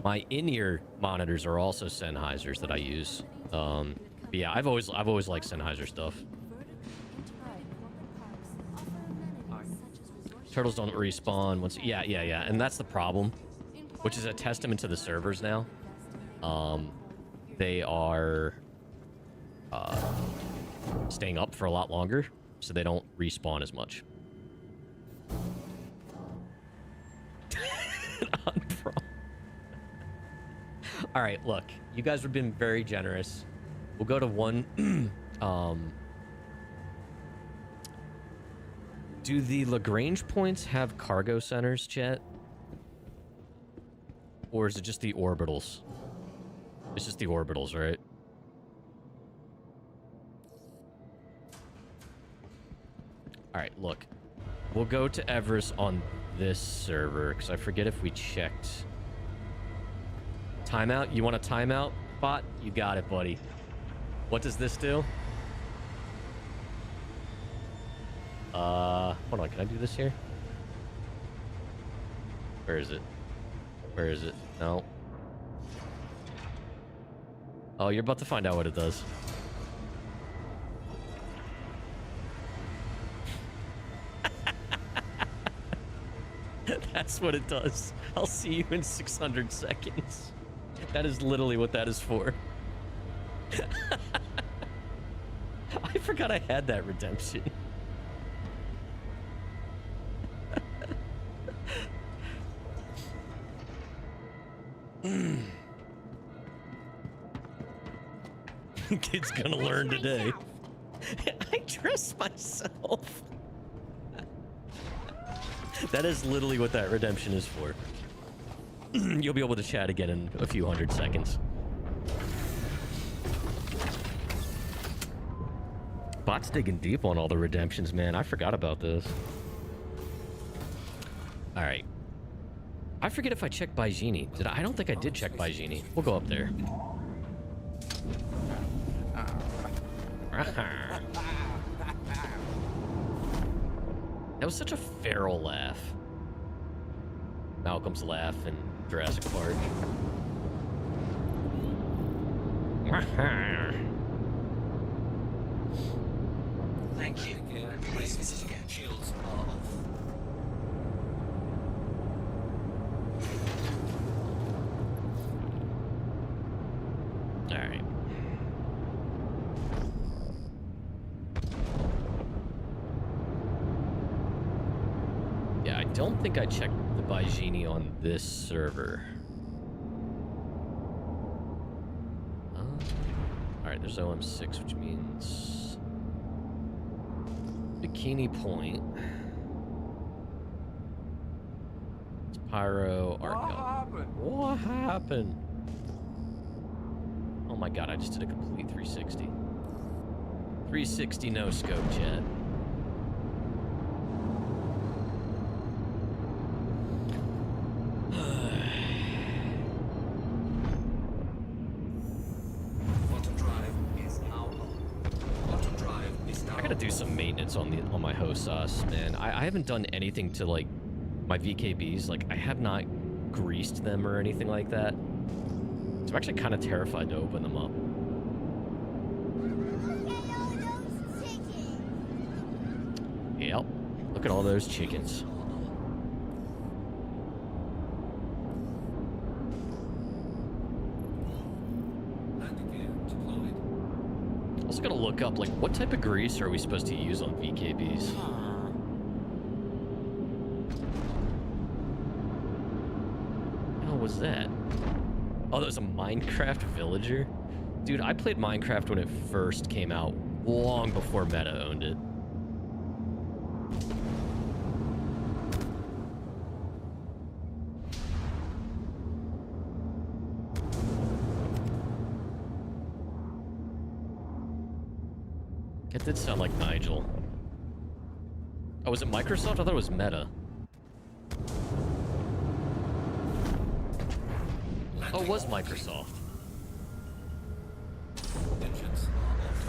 My in-ear monitors are also Sennheisers that I use. But yeah, I've always liked Sennheiser stuff. Turtles don't respawn once. Yeah, and that's the problem, which is a testament to the servers now. They are staying up for a lot longer, so they don't respawn as much. All right, look, you guys have been very generous. We'll go to one. Do the Lagrange points have cargo centers, chat? Or is it just the orbitals? It's just the orbitals, right? All right, look. We'll go to Everest on this server, because I forget if we checked. Timeout? You want a timeout, bot? You got it, buddy. What does this do? Hold on, can I do this here? Where is it? Where is it? No. Oh, you're about to find out what it does. That's what it does. I'll see you in 600 seconds. That is literally what that is for. I forgot I had that redemption. Kid's gonna learn today. I dress myself. That is literally what that redemption is for. You'll be able to chat again in a few hundred seconds. Bot's digging deep on all the redemptions, man. I forgot about this. All right. I forget if I checked by Genie. Did I don't think I did check by Genie. We'll go up there. That was such a feral laugh. Malcolm's laugh in Jurassic Park. Thank you. Please, shields are off. All right. Yeah, I don't think I checked the by Genie on this server. All right, there's OM6, which means Bikini Point. It's Pyro Arco. What happened? Oh my god, I just did a complete 360. 360 no scope, chat. I gotta do some maintenance on my host sauce, man. I haven't done anything to like my VKBs. Like I have not greased them or anything like that. So I'm actually kind of terrified to open them up. Yep. Look at all those chickens. Also gotta look up, like, what type of grease are we supposed to use on VKBs? What was that? Oh, that was a Minecraft villager? Dude, I played Minecraft when it first came out, long before Meta owned it. It did sound like Nigel. Oh, was it Microsoft? I thought it was Meta. Oh, it was Microsoft.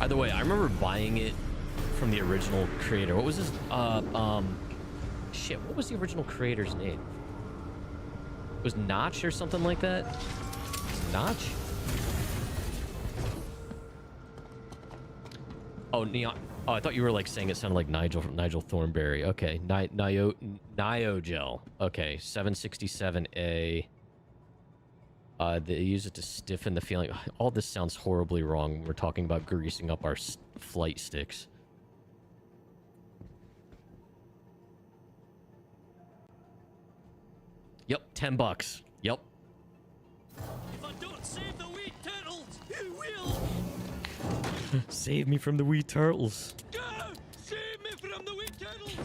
Either way, I remember buying it from the original creator. What was his, shit, what was the original creator's name? It was Notch or something like that? Notch? Oh, Neon. Oh, I thought you were like saying it sounded like Nigel from Nigel Thornberry. Okay, Niogel. Okay, 767A. They use it to stiffen the feeling. All this sounds horribly wrong when we're talking about greasing up our flight sticks. Yep, $10. Yep. If I don't save the wee turtles, who will? Save me from the wee turtles. Go! Save me from the wee turtles!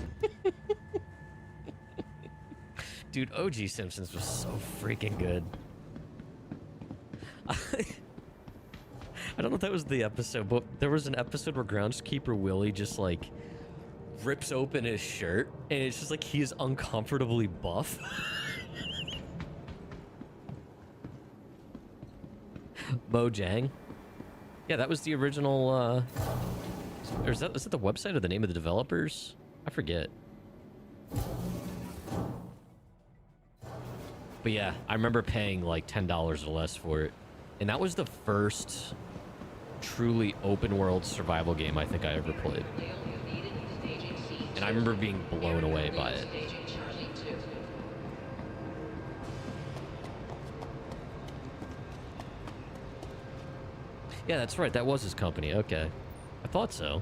Dude, OG Simpsons was so freaking good. I don't know if that was the episode, but there was an episode where Groundskeeper Willie just like rips open his shirt and it's just like he is uncomfortably buff. Mojang. Yeah, that was the original, or is that the website or the name of the developers? I forget. But yeah, I remember paying like $10 or less for it. And that was the first truly open world survival game I think I ever played. And I remember being blown away by it. Yeah, that's right. That was his company. Okay. I thought so.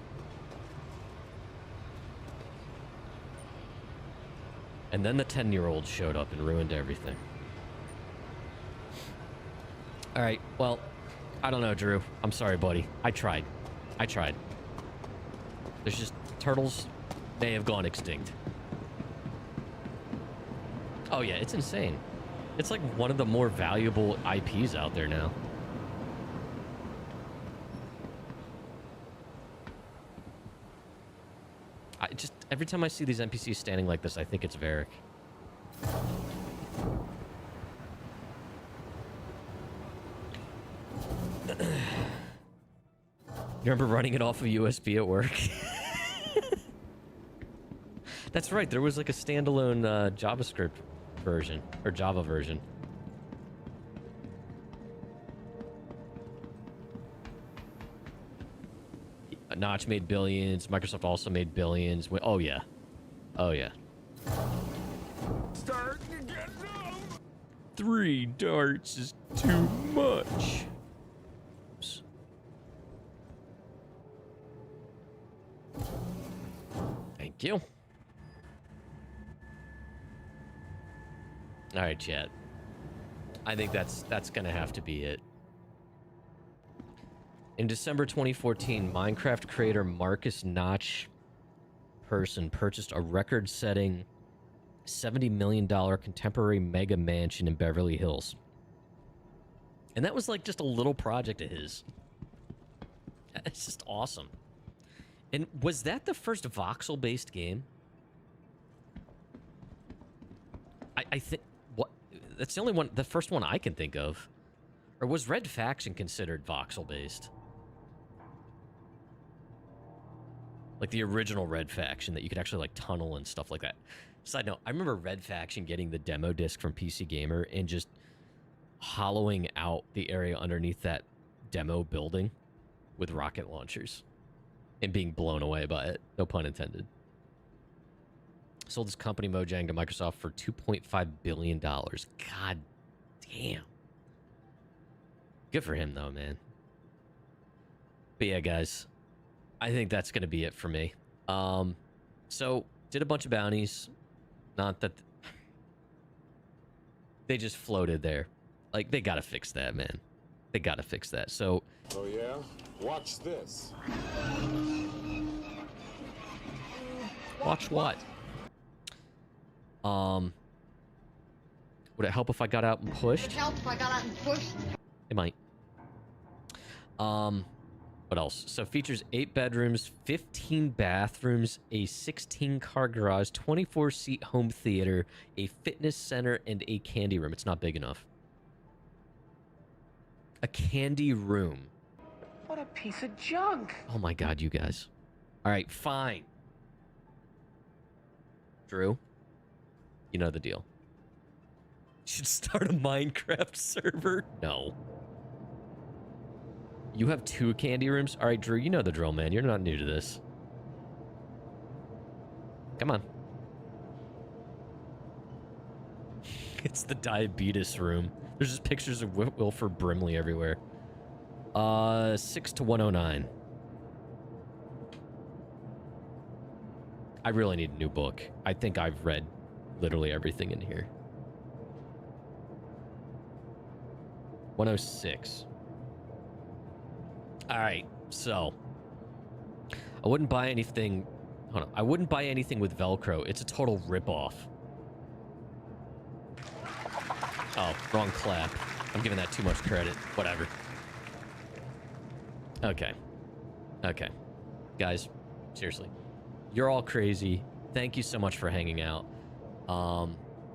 And then the 10-year-old showed up and ruined everything. All right. Well, I don't know, Drew. I'm sorry, buddy. I tried. There's just turtles may have gone extinct. Oh, yeah. It's insane. It's like one of the more valuable IPs out there now. Every time I see these NPCs standing like this, I think it's Varric. remember running it off of USB at work? That's right. There was like a standalone JavaScript version or Java version. Notch made billions. Microsoft also made billions. Oh yeah. Oh yeah. Starting to get numb. 3 darts is too much. Oops. Thank you. All right, chat. I think that's gonna have to be it. In December 2014, Minecraft creator Marcus Notch Person purchased a record-setting $70 million contemporary mega mansion in Beverly Hills. And that was like just a little project of his. It's just awesome. And was that the first voxel-based game? I think... What? That's the only one... The first one I can think of. Or was Red Faction considered voxel-based? Like the original Red Faction that you could actually like tunnel and stuff like that. Side note, I remember Red Faction getting the demo disc from PC Gamer and just hollowing out the area underneath that demo building with rocket launchers and being blown away by it. No pun intended. Sold his company Mojang to Microsoft for $2.5 billion. God damn. Good for him though, man. But yeah, guys. I think that's going to be it for me. So, did a bunch of bounties. Not that... They just floated there. Like, they got to fix that, man. They got to fix that. So... Oh yeah? Watch this. Watch what? Would it help if I got out and pushed? Would it help if I got out and pushed? It might. What else? So features 8 bedrooms, 15 bathrooms, a 16-car garage, 24-seat home theater, a fitness center, and a candy room. It's not big enough. A candy room. What a piece of junk. Oh my god, you guys. All right, fine. Drew, you know the deal. Should start a Minecraft server? No. You have 2 candy rooms? All right, Drew, you know the drill, man. You're not new to this. Come on. It's the diabetes room. There's just pictures of Wilford Brimley everywhere. 6 to 109. I really need a new book. I think I've read literally everything in here. 106. All right, so I wouldn't buy anything. Hold on, I wouldn't buy anything with Velcro. It's a total ripoff. Oh, wrong clap. I'm giving that too much credit. Whatever. Okay. Okay. Guys, seriously. You're all crazy. Thank you so much for hanging out.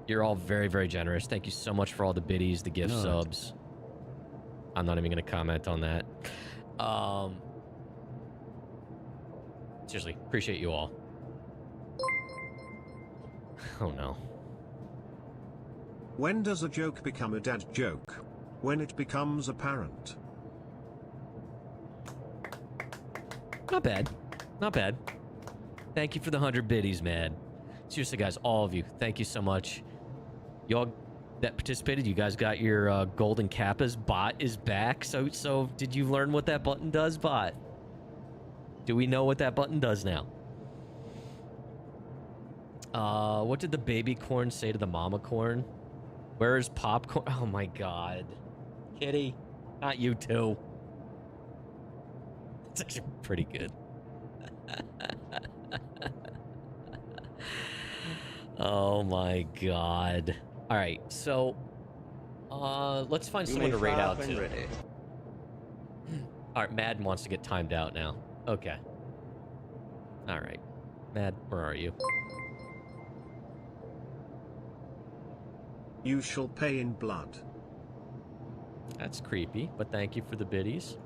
You're all very, very generous. Thank you so much for all the biddies, the gift subs. I'm not even going to comment on that. Seriously, appreciate you all. Oh no. When does a joke become a dad joke? When it becomes apparent. Not bad. Not bad. Thank you for the 100 biddies, man. Seriously, guys, all of you, thank you so much. Y'all that participated, you guys got your golden kappas. Bot is back. So did you learn what that button does, Bot? Do we know what that button does now? What did the baby corn say to the mama corn? Where is popcorn? Oh my god. Kitty, not you too. It's actually pretty good. Oh my god. All right, so let's find someone to raid out to. All right, Madden wants to get timed out now. Okay. All right. Mad, where are you? You shall pay in blood. That's creepy, but thank you for the biddies.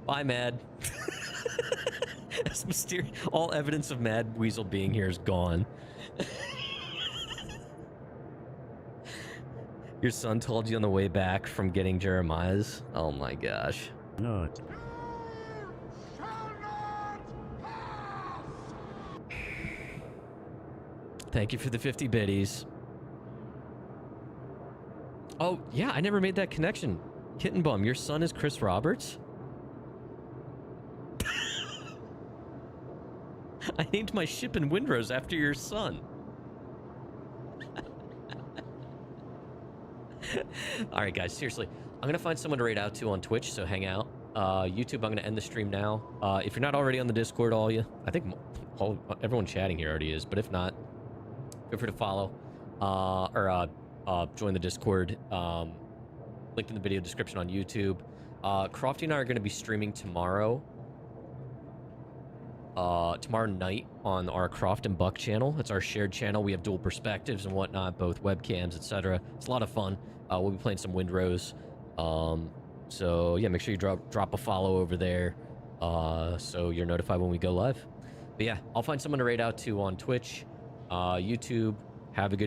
Bye, Mad. That's mysterious. All evidence of Mad Weasel being here is gone. Your son told you on the way back from getting Jeremiah's? Oh my gosh. No. Thank you for the 50 biddies. Oh, yeah, I never made that connection. Kitten Bum, your son is Chris Roberts? I named my ship in Windrose after your son. All right, guys, seriously. I'm going to find someone to raid out to on Twitch, so hang out. YouTube, I'm going to end the stream now. If you're not already on the Discord, I think everyone chatting here already is, but if not, feel free to follow or join the Discord. Linked in the video description on YouTube. Crofty and I are going to be streaming tomorrow. Tomorrow night on our Croft and Buck channel. It's our shared channel. We have dual perspectives and whatnot, both webcams, etc. It's a lot of fun. We'll be playing some Windrose. So yeah, make sure you drop a follow over there, so you're notified when we go live. But yeah, I'll find someone to raid out to on Twitch, YouTube. Have a good